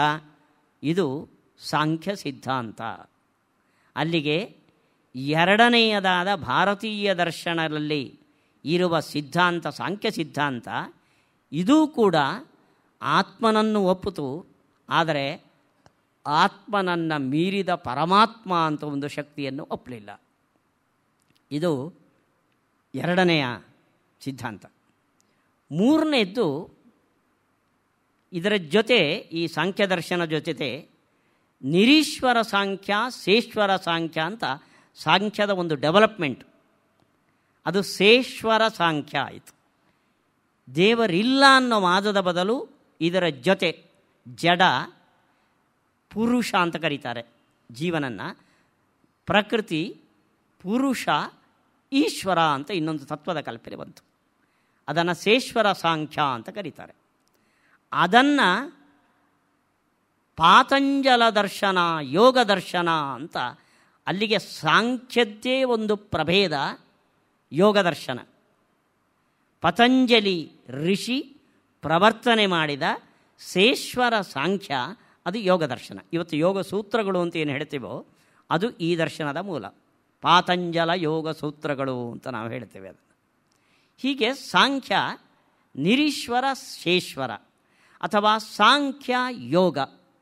ಇದು ಸಾಂಖ್ಯ ಸಿದ್ಧಾಂತ. ಅಲ್ಲಿಗೆ ಎರಡನೆಯದಾದ ಭಾರತೀಯ ದರ್ಶನದಲ್ಲಿ ಇರುವ ಸಿದ್ಧಾಂತ ಸಾಂಖ್ಯ ಸಿದ್ಧಾಂತ. ಇದೂ ಕೂಡ ಆತ್ಮನನ್ನು ಒಪ್ಪಿತು. ಆದರೆ ಆತ್ಮನನ್ನು ಮೀರಿದ ಪರಮಾತ್ಮ ಅಂತ ಒಂದು ಶಕ್ತಿಯನ್ನು ಒಪ್ಪಲಿಲ್ಲ. ಇದು ಎರಡನೆಯ ಸಿದ್ಧಾಂತ. ಮೂರನೇದ್ದು ಇದರ ಜೊತೆ, ಈ ಸಾಂಖ್ಯ ದರ್ಶನ ಜೊತೆ ನಿರೀಶ್ವರ ಸಾಂಖ್ಯ, ಸೇಶ್ವರ ಸಾಂಖ್ಯ ಅಂತ ಸಾಂಖ್ಯದ ಒಂದು ಡೆವಲಪ್ಮೆಂಟ್. ಅದು ಸೇಶ್ವರ ಸಾಂಖ್ಯ ಆಯಿತು. ದೇವರಿಲ್ಲ ಅನ್ನೋ ವಾದದ ಬದಲು ಇದರ ಜೊತೆ ಜಡ ಪುರುಷ ಅಂತ ಕರೀತಾರೆ ಜೀವನನ್ನು. ಪ್ರಕೃತಿ ಪುರುಷ ಈಶ್ವರ ಅಂತ ಇನ್ನೊಂದು ತತ್ವದ ಕಲ್ಪನೆ ಬಂತು. ಅದನ್ನು ಸೇಶ್ವರ ಸಾಂಖ್ಯ ಅಂತ ಕರೀತಾರೆ. ಅದನ್ನು ಪಾತಂಜಲ ದರ್ಶನ, ಯೋಗ ದರ್ಶನ ಅಂತ, ಅಲ್ಲಿಗೆ ಸಾಂಖ್ಯದ್ದೇ ಒಂದು ಪ್ರಭೇದ ಯೋಗ ದರ್ಶನ. ಪತಂಜಲಿ ಋಷಿ ಪ್ರವರ್ತನೆ ಮಾಡಿದ ಸೇಶ್ವರ ಸಾಂಖ್ಯ ಅದು ಯೋಗ ದರ್ಶನ. ಇವತ್ತು ಯೋಗ ಸೂತ್ರಗಳು ಅಂತ ಏನು ಹೇಳ್ತೀವೋ ಅದು ಈ ದರ್ಶನದ ಮೂಲ. ಪಾತಂಜಲ ಯೋಗ ಸೂತ್ರಗಳು ಅಂತ ನಾವು ಹೇಳ್ತೇವೆ ಅದನ್ನು. ಹೀಗೆ ಸಾಂಖ್ಯ ನಿರೀಶ್ವರ ಶೇಶ್ವರ ಅಥವಾ ಸಾಂಖ್ಯ ಯೋಗ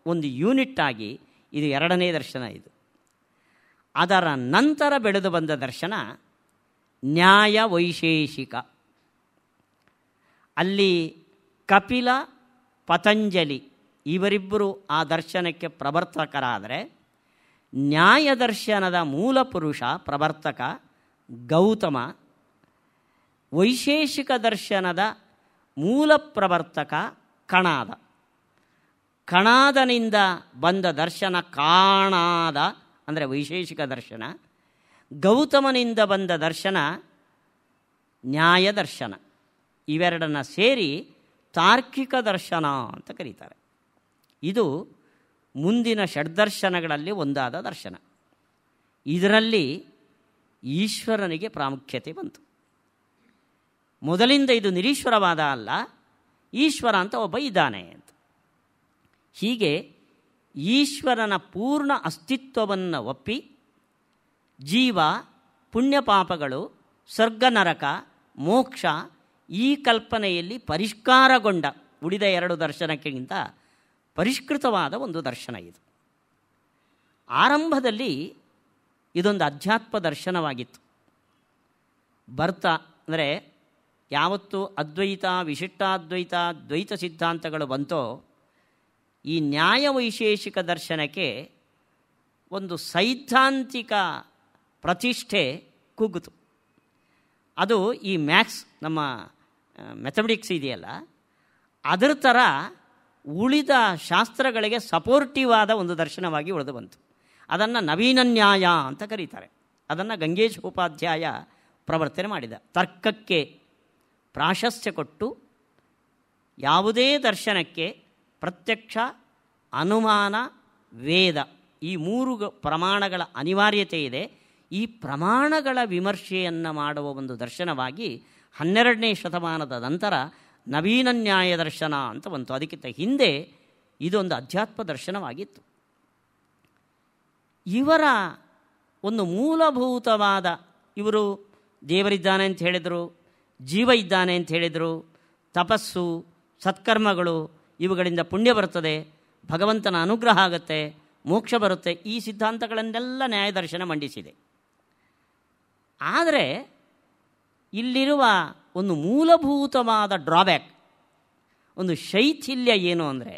ಒಂದು ಯೂನಿಟ್ ಆಗಿ ಇದು ಎರಡನೇ ದರ್ಶನ. ಇದು ಅದರ ನಂತರ ಬೆಳೆದು ಬಂದ ದರ್ಶನ ನ್ಯಾಯ ವೈಶೇಷಿಕ. ಅಲ್ಲಿ ಕಪಿಲ ಪತಂಜಲಿ ಇವರಿಬ್ಬರು ಆ ದರ್ಶನಕ್ಕೆ ಪ್ರವರ್ತಕರಾದರೆ, ನ್ಯಾಯ ದರ್ಶನದ ಮೂಲ ಪುರುಷ ಪ್ರವರ್ತಕ ಗೌತಮ, ವೈಶೇಷಿಕ ದರ್ಶನದ ಮೂಲ ಪ್ರವರ್ತಕ ಕಣಾದ. ಕಣಾದನಿಂದ ಬಂದ ದರ್ಶನ ಕಾಣಾದ ಅಂದರೆ ವೈಶೇಷಿಕ ದರ್ಶನ. ಗೌತಮನಿಂದ ಬಂದ ದರ್ಶನ ನ್ಯಾಯ ದರ್ಶನ. ಇವೆರಡನ್ನು ಸೇರಿ ತಾರ್ಕಿಕ ದರ್ಶನ ಅಂತ ಕರೀತಾರೆ. ಇದು ಮುಂದಿನ ಷಡ್ದರ್ಶನಗಳಲ್ಲಿ ಒಂದಾದ ದರ್ಶನ. ಇದರಲ್ಲಿ ಈಶ್ವರನಿಗೆ ಪ್ರಾಮುಖ್ಯತೆ ಬಂತು. ಮೊದಲಿಂದ ಇದು ನಿರೀಶ್ವರವಾದ ಅಲ್ಲ, ಈಶ್ವರ ಅಂತ ಒಬ್ಬ ಇದ್ದಾನೆ ಅಂತ. ಹೀಗೆ ಈಶ್ವರನ ಪೂರ್ಣ ಅಸ್ತಿತ್ವವನ್ನು ಒಪ್ಪಿ ಜೀವ, ಪುಣ್ಯಪಾಪಗಳು, ಸ್ವರ್ಗ ನರಕ, ಮೋಕ್ಷ ಈ ಕಲ್ಪನೆಯಲ್ಲಿ ಪರಿಷ್ಕಾರಗೊಂಡ ಉಳಿದ ಎರಡು ದರ್ಶನಕ್ಕಿಂತ ಪರಿಷ್ಕೃತವಾದ ಒಂದು ದರ್ಶನ ಇದು. ಆರಂಭದಲ್ಲಿ ಇದೊಂದು ಅಧ್ಯಾತ್ಮ ದರ್ಶನವಾಗಿತ್ತು. ಬರ್ತಾ ಅಂದರೆ ಯಾವತ್ತು ಅದ್ವೈತ, ವಿಶಿಷ್ಟಾದ್ವೈತ, ದ್ವೈತ ಸಿದ್ಧಾಂತಗಳು ಬಂತೋ ಈ ನ್ಯಾಯ ವೈಶೇಷಿಕ ದರ್ಶನಕ್ಕೆ ಒಂದು ಸೈದ್ಧಾಂತಿಕ ಪ್ರತಿಷ್ಠೆ ಕುಗ್ಗಿತು. ಅದು ಈ ಮ್ಯಾಕ್ಸ್ ನಮ್ಮ ಮೆಥಮೆಟಿಕ್ಸ್ ಇದೆಯಲ್ಲ ಅದರ ಥರ ಉಳಿದ ಶಾಸ್ತ್ರಗಳಿಗೆ ಸಪೋರ್ಟಿವ್ ಆದ ಒಂದು ದರ್ಶನವಾಗಿ ಉಳಿದು ಬಂತು. ಅದನ್ನು ನವೀನ ನ್ಯಾಯ ಅಂತ ಕರೀತಾರೆ. ಅದನ್ನು ಗಂಗೇಶೋಪಾಧ್ಯಾಯ ಪ್ರವರ್ತನೆ ಮಾಡಿದ. ತರ್ಕಕ್ಕೆ ಪ್ರಾಶಸ್ತ್ಯ ಕೊಟ್ಟು ಯಾವುದೇ ದರ್ಶನಕ್ಕೆ ಪ್ರತ್ಯಕ್ಷ, ಅನುಮಾನ, ವೇದ ಈ 3 ಪ್ರಮಾಣಗಳ ಅನಿವಾರ್ಯತೆ ಇದೆ. ಈ ಪ್ರಮಾಣಗಳ ವಿಮರ್ಶೆಯನ್ನು ಮಾಡುವ ಒಂದು ದರ್ಶನವಾಗಿ 12ನೇ ಶತಮಾನದ ನಂತರ ನವೀನ ನ್ಯಾಯ ದರ್ಶನ ಅಂತ ಬಂತು. ಅದಕ್ಕಿಂತ ಹಿಂದೆ ಇದೊಂದು ಅಧ್ಯಾತ್ಮ ದರ್ಶನವಾಗಿತ್ತು. ಇವರ ಒಂದು ಮೂಲಭೂತವಾದ, ಇವರು ದೇವರಿದ್ದಾನೆ ಅಂತ ಹೇಳಿದರು, ಜೀವ ಇದ್ದಾನೆ ಅಂತ ಹೇಳಿದರು, ತಪಸ್ಸು, ಸತ್ಕರ್ಮಗಳು ಇವುಗಳಿಂದ ಪುಣ್ಯ ಬರುತ್ತದೆ, ಭಗವಂತನ ಅನುಗ್ರಹ ಆಗುತ್ತೆ, ಮೋಕ್ಷ ಬರುತ್ತೆ, ಈ ಸಿದ್ಧಾಂತಗಳನ್ನೆಲ್ಲ ನ್ಯಾಯದರ್ಶನ ಮಂಡಿಸಿದೆ. ಆದರೆ ಇಲ್ಲಿರುವ ಒಂದು ಮೂಲಭೂತವಾದ ಡ್ರಾಬ್ಯಾಕ್, ಒಂದು ಶೈಥಿಲ್ಯ ಏನು ಅಂದರೆ,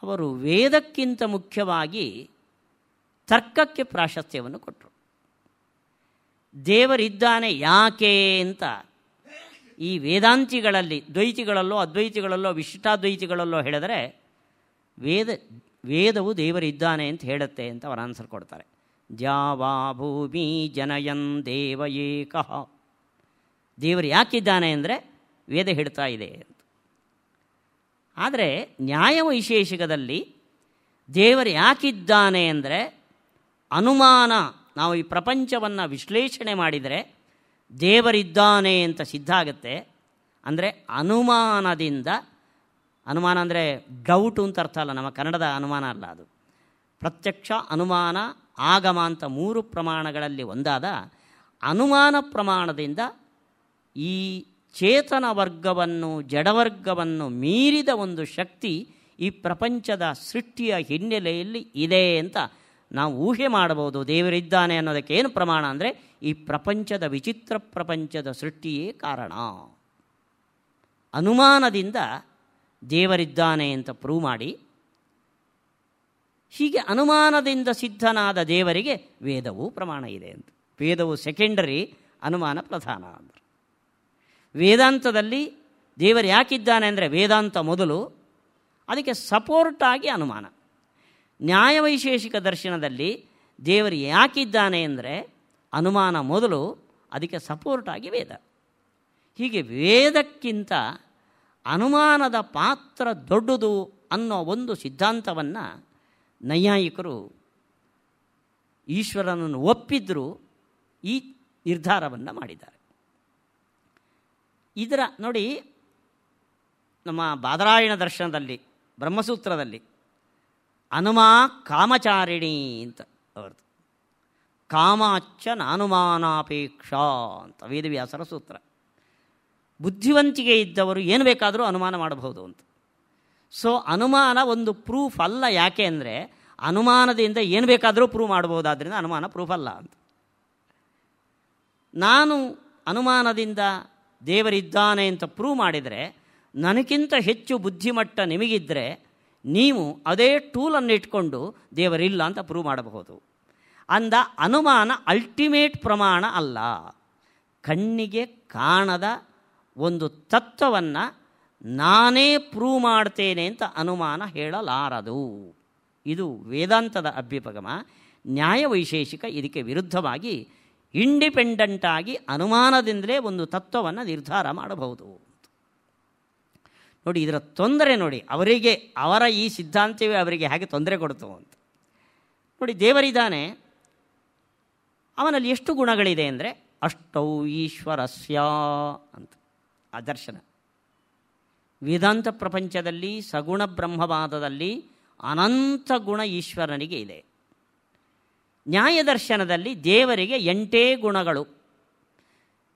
ಅವರು ವೇದಕ್ಕಿಂತ ಮುಖ್ಯವಾಗಿ ತರ್ಕಕ್ಕೆ ಪ್ರಾಶಸ್ತ್ಯವನ್ನು ಕೊಟ್ಟರು. ದೇವರಿದ್ದಾನೆ ಯಾಕೆ ಅಂತ ಈ ವೇದಾಂತಿಗಳಲ್ಲಿ, ದ್ವೈತಿಗಳಲ್ಲೋ ಅದ್ವೈತಿಗಳಲ್ಲೋ ವಿಶಿಷ್ಟಾದ್ವೈತಿಗಳಲ್ಲೋ ಹೇಳಿದರೆ ವೇದವು ದೇವರಿದ್ದಾನೆ ಅಂತ ಹೇಳುತ್ತೆ ಅಂತ ಅವರು ಆನ್ಸರ್ ಕೊಡ್ತಾರೆ. ದ್ಯಾವಾ ಭೂಮಿ ಜನಯನ್ ದೇವ ಏಕಃ. ದೇವರು ಯಾಕಿದ್ದಾನೆ ಅಂದರೆ ವೇದ ಹೇಳ್ತಾ ಇದೆ ಅಂತ. ಆದರೆ ನ್ಯಾಯವೈಶೇಷಿಕದಲ್ಲಿ ದೇವರು ಯಾಕಿದ್ದಾನೆ ಅಂದರೆ ಅನುಮಾನ, ನಾವು ಈ ಪ್ರಪಂಚವನ್ನು ವಿಶ್ಲೇಷಣೆ ಮಾಡಿದರೆ ದೇವರಿದ್ದಾನೆ ಅಂತ ಸಿದ್ಧ ಆಗುತ್ತೆ. ಅಂದರೆ ಅನುಮಾನದಿಂದ, ಅನುಮಾನ ಅಂದರೆ ಡೌಟು ಅಂತ ಅರ್ಥ ಅಲ್ಲ, ನಮ್ಮ ಕನ್ನಡದ ಅನುಮಾನ ಅಲ್ಲ ಅದು, ಪ್ರತ್ಯಕ್ಷ, ಅನುಮಾನ, ಆಗಮ ಅಂತ 3 ಪ್ರಮಾಣಗಳಲ್ಲಿ ಒಂದಾದ ಅನುಮಾನ ಪ್ರಮಾಣದಿಂದ ಈ ಚೇತನ ವರ್ಗವನ್ನು, ಜಡವರ್ಗವನ್ನು ಮೀರಿದ ಒಂದು ಶಕ್ತಿ ಈ ಪ್ರಪಂಚದ ಸೃಷ್ಟಿಯ ಹಿನ್ನೆಲೆಯಲ್ಲಿ ಇದೆ ಅಂತ ನಾವು ಊಹೆ ಮಾಡಬಹುದು. ದೇವರಿದ್ದಾನೆ ಅನ್ನೋದಕ್ಕೆ ಏನು ಪ್ರಮಾಣ ಅಂದರೆ ಈ ಪ್ರಪಂಚದ, ವಿಚಿತ್ರ ಪ್ರಪಂಚದ ಸೃಷ್ಟಿಯೇ ಕಾರಣ. ಅನುಮಾನದಿಂದ ದೇವರಿದ್ದಾನೆ ಅಂತ ಪ್ರೂವ್ ಮಾಡಿ, ಹೀಗೆ ಅನುಮಾನದಿಂದ ಸಿದ್ಧನಾದ ದೇವರಿಗೆ ವೇದವೂ ಪ್ರಮಾಣ ಇದೆ ಅಂತ. ವೇದವು ಸೆಕೆಂಡರಿ, ಅನುಮಾನ ಪ್ರಧಾನ ಅಂದರೆ. ವೇದಾಂತದಲ್ಲಿ ದೇವರು ಯಾಕಿದ್ದಾನೆ ಅಂದರೆ ವೇದಾಂತ ಮೊದಲು, ಅದಕ್ಕೆ ಸಪೋರ್ಟಾಗಿ ಅನುಮಾನ. ನ್ಯಾಯವೈಶೇಷಿಕ ದರ್ಶನದಲ್ಲಿ ದೇವರು ಯಾಕಿದ್ದಾನೆ ಅಂದರೆ ಅನುಮಾನ ಮೊದಲು, ಅದಕ್ಕೆ ಸಪೋರ್ಟಾಗಿ ವೇದ. ಹೀಗೆ ವೇದಕ್ಕಿಂತ ಅನುಮಾನದ ಪಾತ್ರ ದೊಡ್ಡದು ಅನ್ನೋ ಒಂದು ಸಿದ್ಧಾಂತವನ್ನು ನೈಯಾಯಿಕರು ಈಶ್ವರನನ್ನು ಒಪ್ಪಿದ್ರೂ ಈ ನಿರ್ಧಾರವನ್ನು ಮಾಡಿದ್ದಾರೆ. ಇದರ ನೋಡಿ, ನಮ್ಮ ಬಾದರಾಯಣ ದರ್ಶನದಲ್ಲಿ, ಬ್ರಹ್ಮಸೂತ್ರದಲ್ಲಿ ಅನುಮಾ ಕಾಮಚಾರಿಣಿ ಅಂತ ಅವ್ರದ್ದು, ಕಾಮಾಚ್ಚ ನಾನುಮಾನಾಪೇಕ್ಷಾ ಅಂತ ವೇದವ್ಯಾಸರ ಸೂತ್ರ. ಬುದ್ಧಿವಂತಿಕೆ ಇದ್ದವರು ಏನು ಬೇಕಾದರೂ ಅನುಮಾನ ಮಾಡಬಹುದು ಅಂತ. ಸೊ ಅನುಮಾನ ಒಂದು ಪ್ರೂಫ್ ಅಲ್ಲ. ಯಾಕೆ ಅಂದರೆ ಅನುಮಾನದಿಂದ ಏನು ಬೇಕಾದರೂ ಪ್ರೂವ್ ಮಾಡ್ಬೋದಾದ್ರಿಂದ ಅನುಮಾನ ಪ್ರೂಫ್ ಅಲ್ಲ ಅಂತ. ನಾನು ಅನುಮಾನದಿಂದ ದೇವರಿದ್ದಾನೆ ಅಂತ ಪ್ರೂವ್ ಮಾಡಿದರೆ, ನನಗಿಂತ ಹೆಚ್ಚು ಬುದ್ಧಿಮಟ್ಟ ನಿಮಗಿದ್ದರೆ ನೀವು ಅದೇ ಟೂಲನ್ನು ಇಟ್ಕೊಂಡು ದೇವರಿಲ್ಲ ಅಂತ ಪ್ರೂವ್ ಮಾಡಬಹುದು. ಅಂದ ಅನುಮಾನ ಅಲ್ಟಿಮೇಟ್ ಪ್ರಮಾಣ ಅಲ್ಲ. ಕಣ್ಣಿಗೆ ಕಾಣದ ಒಂದು ತತ್ವವನ್ನು ನಾನೇ ಪ್ರೂವ್ ಮಾಡ್ತೇನೆ ಅಂತ ಅನುಮಾನ ಹೇಳಲಾರದು. ಇದು ವೇದಾಂತದ ಅಭ್ಯುಪಗಮ. ನ್ಯಾಯವೈಶೇಷಿಕ ಇದಕ್ಕೆ ವಿರುದ್ಧವಾಗಿ ಇಂಡಿಪೆಂಡೆಂಟಾಗಿ ಅನುಮಾನದಿಂದಲೇ ಒಂದು ತತ್ವವನ್ನು ನಿರ್ಧಾರ ಮಾಡಬಹುದು. ನೋಡಿ, ಇದರ ತೊಂದರೆ ನೋಡಿ, ಅವರಿಗೆ, ಅವರ ಈ ಸಿದ್ಧಾಂತವೇ ಅವರಿಗೆ ಹೇಗೆ ತೊಂದರೆ ಕೊಡ್ತು ಅಂತ ನೋಡಿ. ದೇವರಿದ್ದಾನೆ, ಅವನಲ್ಲಿ ಎಷ್ಟು ಗುಣಗಳಿದೆ ಅಂದರೆ ಅಷ್ಟೌ ಈಶ್ವರಸ್ಯ ಅಂತ ಆ ದರ್ಶನ. ವೇದಾಂತ ಪ್ರಪಂಚದಲ್ಲಿ ಸಗುಣ ಬ್ರಹ್ಮವಾದದಲ್ಲಿ ಅನಂತ ಗುಣ ಈಶ್ವರನಿಗೆ ಇದೆ. ನ್ಯಾಯದರ್ಶನದಲ್ಲಿ ದೇವರಿಗೆ 8 ಗುಣಗಳು,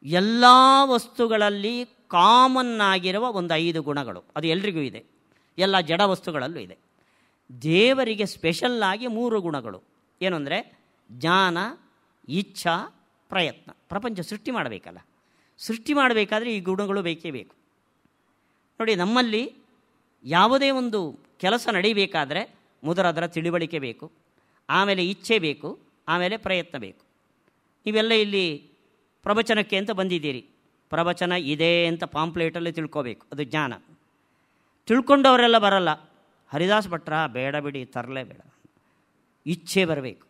ಎಲ್ಲ ವಸ್ತುಗಳಲ್ಲಿ ಕಾಮನ್ ಆಗಿರುವ ಒಂದು 5 ಗುಣಗಳು, ಅದು ಎಲ್ರಿಗೂ ಇದೆ, ಎಲ್ಲ ಜಡ ವಸ್ತುಗಳಲ್ಲೂ ಇದೆ. ದೇವರಿಗೆ ಸ್ಪೆಷಲ್ಲಾಗಿ 3 ಗುಣಗಳು. ಏನು ಅಂದರೆ ಜ್ಞಾನ, ಇಚ್ಛಾ, ಪ್ರಯತ್ನ. ಪ್ರಪಂಚ ಸೃಷ್ಟಿ ಮಾಡಬೇಕಲ್ಲ, ಸೃಷ್ಟಿ ಮಾಡಬೇಕಾದ್ರೆ ಈ ಗುಣಗಳು ಬೇಕೇ ಬೇಕು. ನೋಡಿ, ನಮ್ಮಲ್ಲಿ ಯಾವುದೇ ಒಂದು ಕೆಲಸ ನಡೀಬೇಕಾದ್ರೆ ಮೊದಲು ಅದರ ತಿಳಿವಳಿಕೆ ಬೇಕು, ಆಮೇಲೆ ಇಚ್ಛೆ ಬೇಕು, ಆಮೇಲೆ ಪ್ರಯತ್ನ ಬೇಕು. ನೀವೆಲ್ಲ ಇಲ್ಲಿ ಪ್ರವಚನಕ್ಕೆ ಅಂತ ಬಂದಿದ್ದೀರಿ, ಪ್ರವಚನ ಇದೆ ಅಂತ ಪಾಂಪ್ಲೇಟಲ್ಲಿ ತಿಳ್ಕೋಬೇಕು, ಅದು ಜ್ಞಾನ. ತಿಳ್ಕೊಂಡವರೆಲ್ಲ ಬರಲ್ಲ. ಹರಿದಾಸ್ ಭಟ್ರ ಬೇಡ ಬಿಡಿ, ತರಲೇ ಬೇಡ, ಇಚ್ಛೆ ಬರಬೇಕು.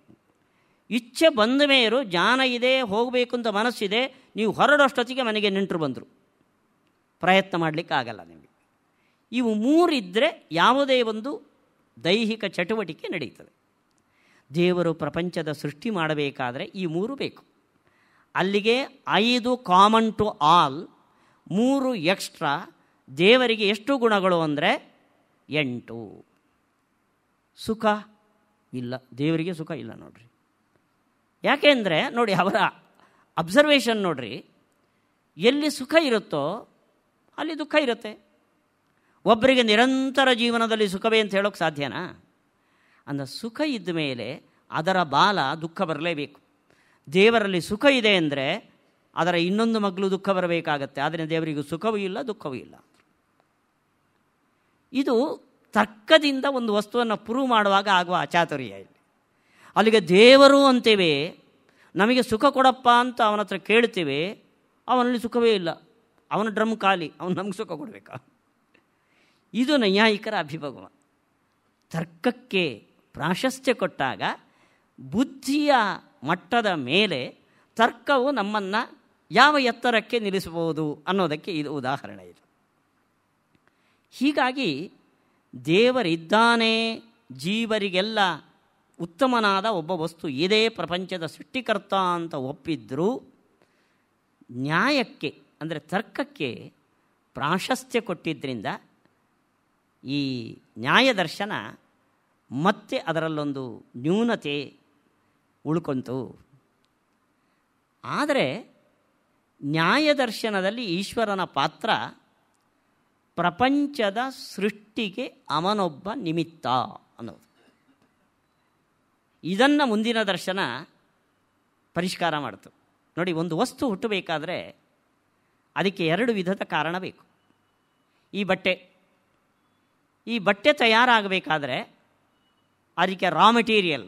ಇಚ್ಛೆ ಬಂದ ಮೇಲೂ ಜ್ಞಾನ ಇದೆ, ಹೋಗಬೇಕು ಅಂತ ಮನಸ್ಸಿದೆ, ನೀವು ಹೊರಡೋಷ್ಟೊತ್ತಿಗೆ ಮನೆಗೆ ನೆಂಟರು ಬಂದರು, ಪ್ರಯತ್ನ ಮಾಡಲಿಕ್ಕೆ ಆಗಲ್ಲ ನಿಮಗೆ. ಇವು ಮೂರಿದ್ದರೆ ಯಾವುದೇ ಒಂದು ದೈಹಿಕ ಚಟುವಟಿಕೆ ನಡೀತದೆ. ದೇವರು ಪ್ರಪಂಚದ ಸೃಷ್ಟಿ ಮಾಡಬೇಕಾದ್ರೆ ಈ ಮೂರು ಬೇಕು. ಅಲ್ಲಿಗೆ 5 ಕಾಮನ್ ಟು ಆಲ್, 3 ಎಕ್ಸ್ಟ್ರಾ. ದೇವರಿಗೆ ಎಷ್ಟು ಗುಣಗಳು ಅಂದರೆ 8. ಸುಖ ಇಲ್ಲ, ದೇವರಿಗೆ ಸುಖ ಇಲ್ಲ ನೋಡ್ರಿ. ಯಾಕೆಂದರೆ ನೋಡಿ, ಅವರ ಅಬ್ಸರ್ವೇಷನ್ ನೋಡ್ರಿ, ಎಲ್ಲಿ ಸುಖ ಇರುತ್ತೋ ಅಲ್ಲಿ ದುಃಖ ಇರುತ್ತೆ. ಒಬ್ಬರಿಗೆ ನಿರಂತರ ಜೀವನದಲ್ಲಿ ಸುಖವೇ ಅಂತ ಹೇಳೋಕ್ಕೆ ಸಾಧ್ಯನಾ? ಅಂದರೆ ಸುಖ ಇದ್ದ ಮೇಲೆ ಅದರ ಬಾಲ ದುಃಖ ಬರಲೇಬೇಕು. ದೇವರಲ್ಲಿ ಸುಖ ಇದೆ ಅಂದರೆ ಅದರ ಇನ್ನೊಂದು ಮಗಳು ದುಃಖ ಬರಬೇಕಾಗತ್ತೆ. ಆದರೆ ದೇವರಿಗೂ ಸುಖವೂ ಇಲ್ಲ, ದುಃಖವೂ ಇಲ್ಲ. ಇದು ತರ್ಕದಿಂದ ಒಂದು ವಸ್ತುವನ್ನು ಪ್ರೂವ್ ಮಾಡುವಾಗ ಆಗುವ ಅಚಾತುರ್ಯ ಇಲ್ಲಿ. ಅಲ್ಲಿಗೆ ದೇವರು ಅಂತೇವೆ, ನಮಗೆ ಸುಖ ಕೊಡಪ್ಪ ಅಂತ ಅವನ ಹತ್ರ ಕೇಳ್ತೇವೆ, ಅವನಲ್ಲಿ ಸುಖವೇ ಇಲ್ಲ, ಅವನ ಡ್ರಮ್ ಖಾಲಿ, ಅವನು ನಮ್ಗೆ ಸುಖ ಕೊಡಬೇಕಾ? ಇದು ನೈಯಾಯಿಕರ ಅಭಿಭವ. ತರ್ಕಕ್ಕೆ ಪ್ರಾಶಸ್ತ್ಯ ಕೊಟ್ಟಾಗ ಬುದ್ಧಿಯ ಮಟ್ಟದ ಮೇಲೆ ತರ್ಕವು ನಮ್ಮನ್ನು ಯಾವ ಎತ್ತರಕ್ಕೆ ನಿಲ್ಲಿಸಬಹುದು ಅನ್ನೋದಕ್ಕೆ ಇದು ಉದಾಹರಣೆ. ಇದು ಹೀಗಾಗಿ ದೇವರಿದ್ದಾನೆ, ಜೀವರಿಗೆಲ್ಲ ಉತ್ತಮನಾದ ಒಬ್ಬ ವಸ್ತು ಇದೇ ಪ್ರಪಂಚದ ಸೃಷ್ಟಿಕರ್ತ ಅಂತ ಒಪ್ಪಿದ್ರೂ ನ್ಯಾಯಕ್ಕೆ ಅಂದರೆ ತರ್ಕಕ್ಕೆ ಪ್ರಾಶಸ್ತ್ಯ ಕೊಟ್ಟಿದ್ದರಿಂದ ಈ ನ್ಯಾಯದರ್ಶನ ಮತ್ತೆ ಅದರಲ್ಲೊಂದು ನ್ಯೂನತೆ ಉಳ್ಕೊಂತು. ಆದರೆ ನ್ಯಾಯದರ್ಶನದಲ್ಲಿ ಈಶ್ವರನ ಪಾತ್ರ ಪ್ರಪಂಚದ ಸೃಷ್ಟಿಗೆ ಅವನೊಬ್ಬ ನಿಮಿತ್ತ ಅನ್ನೋದು. ಇದನ್ನು ಮುಂದಿನ ದರ್ಶನ ಪರಿಷ್ಕಾರ ಮಾಡ್ತು. ನೋಡಿ, ಒಂದು ವಸ್ತು ಹುಟ್ಟಬೇಕಾದ್ರೆ ಅದಕ್ಕೆ 2 ವಿಧದ ಕಾರಣ ಬೇಕು. ಈ ಬಟ್ಟೆ ತಯಾರಾಗಬೇಕಾದ್ರೆ ಅದಕ್ಕೆ ರಾ ಮೆಟೀರಿಯಲ್,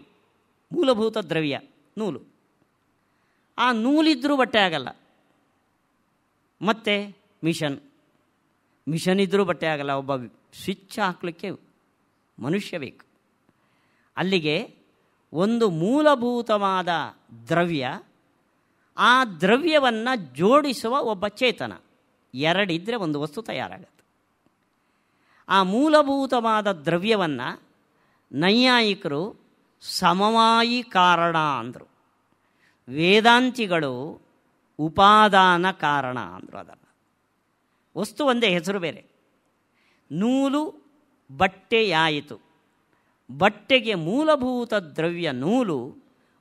ಮೂಲಭೂತ ದ್ರವ್ಯ ನೂಲು. ಆ ನೂಲಿದ್ದರೂ ಬಟ್ಟೆ ಆಗಲ್ಲ. ಮತ್ತು ಮಿಷನ್ ಇದ್ದರೂ ಬಟ್ಟೆ ಆಗಲ್ಲ. ಒಬ್ಬ ಸ್ವಿಚ್ ಹಾಕಲಿಕ್ಕೆ ಮನುಷ್ಯ ಬೇಕು. ಅಲ್ಲಿಗೆ ಒಂದು ಮೂಲಭೂತವಾದ ದ್ರವ್ಯ, ಆ ದ್ರವ್ಯವನ್ನು ಜೋಡಿಸುವ ಒಬ್ಬ ಚೇತನ, 2 ಇದ್ದರೆ ಒಂದು ವಸ್ತು ತಯಾರಾಗುತ್ತೆ. ಆ ಮೂಲಭೂತವಾದ ದ್ರವ್ಯವನ್ನು ನೈಯಾಯಿಕರು ಸಮವಾಯಿ ಕಾರಣ ಅಂದರು, ವೇದಾಂತಿಗಳು ಉಪಾದಾನ ಕಾರಣ ಅಂದರು. ಅದನ್ನು ವಸ್ತು ಒಂದೇ, ಹೆಸರು ಬೇರೆ. ನೂಲು ಬಟ್ಟೆಯಾಯಿತು, ಬಟ್ಟೆಗೆ ಮೂಲಭೂತ ದ್ರವ್ಯ ನೂಲು,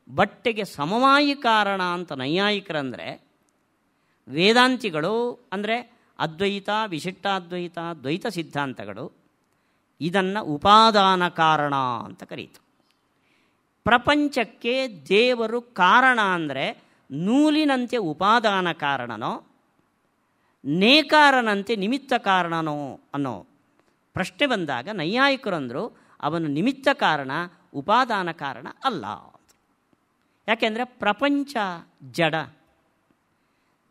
ಬಟ್ಟೆಗೆ ಸಮವಾಯಿ ಕಾರಣ ಅಂತ ನೈಯಾಯಿಕರಂದರೆ, ವೇದಾಂತಿಗಳು ಅಂದರೆ ಅದ್ವೈತ, ವಿಶಿಷ್ಟಾದ್ವೈತ, ದ್ವೈತ ಸಿದ್ಧಾಂತಗಳು ಇದನ್ನು ಉಪಾದಾನ ಕಾರಣ ಅಂತ ಕರೀತು. ಪ್ರಪಂಚಕ್ಕೆ ದೇವರು ಕಾರಣ ಅಂದರೆ ನೂಲಿನಂತೆ ಉಪಾದಾನ ಕಾರಣನೋ, ನೇಕಾರನಂತೆ ನಿಮಿತ್ತ ಕಾರಣನೋ ಅನ್ನೋ ಪ್ರಶ್ನೆ ಬಂದಾಗ ನೈಯಾಯಿಕರಂದರು ಅವನು ನಿಮಿತ್ತ ಕಾರಣ, ಉಪಾದಾನ ಕಾರಣ ಅಲ್ಲ. ಯಾಕೆಂದರೆ ಪ್ರಪಂಚ ಜಡ,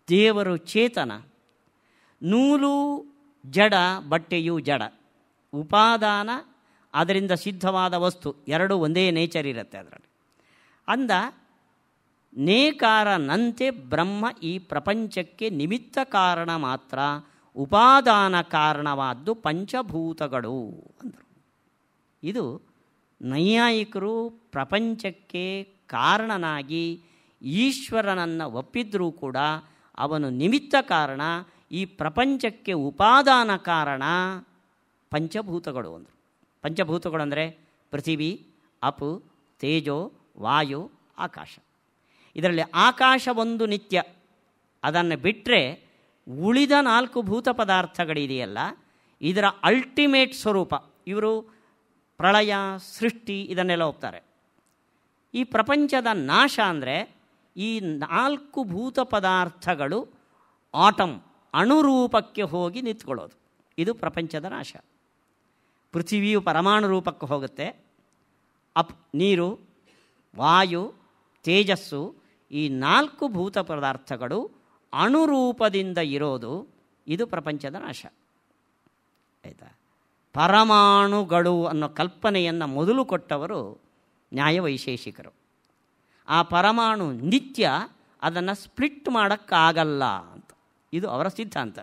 ದೇವರು ಚೇತನ. ನೂಲು ಜಡ, ಬಟ್ಟೆಯೂ ಜಡ. ಉಪಾದಾನ ಅದರಿಂದ ಸಿದ್ಧವಾದ ವಸ್ತು, 2 ಒಂದೇ ನೇಚರ್ ಇರುತ್ತೆ ಅದರಲ್ಲಿ. ಅಂದ ನೇಕಾರನಂತೆ ಬ್ರಹ್ಮ ಈ ಪ್ರಪಂಚಕ್ಕೆ ನಿಮಿತ್ತ ಕಾರಣ ಮಾತ್ರ, ಉಪಾದಾನ ಕಾರಣವಾದ್ದು ಪಂಚಭೂತಗಳು ಅಂದರು. ಇದು ನೈಯಾಯಿಕರು ಪ್ರಪಂಚಕ್ಕೆ ಕಾರಣನಾಗಿ ಈಶ್ವರನನ್ನು ಒಪ್ಪಿದ್ರೂ ಕೂಡ ಅವನು ನಿಮಿತ್ತ ಕಾರಣ, ಈ ಪ್ರಪಂಚಕ್ಕೆ ಉಪಾದಾನ ಕಾರಣ ಪಂಚಭೂತಗಳು ಅಂದರು. ಪಂಚಭೂತಗಳು ಅಂದರೆ ಪೃಥಿವಿ, ಅಪು, ತೇಜೋ, ವಾಯು, ಆಕಾಶ. ಇದರಲ್ಲಿ ಆಕಾಶ ಒಂದು ನಿತ್ಯ, ಅದನ್ನು ಬಿಟ್ಟರೆ ಉಳಿದ 4 ಭೂತ ಪದಾರ್ಥಗಳಿದೆಯಲ್ಲ, ಇದರ ಅಲ್ಟಿಮೇಟ್ ಸ್ವರೂಪ. ಇವರು ಪ್ರಳಯ, ಸೃಷ್ಟಿ ಇದನ್ನೆಲ್ಲ ಒಪ್ತಾರೆ. ಈ ಪ್ರಪಂಚದ ನಾಶ ಅಂದರೆ ಈ 4 ಭೂತ ಪದಾರ್ಥಗಳು ಆಟಮ್, ಅಣುರೂಪಕ್ಕೆ ಹೋಗಿ ನಿಂತ್ಕೊಳ್ಳೋದು. ಇದು ಪ್ರಪಂಚದ ನಾಶ. ಪೃಥ್ವಿಯು ಪರಮಾಣು ರೂಪಕ್ಕೆ ಹೋಗುತ್ತೆ, ನೀರು, ವಾಯು, ತೇಜಸ್ಸು, ಈ 4 ಭೂತ ಪದಾರ್ಥಗಳು ಅಣುರೂಪದಿಂದ ಇರೋದು. ಇದು ಪ್ರಪಂಚದ ನಾಶ. ಆಯಿತಾ? ಪರಮಾಣುಗಳು ಅನ್ನೋ ಕಲ್ಪನೆಯನ್ನು ಮೊದಲು ಕೊಟ್ಟವರು ನ್ಯಾಯವೈಶೇಷಿಕರು. ಆ ಪರಮಾಣು ನಿತ್ಯ, ಅದನ್ನು ಸ್ಪ್ಲಿಟ್ ಮಾಡೋಕ್ಕಾಗಲ್ಲ ಅಂತ ಇದು ಅವರ ಸಿದ್ಧಾಂತ.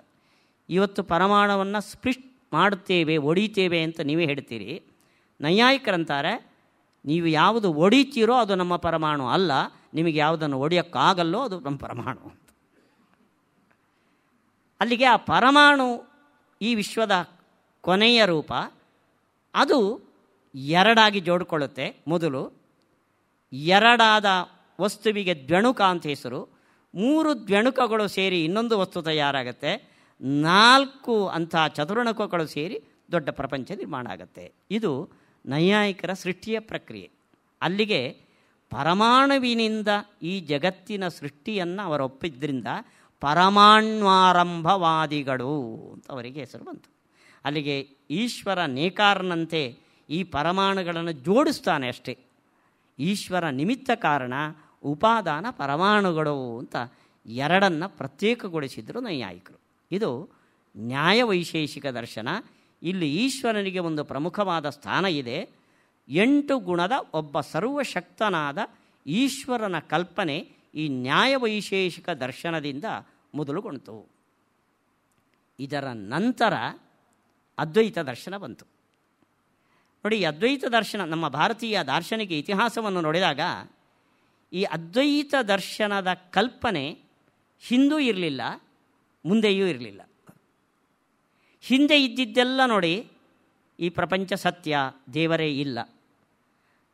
ಇವತ್ತು ಪರಮಾಣುವನ್ನು ಸ್ಪ್ಲಿಟ್ ಮಾಡುತ್ತೇವೆ, ಒಡಿತೇವೆ ಅಂತ ನೀವೇ ಹೇಳ್ತೀರಿ. ನೈಯಾಯಿಕರಂತಾರೆ, ನೀವು ಯಾವುದು ಒಡಿತೀರೋ ಅದು ನಮ್ಮ ಪರಮಾಣು ಅಲ್ಲ, ನಿಮಗೆ ಯಾವುದನ್ನು ಒಡೆಯೋಕ್ಕಾಗಲ್ಲೋ ಅದು ನಮ್ಮ ಪರಮಾಣು ಅಂತ. ಅಲ್ಲಿಗೆ ಆ ಪರಮಾಣು ಈ ವಿಶ್ವದ ಕೊನೆಯ ರೂಪ. ಅದು ಎರಡಾಗಿ ಜೋಡಿಕೊಳ್ಳುತ್ತೆ. ಮೊದಲು ಎರಡಾದ ವಸ್ತುವಿಗೆ ದ್ವ್ಯಣುಕ ಅಂತ ಹೆಸರು. 3 ದ್ವ್ಯಣುಕಗಳು ಸೇರಿ ಇನ್ನೊಂದು ವಸ್ತು ತಯಾರಾಗುತ್ತೆ. 4 ಅಂಥ ಚತುರ್ಣುಕಗಳು ಸೇರಿ ದೊಡ್ಡ ಪ್ರಪಂಚ ನಿರ್ಮಾಣ ಆಗುತ್ತೆ. ಇದು ನೈಯಾಯಿಕರ ಸೃಷ್ಟಿಯ ಪ್ರಕ್ರಿಯೆ. ಅಲ್ಲಿಗೆ ಪರಮಾಣುವಿನಿಂದ ಈ ಜಗತ್ತಿನ ಸೃಷ್ಟಿಯನ್ನು ಅವರು ಒಪ್ಪಿದ್ದರಿಂದ ಪರಮಾಣ್ವಾರಂಭವಾದಿಗಳು ಅಂತ ಅವರಿಗೆ ಹೆಸರು ಬಂತು. ಅಲ್ಲಿಗೆ ಈಶ್ವರ ನೇಕಾರನಂತೆ ಈ ಪರಮಾಣುಗಳನ್ನು ಜೋಡಿಸ್ತಾನೆ ಅಷ್ಟೇ. ಈಶ್ವರ ನಿಮಿತ್ತ ಕಾರಣ, ಉಪಾದಾನ ಪರಮಾಣುಗಳು ಅಂತ ಎರಡನ್ನು ಪ್ರತ್ಯೇಕಗೊಳಿಸಿದರು ನೈಯಾಯಿಕರು. ಇದು ನ್ಯಾಯವೈಶೇಷಿಕ ದರ್ಶನ. ಇಲ್ಲಿ ಈಶ್ವರನಿಗೆ ಒಂದು ಪ್ರಮುಖವಾದ ಸ್ಥಾನ ಇದೆ. 8 ಗುಣದ ಒಬ್ಬ ಸರ್ವಶಕ್ತನಾದ ಈಶ್ವರನ ಕಲ್ಪನೆ ಈ ನ್ಯಾಯವೈಶೇಷಿಕ ದರ್ಶನದಿಂದ ಮೊದಲುಗೊಂಡಿತು. ಇದರ ನಂತರ ಅದ್ವೈತ ದರ್ಶನ ಬಂತು. ನೋಡಿ, ಅದ್ವೈತ ದರ್ಶನ ನಮ್ಮ ಭಾರತೀಯ ದಾರ್ಶನಿಕ ಇತಿಹಾಸವನ್ನು ನೋಡಿದಾಗ ಈ ಅದ್ವೈತ ದರ್ಶನದ ಕಲ್ಪನೆ ಹಿಂದೂ ಇರಲಿಲ್ಲ, ಮುಂದೆಯೂ ಇರಲಿಲ್ಲ. ಹಿಂದೆ ಇದ್ದಿದ್ದೆಲ್ಲ ನೋಡಿ, ಈ ಪ್ರಪಂಚ ಸತ್ಯ, ದೇವರೇ ಇಲ್ಲ,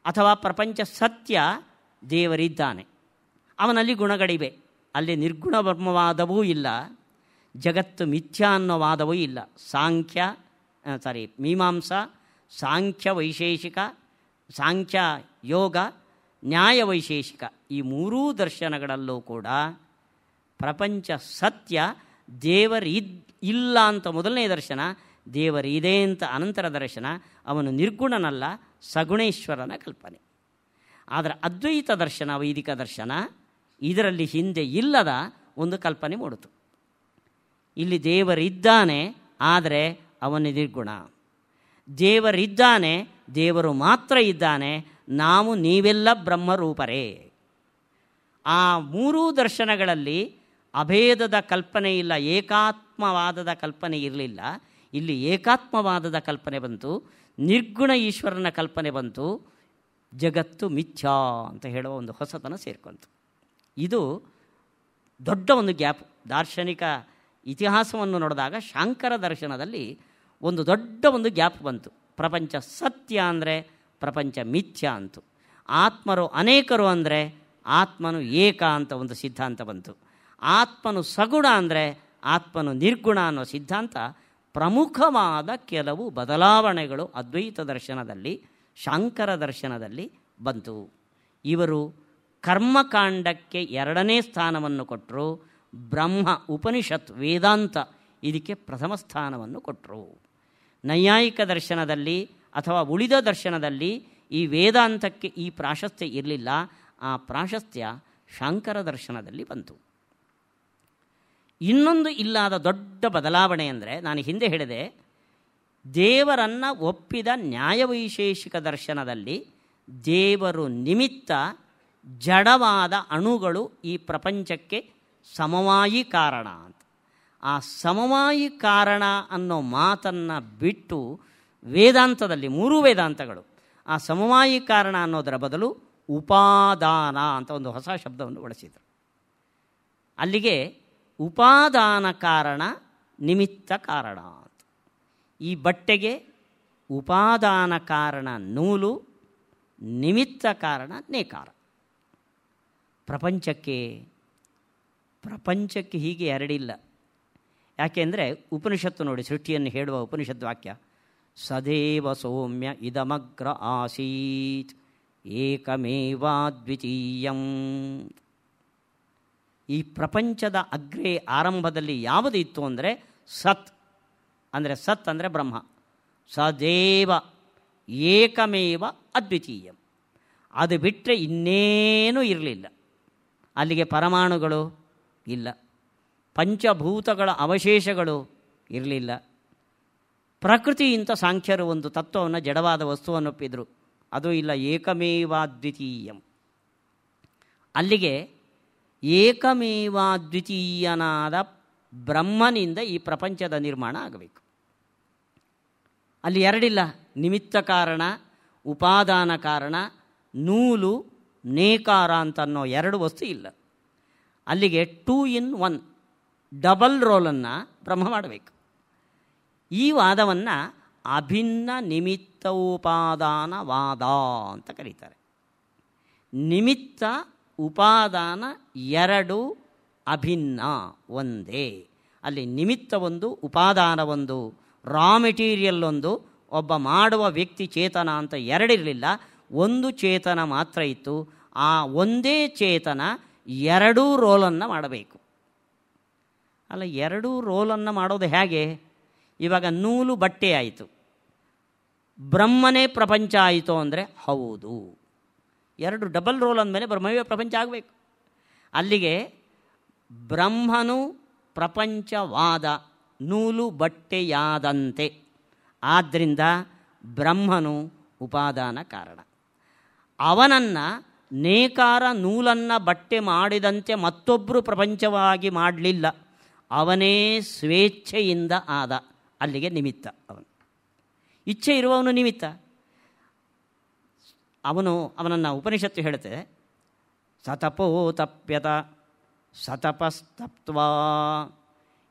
ಅಥವಾ ಪ್ರಪಂಚ ಸತ್ಯ, ದೇವರಿದ್ದಾನೆ, ಅವನಲ್ಲಿ ಗುಣಗಳಿವೆ, ಅಲ್ಲಿ ನಿರ್ಗುಣ ಬ್ರಹ್ಮವಾದವೂ ಇಲ್ಲ, ಜಗತ್ತು ಮಿಥ್ಯಾ ಅನ್ನೋ ವಾದವೂ ಇಲ್ಲ. ಮೀಮಾಂಸಾ, ಸಾಂಖ್ಯ ವೈಶೇಷಿಕ, ಸಾಂಖ್ಯ ಯೋಗ, ನ್ಯಾಯ ವೈಶೇಷಿಕ, ಈ 3 ದರ್ಶನಗಳಲ್ಲೂ ಕೂಡ ಪ್ರಪಂಚ ಸತ್ಯ, ಇಲ್ಲ ಅಂತ ಮೊದಲನೇ ದರ್ಶನ, ದೇವರಿದೆ ಅಂತ ಅನಂತರ ದರ್ಶನ. ಅವನು ನಿರ್ಗುಣನಲ್ಲ, ಸಗುಣೇಶ್ವರನ ಕಲ್ಪನೆ. ಆದರೆ ಅದ್ವೈತ ದರ್ಶನ, ವೈದಿಕ ದರ್ಶನ, ಇದರಲ್ಲಿ ಹಿಂದೆ ಇಲ್ಲದ ಒಂದು ಕಲ್ಪನೆ ಮೂಡಿತು. ಇಲ್ಲಿ ದೇವರಿದ್ದಾನೆ, ಆದರೆ ಅವನು ನಿರ್ಗುಣ. ದೇವರಿದ್ದಾನೆ, ದೇವರು ಮಾತ್ರ ಇದ್ದಾನೆ, ನಾವು ನೀವೆಲ್ಲ ಬ್ರಹ್ಮರೂಪರೇ. ಆ 3 ದರ್ಶನಗಳಲ್ಲಿ ಅಭೇದದ ಕಲ್ಪನೆ ಇಲ್ಲ, ಏಕಾತ್ಮವಾದದ ಕಲ್ಪನೆ ಇರಲಿಲ್ಲ. ಇಲ್ಲಿ ಏಕಾತ್ಮವಾದದ ಕಲ್ಪನೆ ಬಂತು, ನಿರ್ಗುಣ ಈಶ್ವರನ ಕಲ್ಪನೆ ಬಂತು, ಜಗತ್ತು ಮಿಥ್ಯಾ ಅಂತ ಹೇಳುವ ಒಂದು ಹೊಸತನ ಸೇರ್ಕೊಂತು. ಇದು ದೊಡ್ಡ ಒಂದು ಗ್ಯಾಪ್. ದಾರ್ಶನಿಕ ಇತಿಹಾಸವನ್ನು ನೋಡಿದಾಗ ಶಾಂಕರ ದರ್ಶನದಲ್ಲಿ ಒಂದು ದೊಡ್ಡ ಒಂದು ಗ್ಯಾಪ್ ಬಂತು. ಪ್ರಪಂಚ ಸತ್ಯ ಅಂದರೆ ಪ್ರಪಂಚ ಮಿಥ್ಯ ಅಂತು. ಆತ್ಮರು ಅನೇಕರು ಅಂದರೆ ಆತ್ಮನು ಏಕ ಅಂತ ಒಂದು ಸಿದ್ಧಾಂತ ಬಂತು. ಆತ್ಮನು ಸಗುಣ ಅಂದರೆ ಆತ್ಮನು ನಿರ್ಗುಣ ಅನ್ನೋ ಸಿದ್ಧಾಂತ. ಪ್ರಮುಖವಾದ ಕೆಲವು ಬದಲಾವಣೆಗಳು ಅದ್ವೈತ ದರ್ಶನದಲ್ಲಿ, ಶಾಂಕರ ದರ್ಶನದಲ್ಲಿ ಬಂತು. ಇವರು ಕರ್ಮಕಾಂಡಕ್ಕೆ 2ನೇ ಸ್ಥಾನವನ್ನು ಕೊಟ್ಟರು. ಬ್ರಹ್ಮ, ಉಪನಿಷತ್, ವೇದಾಂತ ಇದಕ್ಕೆ ಪ್ರಥಮ ಸ್ಥಾನವನ್ನು ಕೊಟ್ಟರು. ನೈಯಾಯಿಕ ದರ್ಶನದಲ್ಲಿ ಅಥವಾ ಉಳಿದ ದರ್ಶನದಲ್ಲಿ ಈ ವೇದಾಂತಕ್ಕೆ ಈ ಪ್ರಾಶಸ್ತ್ಯ ಇರಲಿಲ್ಲ. ಆ ಪ್ರಾಶಸ್ತ್ಯ ಶಾಂಕರ ದರ್ಶನದಲ್ಲಿ ಬಂತು. ಇನ್ನೊಂದು ಇಲ್ಲದ ದೊಡ್ಡ ಬದಲಾವಣೆ ಅಂದರೆ, ನಾನು ಹಿಂದೆ ಹೇಳಿದೆ, ದೇವರನ್ನು ಒಪ್ಪಿದ ನ್ಯಾಯವೈಶೇಷಿಕ ದರ್ಶನದಲ್ಲಿ ದೇವರು ನಿಮಿತ್ತ, ಜಡವಾದ ಅಣುಗಳು ಈ ಪ್ರಪಂಚಕ್ಕೆ ಸಮವಾಯಿ ಕಾರಣ ಅಂತ. ಆ ಸಮವಾಯಿ ಕಾರಣ ಅನ್ನೋ ಮಾತನ್ನು ಬಿಟ್ಟು ವೇದಾಂತದಲ್ಲಿ 3 ವೇದಾಂತಗಳು ಆ ಸಮವಾಯಿ ಕಾರಣ ಅನ್ನೋದರ ಬದಲು ಉಪಾದಾನ ಅಂತ ಒಂದು ಹೊಸ ಶಬ್ದವನ್ನು ಬಳಸಿದರು. ಅಲ್ಲಿಗೆ ಉಪಾದಾನ ಕಾರಣ, ನಿಮಿತ್ತ ಕಾರಣ ಅಂತ. ಈ ಬಟ್ಟೆಗೆ ಉಪಾದಾನ ಕಾರಣ ನೂಲು, ನಿಮಿತ್ತ ಕಾರಣ ನೇಕಾರ. ಪ್ರಪಂಚಕ್ಕೆ ಹೀಗೆ ಎರಡಿಲ್ಲ. ಯಾಕೆಂದರೆ ಉಪನಿಷತ್ತು ನೋಡಿ, ಸೃಷ್ಟಿಯನ್ನು ಹೇಳುವ ಉಪನಿಷತ್ತು ವಾಕ್ಯ, ಸದೇವ ಸೌಮ್ಯ ಇದಮಗ್ರ ಆಸೀತ್ ಏಕಮೇವಾದ್ವಿತೀಯಂ. ಈ ಪ್ರಪಂಚದ ಅಗ್ರೆ ಆರಂಭದಲ್ಲಿ ಯಾವುದು ಇತ್ತು ಅಂದರೆ ಸತ್ ಅಂದರೆ ಬ್ರಹ್ಮ. ಸದೇವ ಏಕಮೇವ ಅದ್ವಿತೀಯಂ. ಅದು ಬಿಟ್ಟರೆ ಇನ್ನೇನೂ ಇರಲಿಲ್ಲ. ಅಲ್ಲಿಗೆ ಪರಮಾಣುಗಳು ಇಲ್ಲ, ಪಂಚಭೂತಗಳ ಅವಶೇಷಗಳು ಇರಲಿಲ್ಲ, ಪ್ರಕೃತಿಯಿಂದ ಸಾಂಖ್ಯರು ಒಂದು ತತ್ವವನ್ನು, ಜಡವಾದ ವಸ್ತುವನ್ನು ಒಪ್ಪಿದರು. ಅದು ಇಲ್ಲ, ಏಕಮೇವಾದ್ವಿತೀಯಂ. ಅಲ್ಲಿಗೆ ಏಕಮೇವಾದ್ವಿತೀಯನಾದ ಬ್ರಹ್ಮನಿಂದ ಈ ಪ್ರಪಂಚದ ನಿರ್ಮಾಣ ಆಗಬೇಕು. ಅಲ್ಲಿ ಎರಡಿಲ್ಲ, ನಿಮಿತ್ತ ಕಾರಣ, ಉಪಾದಾನ ಕಾರಣ, ನೂಲು, ನೇಕಾರ ಅಂತನ್ನೋ ಎರಡು ವಸ್ತು ಇಲ್ಲ. ಅಲ್ಲಿಗೆ 2 in 1 ಡಬಲ್ ರೋಲನ್ನು ಬ್ರಹ್ಮ ಮಾಡಬೇಕು. ಈ ವಾದವನ್ನು ಅಭಿನ್ನ ನಿಮಿತ್ತೋಪಾದಾನ ವಾದ ಅಂತ ಕರೀತಾರೆ. ನಿಮಿತ್ತ ಉಪಾದಾನ ಎರಡು ಅಭಿನ್ನ ಒಂದೇ. ಅಲ್ಲಿ ನಿಮಿತ್ತ ಒಂದು, ಉಪಾದಾನ ಒಂದು, ರಾ ಮೆಟೀರಿಯಲ್ ಒಂದು, ಒಬ್ಬ ಮಾಡುವ ವ್ಯಕ್ತಿ ಚೇತನ ಅಂತ ಎರಡಿರಲಿಲ್ಲ, ಒಂದು ಚೇತನ ಮಾತ್ರ ಇತ್ತು. ಆ ಒಂದೇ ಚೇತನ ಎರಡೂ ರೋಲನ್ನು ಮಾಡಬೇಕು. ಅಲ್ಲ, ಎರಡೂ ರೋಲನ್ನು ಮಾಡೋದು ಹೇಗೆ? ಇವಾಗ ನೂಲು ಬಟ್ಟೆ ಆಯಿತು, ಬ್ರಹ್ಮನೇ ಪ್ರಪಂಚ ಆಯಿತು ಅಂದರೆ ಹೌದು. ಎರಡು ಡಬಲ್ ರೋಲ್ ಅಂದಮೇಲೆ ಬ್ರಹ್ಮವೇ ಪ್ರಪಂಚ ಆಗಬೇಕು. ಅಲ್ಲಿಗೆ ಬ್ರಹ್ಮನು ಪ್ರಪಂಚವಾದ, ನೂಲು ಬಟ್ಟೆಯಾದಂತೆ. ಆದ್ದರಿಂದ ಬ್ರಹ್ಮನು ಉಪಾದಾನ ಕಾರಣ. ಅವನನ್ನು ನೇಕಾರ ನೂಲನ್ನು ಬಟ್ಟೆ ಮಾಡಿದಂತೆ ಮತ್ತೊಬ್ಬರು ಪ್ರಪಂಚವಾಗಿ ಮಾಡಲಿಲ್ಲ, ಅವನೇ ಸ್ವೇಚ್ಛೆಯಿಂದ ಆದ. ಅಲ್ಲಿಗೆ ನಿಮಿತ್ತ. ಇಚ್ಛೆ ಇರುವವನು ನಿಮಿತ್ತ. ಅವನನ್ನು ಉಪನಿಷತ್ತು ಹೇಳುತ್ತೆ, ಸತಪೋ ತಪ್ಯತ ಸತಪಸ್ತಪ್ತ್ವಾ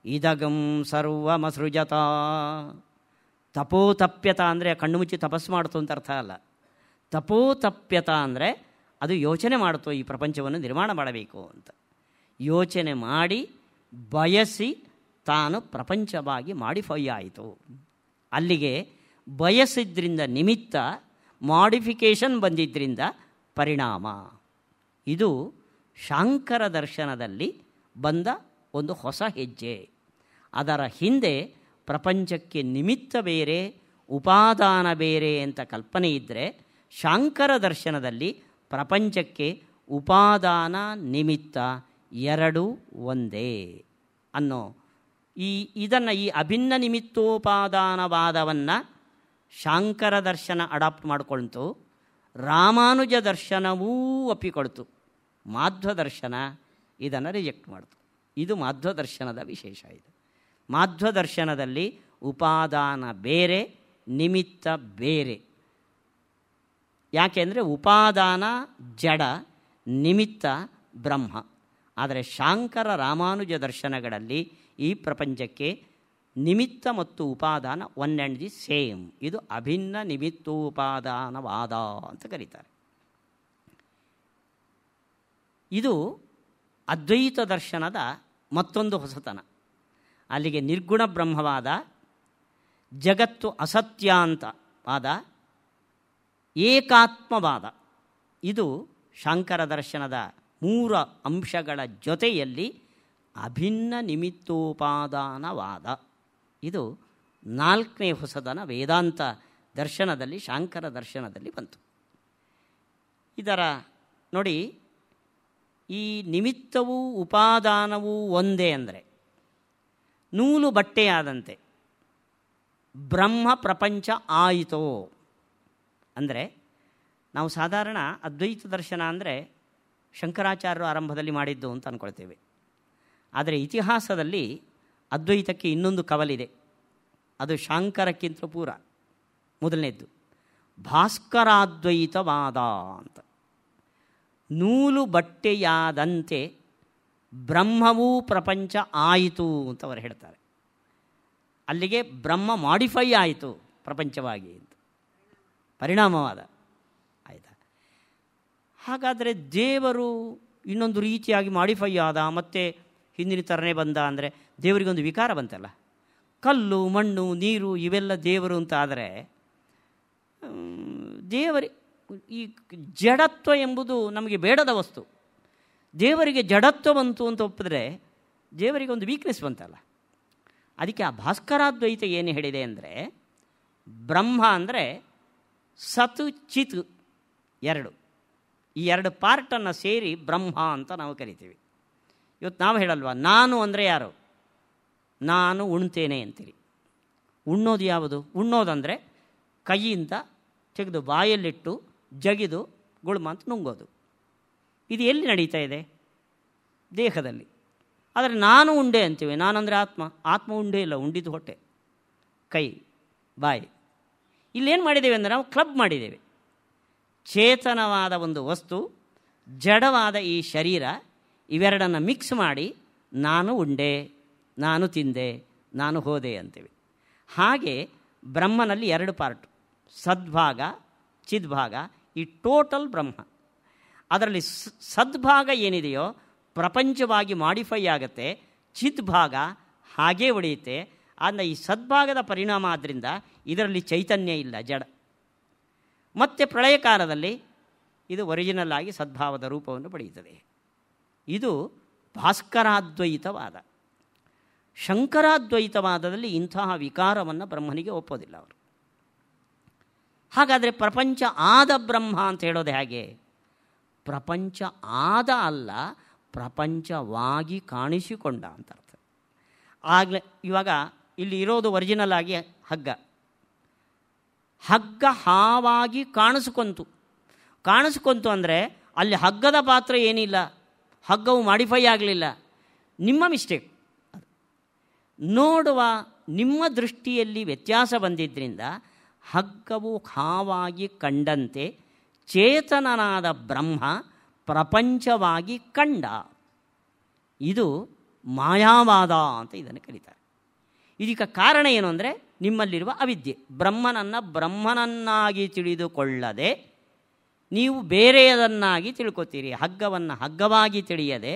ಇದಗಂ ಸರ್ವಮಸೃಜತ. ತಪೋತಪ್ಯತ ಅಂದರೆ ಕಣ್ಣು ಮುಚ್ಚಿ ತಪಸ್ಸು ಮಾಡ್ತು ಅಂತ ಅರ್ಥ ಅಲ್ಲ. ತಪೋತಪ್ಯತ ಅಂದರೆ ಅದು ಯೋಚನೆ ಮಾಡ್ತು, ಈ ಪ್ರಪಂಚವನ್ನು ನಿರ್ಮಾಣ ಮಾಡಬೇಕು ಅಂತ. ಯೋಚನೆ ಮಾಡಿ ಬಯಸಿ ತಾನು ಪ್ರಪಂಚವಾಗಿ ಮಾಡಿಫೈ ಆಯಿತು. ಅಲ್ಲಿಗೆ ಬಯಸಿದ್ರಿಂದ ನಿಮಿತ್ತ, ಮಾಡಿಫಿಕೇಷನ್ ಬಂದಿದ್ದರಿಂದ ಪರಿಣಾಮ. ಇದು ಶಾಂಕರ ದರ್ಶನದಲ್ಲಿ ಬಂದ ಒಂದು ಹೊಸ ಹೆಜ್ಜೆ. ಅದರ ಹಿಂದೆ ಪ್ರಪಂಚಕ್ಕೆ ನಿಮಿತ್ತ ಬೇರೆ, ಉಪಾದಾನ ಬೇರೆ ಅಂತ ಕಲ್ಪನೆ ಇದ್ದರೆ, ಶಾಂಕರ ದರ್ಶನದಲ್ಲಿ ಪ್ರಪಂಚಕ್ಕೆ ಉಪಾದಾನ ನಿಮಿತ್ತ ಎರಡೂ ಒಂದೇ ಅನ್ನೋ ಇದನ್ನು, ಈ ಅಭಿನ್ನ ನಿಮಿತ್ತೋಪಾದಾನವಾದವನ್ನು ಶಾಂಕರ ದರ್ಶನ ಅಡಾಪ್ಟ್ ಮಾಡಿಕೊಳ್ತು. ರಾಮಾನುಜ ದರ್ಶನವೂ ಒಪ್ಪಿಕೊಳ್ತು. ಮಾಧ್ವ ದರ್ಶನ ಇದನ್ನು ರಿಜೆಕ್ಟ್ ಮಾಡ್ತು. ಇದು ಮಾಧ್ವ ದರ್ಶನದ ವಿಶೇಷ. ಇದು ಮಾಧ್ವ ದರ್ಶನದಲ್ಲಿ ಉಪಾದಾನ ಬೇರೆ, ನಿಮಿತ್ತ ಬೇರೆ. ಯಾಕೆಂದರೆ ಉಪಾದಾನ ಜಡ, ನಿಮಿತ್ತ ಬ್ರಹ್ಮ. ಆದರೆ ಶಾಂಕರ ರಾಮಾನುಜ ದರ್ಶನಗಳಲ್ಲಿ ಈ ಪ್ರಪಂಚಕ್ಕೆ ನಿಮಿತ್ತ ಮತ್ತು ಉಪಾದಾನ ಒನ್ ಆ್ಯಂಡ್ ದಿ ಸೇಮ್. ಇದು ಅಭಿನ್ನ ನಿಮಿತ್ತೋಪಾದಾನವಾದ ಅಂತ ಕರೀತಾರೆ. ಇದು ಅದ್ವೈತ ದರ್ಶನದ ಮತ್ತೊಂದು ಹೊಸತನ. ಅಲ್ಲಿಗೆ ನಿರ್ಗುಣ ಬ್ರಹ್ಮವಾದ, ಜಗತ್ತು ಅಸತ್ಯ ಅಂತ ವಾದ, ಏಕಾತ್ಮವಾದ, ಇದು ಶಾಂಕರ ದರ್ಶನದ 3 ಅಂಶಗಳ ಜೊತೆಯಲ್ಲಿ ಅಭಿನ್ನ ನಿಮಿತ್ತೋಪಾದಾನವಾದ. ಇದು 4ನೇ ಹೊಸದನ ವೇದಾಂತ ದರ್ಶನದಲ್ಲಿ, ಶಾಂಕರ ದರ್ಶನದಲ್ಲಿ ಬಂತು. ಇದರ ನೋಡಿ, ಈ ನಿಮಿತ್ತವೂ ಉಪಾದಾನವೂ ಒಂದೇ ಅಂದರೆ, ನೂಲು ಬಟ್ಟೆಯಾದಂತೆ ಬ್ರಹ್ಮ ಪ್ರಪಂಚ ಆಯಿತೋ ಅಂದರೆ, ನಾವು ಸಾಧಾರಣ ಅದ್ವೈತ ದರ್ಶನ ಅಂದರೆ ಶಂಕರಾಚಾರ್ಯರು ಆರಂಭದಲ್ಲಿ ಮಾಡಿದ್ದು ಅಂತ ಅಂದ್ಕೊಳ್ತೇವೆ. ಆದರೆ ಇತಿಹಾಸದಲ್ಲಿ ಅದ್ವೈತಕ್ಕೆ ಇನ್ನೊಂದು ಕವಲಿದೆ. ಅದು ಶಾಂಕರಕ್ಕಿಂತ ಪೂರ ಮೊದಲನೇದ್ದು, ಭಾಸ್ಕರಾದ್ವೈತವಾದ ಅಂತ. ನೂಲು ಬಟ್ಟೆಯಾದಂತೆ ಬ್ರಹ್ಮವೂ ಪ್ರಪಂಚ ಆಯಿತು ಅಂತ ಅವರು ಹೇಳ್ತಾರೆ. ಅಲ್ಲಿಗೆ ಬ್ರಹ್ಮ ಮಾಡಿಫೈ ಆಯಿತು ಪ್ರಪಂಚವಾಗಿ ಅಂತ, ಪರಿಣಾಮವಾದ. ಆಯಿತಾ? ಹಾಗಾದರೆ ದೇವರು ಇನ್ನೊಂದು ರೀತಿಯಾಗಿ ಮಾಡಿಫೈ ಆದ, ಮತ್ತು ಹಿಂದಿನ ಥರನೇ ಬಂದ ಅಂದರೆ ದೇವರಿಗೊಂದು ವಿಕಾರ ಬಂತಲ್ಲ. ಕಲ್ಲು, ಮಣ್ಣು, ನೀರು ಇವೆಲ್ಲ ದೇವರು ಅಂತ ಆದರೆ, ಈ ಜಡತ್ವ ಎಂಬುದು ನಮಗೆ ಬೇಡದ ವಸ್ತು. ದೇವರಿಗೆ ಜಡತ್ವ ಬಂತು ಅಂತ ಒಪ್ಪಿದ್ರೆ ದೇವರಿಗೆ ಒಂದು ವೀಕ್ನೆಸ್ ಬಂತಲ್ಲ. ಅದಕ್ಕೆ ಆ ಭಾಸ್ಕರಾದ್ವೈತ ಏನು ಹೇಳಿದೆ ಅಂದರೆ, ಬ್ರಹ್ಮ ಅಂದರೆ ಸತ್ ಚಿತ್ ಎರಡು, ಈ 2 ಪಾರ್ಟನ್ನು ಸೇರಿ ಬ್ರಹ್ಮ ಅಂತ ನಾವು ಕರಿತೀವಿ. ಇವತ್ತು ನಾವು ಹೇಳಲ್ವಾ, ನಾನು ಅಂದರೆ ಯಾರು? ನಾನು ಉಣ್ತೇನೆ ಅಂತೀರಿ. ಉಣ್ಣೋದು ಯಾವುದು? ಉಣ್ಣೋದಂದರೆ ಕೈಯಿಂದ ತೆಗೆದು ಬಾಯಲ್ಲಿಟ್ಟು ಜಗಿದು ಗುಳ್ಮ ಅಂತ ನುಂಗೋದು. ಇದು ಎಲ್ಲಿ ನಡೀತಾ ಇದೆ? ದೇಹದಲ್ಲಿ. ಆದರೆ ನಾನು ಉಂಡೆ ಅಂತೀವಿ. ನಾನಂದರೆ ಆತ್ಮ ಉಂಡೆ ಇಲ್ಲ, ಉಂಡಿದ್ದು ಹೊಟ್ಟೆ, ಕೈ, ಬಾಯಿ. ಇಲ್ಲೇನು ಮಾಡಿದ್ದೇವೆ ಅಂದರೆ ನಾವು ಕ್ಲಬ್ ಮಾಡಿದ್ದೇವೆ. ಚೇತನವಾದ ಒಂದು ವಸ್ತು, ಜಡವಾದ ಈ ಶರೀರ, ಇವೆರಡನ್ನು ಮಿಕ್ಸ್ ಮಾಡಿ ನಾನು ಉಂಡೆ, ನಾನು ತಿಂದೆ, ನಾನು ಹೋದೆ ಅಂತೀವಿ. ಹಾಗೆ ಬ್ರಹ್ಮನಲ್ಲಿ 2 ಪಾರ್ಟು, ಸದ್ಭಾಗ, ಚಿದ್ಭಾಗ. ಈ ಟೋಟಲ್ ಬ್ರಹ್ಮ. ಅದರಲ್ಲಿ ಸದ್ಭಾಗ ಏನಿದೆಯೋ ಪ್ರಪಂಚವಾಗಿ ಮಾಡಿಫೈ ಆಗುತ್ತೆ, ಚಿದ್ಭಾಗ ಹಾಗೇ ಉಳಿಯುತ್ತೆ. ಆದರೆ ಈ ಸದ್ಭಾಗದ ಪರಿಣಾಮ ಆದ್ದರಿಂದ ಇದರಲ್ಲಿ ಚೈತನ್ಯ ಇಲ್ಲ, ಜಡ. ಮತ್ತು ಪ್ರಳಯ ಕಾಲದಲ್ಲಿ ಇದು ಒರಿಜಿನಲ್ ಆಗಿ ಸದ್ಭಾವದ ರೂಪವನ್ನು ಪಡೆಯುತ್ತದೆ. ಇದು ಭಾಸ್ಕರಾದ್ವೈತವಾದ. ಶಂಕರಾದ್ವೈತವಾದದಲ್ಲಿ ಇಂತಹ ವಿಕಾರವನ್ನು ಬ್ರಹ್ಮನಿಗೆ ಒಪ್ಪೋದಿಲ್ಲ ಅವರು. ಹಾಗಾದರೆ ಪ್ರಪಂಚ ಆದ ಬ್ರಹ್ಮ ಅಂತ ಹೇಳೋದು ಹೇಗೆ? ಪ್ರಪಂಚ ಆದ ಅಲ್ಲ, ಪ್ರಪಂಚವಾಗಿ ಕಾಣಿಸಿಕೊಂಡ ಅಂತ ಅರ್ಥ. ಆಗಲೇ ಇವಾಗ ಇಲ್ಲಿ ಇರೋದು ಒರಿಜಿನಲ್ ಆಗಿ ಹಗ್ಗ. ಹಗ್ಗ ಹಾವಾಗಿ ಕಾಣಿಸ್ಕೊಂತು ಅಂದರೆ ಅಲ್ಲಿ ಹಗ್ಗದ ಪಾತ್ರ ಏನಿಲ್ಲ, ಹಗ್ಗವು ಮಾಡಿಫೈ ಆಗಲಿಲ್ಲ, ನಿಮ್ಮ ಮಿಸ್ಟೇಕ್. ನೋಡುವ ನಿಮ್ಮ ದೃಷ್ಟಿಯಲ್ಲಿ ವ್ಯತ್ಯಾಸ ಬಂದಿದ್ದರಿಂದ ಹಗ್ಗವು ಹಾವಾಗಿ ಕಂಡಂತೆ ಚೇತನನಾದ ಬ್ರಹ್ಮ ಪ್ರಪಂಚವಾಗಿ ಕಂಡ. ಇದು ಮಾಯಾವಾದ ಅಂತ ಇದನ್ನು ಕರೀತಾರೆ. ಇದಕ್ಕೆ ಕಾರಣ ಏನು ಅಂದರೆ ನಿಮ್ಮಲ್ಲಿರುವ ಅವಿದ್ಯೆ. ಬ್ರಹ್ಮನನ್ನಾಗಿ ತಿಳಿದುಕೊಳ್ಳದೆ ನೀವು ಬೇರೆಯದನ್ನಾಗಿ ತಿಳ್ಕೊತೀರಿ. ಹಗ್ಗವನ್ನು ಹಗ್ಗವಾಗಿ ತಿಳಿಯದೆ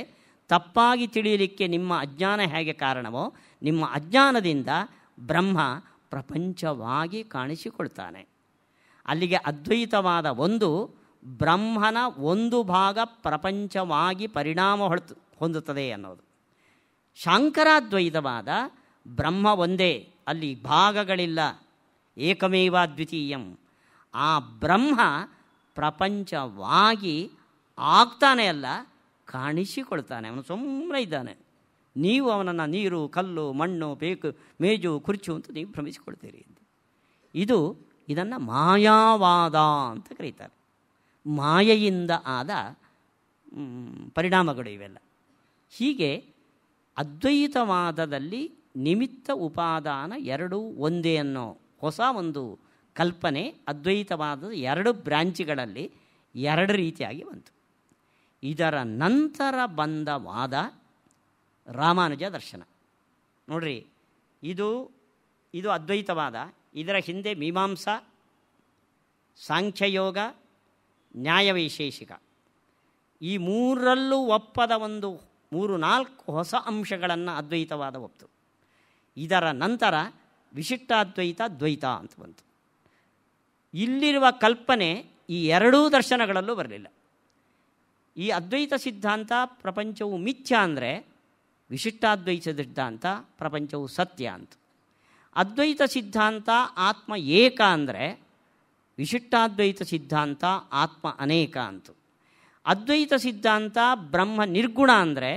ತಪ್ಪಾಗಿ ತಿಳಿಯಲಿಕ್ಕೆ ನಿಮ್ಮ ಅಜ್ಞಾನ ಹೇಗೆ ಕಾರಣವೋ, ನಿಮ್ಮ ಅಜ್ಞಾನದಿಂದ ಬ್ರಹ್ಮ ಪ್ರಪಂಚವಾಗಿ ಕಾಣಿಸಿಕೊಳ್ತಾನೆ. ಅಲ್ಲಿಗೆ ಅದ್ವೈತವಾದ ಒಂದು ಬ್ರಹ್ಮನ ಒಂದು ಭಾಗ ಪ್ರಪಂಚವಾಗಿ ಪರಿಣಾಮ ಹೊಂದುತ್ತದೆ ಅನ್ನೋದು. ಶಾಂಕರಾದ್ವೈತವಾದ ಬ್ರಹ್ಮ ಒಂದೇ, ಅಲ್ಲಿ ಭಾಗಗಳಿಲ್ಲ, ಏಕಮೇವ ದ್ವಿತೀಯಂ. ಆ ಬ್ರಹ್ಮ ಪ್ರಪಂಚವಾಗಿ ಆಗ್ತಾನೆ ಅಲ್ಲ, ಕಾಣಿಸಿಕೊಳ್ತಾನೆ. ಅವನು ಸುಮ್ಮನೆ ಇದ್ದಾನೆ. ನೀವು ಅವನನ್ನು ನೀರು, ಕಲ್ಲು, ಮಣ್ಣು, ಮೇಜು, ಕುರ್ಚು ಅಂತ ನೀವು ಭ್ರಮಿಸಿಕೊಳ್ತೀರಿ. ಇದನ್ನು ಮಾಯಾವಾದ ಅಂತ ಕರೀತಾರೆ. ಮಾಯೆಯಿಂದ ಆದ ಪರಿಣಾಮಗಳು ಇವೆಲ್ಲ. ಹೀಗೆ ಅದ್ವೈತವಾದದಲ್ಲಿ ನಿಮಿತ್ತ ಉಪಾದಾನ ಎರಡೂ ಒಂದೇ ಅನ್ನೋ ಹೊಸ ಒಂದು ಕಲ್ಪನೆ ಅದ್ವೈತವಾದದ 2 ಬ್ರಾಂಚ್ಗಳಲ್ಲಿ 2 ರೀತಿಯಾಗಿ ಬಂತು. ಇದರ ನಂತರ ಬಂದ ವಾದ ರಾಮಾನುಜ ದರ್ಶನ. ನೋಡ್ರಿ, ಇದು ಅದ್ವೈತವಾದ. ಇದರ ಹಿಂದೆ ಮೀಮಾಂಸಾ, ಸಾಂಖ್ಯಯೋಗ, ನ್ಯಾಯವೈಶೇಷಿಕ, ಈ 3ರಲ್ಲೂ ಒಪ್ಪದ ಒಂದು 3-4 ಹೊಸ ಅಂಶಗಳನ್ನು ಅದ್ವೈತವಾದ ಒಪ್ತು. ಇದರ ನಂತರ ವಿಶಿಷ್ಟಾದ್ವೈತ, ದ್ವೈತ ಅಂತ ಬಂತು. ಇಲ್ಲಿರುವ ಕಲ್ಪನೆ ಈ 2 ದರ್ಶನಗಳಲ್ಲೂ ಬರಲಿಲ್ಲ. ಈ ಅದ್ವೈತ ಸಿದ್ಧಾಂತ ಪ್ರಪಂಚವು ಮಿಥ್ಯ ಅಂದರೆ, ವಿಶಿಷ್ಟಾದ್ವೈತ ಸಿದ್ಧಾಂತ ಪ್ರಪಂಚವು ಸತ್ಯ ಅಂತ. ಅದ್ವೈತ ಸಿದ್ಧಾಂತ ಆತ್ಮ ಏಕ ಅಂದರೆ, ವಿಶಿಷ್ಟಾದ್ವೈತ ಸಿದ್ಧಾಂತ ಆತ್ಮ ಅನೇಕ ಅಂತ. ಅದ್ವೈತ ಸಿದ್ಧಾಂತ ಬ್ರಹ್ಮ ನಿರ್ಗುಣ ಅಂದರೆ,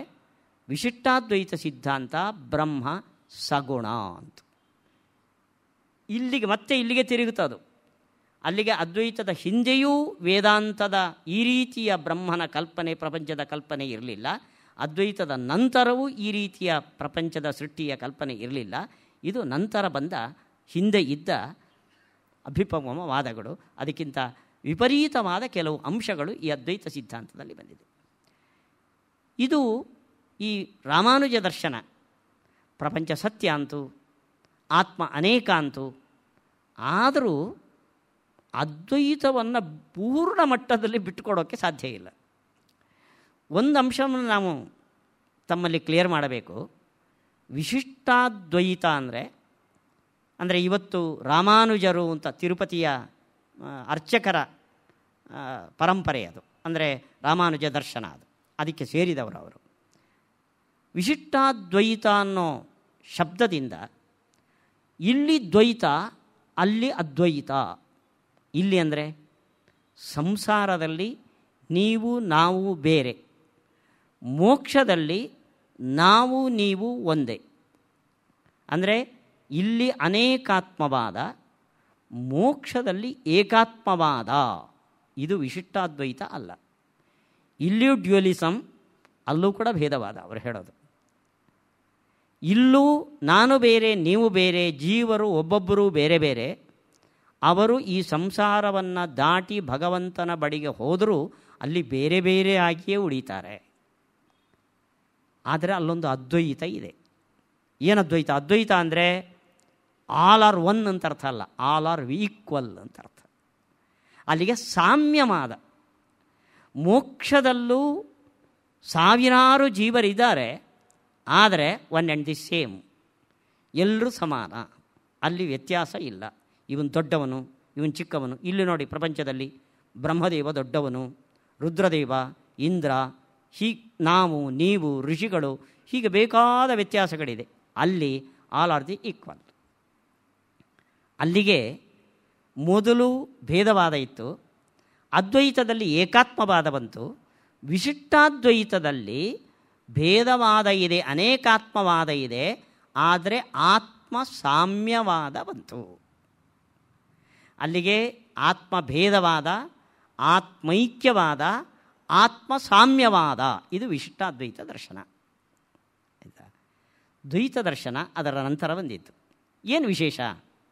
ವಿಶಿಷ್ಟಾದ್ವೈತ ಸಿದ್ಧಾಂತ ಬ್ರಹ್ಮ ಸಗುಣ ಅಂತ. ಇಲ್ಲಿಗೆ ತಿರುಗುತ್ತದು. ಅಲ್ಲಿಗೆ ಅದ್ವೈತದ ಹಿಂದೆಯೂ ವೇದಾಂತದ ಈ ರೀತಿಯ ಬ್ರಹ್ಮನ ಕಲ್ಪನೆ, ಪ್ರಪಂಚದ ಕಲ್ಪನೆ ಇರಲಿಲ್ಲ. ಅದ್ವೈತದ ನಂತರವೂ ಈ ರೀತಿಯ ಪ್ರಪಂಚದ ಸೃಷ್ಟಿಯ ಕಲ್ಪನೆ ಇರಲಿಲ್ಲ. ಇದು ನಂತರ ಬಂದ, ಹಿಂದೆ ಇದ್ದ ಅಭಿಪಮವಾದಗಳು, ಅದಕ್ಕಿಂತ ವಿಪರೀತವಾದ ಕೆಲವು ಅಂಶಗಳು ಈ ಅದ್ವೈತ ಸಿದ್ಧಾಂತದಲ್ಲಿ ಬಂದಿದೆ. ಇದು ಈ ರಾಮಾನುಜ ದರ್ಶನ ಪ್ರಪಂಚ ಸತ್ಯ ಅಂತು, ಆತ್ಮ ಅನೇಕ ಅಂತು. ಆದರೂ ಅದ್ವೈತವನ್ನು ಪೂರ್ಣ ಮಟ್ಟದಲ್ಲಿ ಬಿಟ್ಟುಕೊಡೋಕ್ಕೆ ಸಾಧ್ಯ ಇಲ್ಲ. ಒಂದು ಅಂಶವನ್ನು ನಾವು ತಮ್ಮಲ್ಲಿ ಕ್ಲಿಯರ್ ಮಾಡಬೇಕು. ವಿಶಿಷ್ಟಾದ್ವೈತ ಅಂದರೆ ಇವತ್ತು ರಾಮಾನುಜರು ಅಂತ ತಿರುಪತಿಯ ಅರ್ಚಕರ ಪರಂಪರೆ ಅದು, ಅಂದರೆ ರಾಮಾನುಜ ದರ್ಶನ ಅದಕ್ಕೆ ಸೇರಿದವರು ಅವರು. ವಿಶಿಷ್ಟಾದ್ವೈತ ಅನ್ನೋ ಶಬ್ದದಿಂದ ಇಲ್ಲಿ ದ್ವೈತ, ಅಲ್ಲಿ ಅದ್ವೈತ. ಇಲ್ಲಿ ಅಂದರೆ ಸಂಸಾರದಲ್ಲಿ ನೀವು ನಾವು ಬೇರೆ, ಮೋಕ್ಷದಲ್ಲಿ ನಾವು ನೀವು ಒಂದೇ. ಅಂದರೆ ಇಲ್ಲಿ ಅನೇಕಾತ್ಮವಾದ, ಮೋಕ್ಷದಲ್ಲಿ ಏಕಾತ್ಮವಾದ. ಇದು ವಿಶಿಷ್ಟಾದ್ವೈತ ಅಲ್ಲ. ಇಲ್ಲಿಯೂ ಡ್ಯುಯಲಿಸಮ್, ಅಲ್ಲೂ ಕೂಡ ಭೇದವಾದ ಅವರು ಹೇಳೋದು. ಇಲ್ಲೂ ನಾನು ಬೇರೆ, ನೀವು ಬೇರೆ, ಜೀವರು ಒಬ್ಬೊಬ್ಬರೂ ಬೇರೆ ಬೇರೆ. ಅವರು ಈ ಸಂಸಾರವನ್ನು ದಾಟಿ ಭಗವಂತನ ಬಳಿಗೆ ಹೋದರೂ ಅಲ್ಲಿ ಬೇರೆ ಬೇರೆ ಆಗಿಯೇ ಉಳಿತಾರೆ. ಆದರೆ ಅಲ್ಲೊಂದು ಅದ್ವೈತ ಇದೆ. ಏನು ಅದ್ವೈತ? ಅದ್ವೈತ ಅಂದರೆ ಆಲ್ ಆರ್ ಒನ್ ಅಂತ ಅರ್ಥ ಅಲ್ಲ, ಆಲ್ ಆರ್ ಈಕ್ವಲ್ ಅಂತ ಅರ್ಥ. ಅಲ್ಲಿಗೆ ಸಾಮ್ಯವಾದ. ಮೋಕ್ಷದಲ್ಲೂ ಸಾವಿರಾರು ಜೀವರಿದ್ದಾರೆ, ಆದರೆ ಒನ್ ಆ್ಯಂಡ್ ದಿ ಸೇಮ್, ಎಲ್ಲರೂ ಸಮಾನ, ಅಲ್ಲಿ ವ್ಯತ್ಯಾಸ ಇಲ್ಲ. ಇವನು ದೊಡ್ಡವನು, ಇವನು ಚಿಕ್ಕವನು. ಇಲ್ಲಿ ನೋಡಿ, ಪ್ರಪಂಚದಲ್ಲಿ ಬ್ರಹ್ಮದೇವ ದೊಡ್ಡವನು, ರುದ್ರದೇವ, ಇಂದ್ರ, ನಾವು, ನೀವು, ಋಷಿಗಳು, ಹೀಗೆ ಬೇಕಾದ ವ್ಯತ್ಯಾಸಗಳಿದೆ. ಅಲ್ಲಿ ಆಲ್ ಆರ್ ದಿ ಈಕ್ವಲ್. ಅಲ್ಲಿಗೆ ಮೊದಲು ಭೇದವಾದ ಇತ್ತು, ಅದ್ವೈತದಲ್ಲಿ ಏಕಾತ್ಮವಾದ ಬಂತು. ವಿಶಿಷ್ಟಾದ್ವೈತದಲ್ಲಿ ಭೇದವಾದ ಇದೆ, ಅನೇಕಾತ್ಮವಾದ ಇದೆ, ಆದರೆ ಆತ್ಮ ಸಾಮ್ಯವಾದ ಬಂತು. ಅಲ್ಲಿಗೆ ಆತ್ಮ ಭೇದವಾದ, ಆತ್ಮೈಕ್ಯವಾದ, ಆತ್ಮ ಸಾಮ್ಯವಾದ, ಇದು ವಿಶಿಷ್ಟಾದ್ವೈತ ದರ್ಶನ. ಆಯಿತಾ? ದ್ವೈತ ದರ್ಶನ ಅದರ ನಂತರ ಬಂದಿತ್ತು. ಏನು ವಿಶೇಷ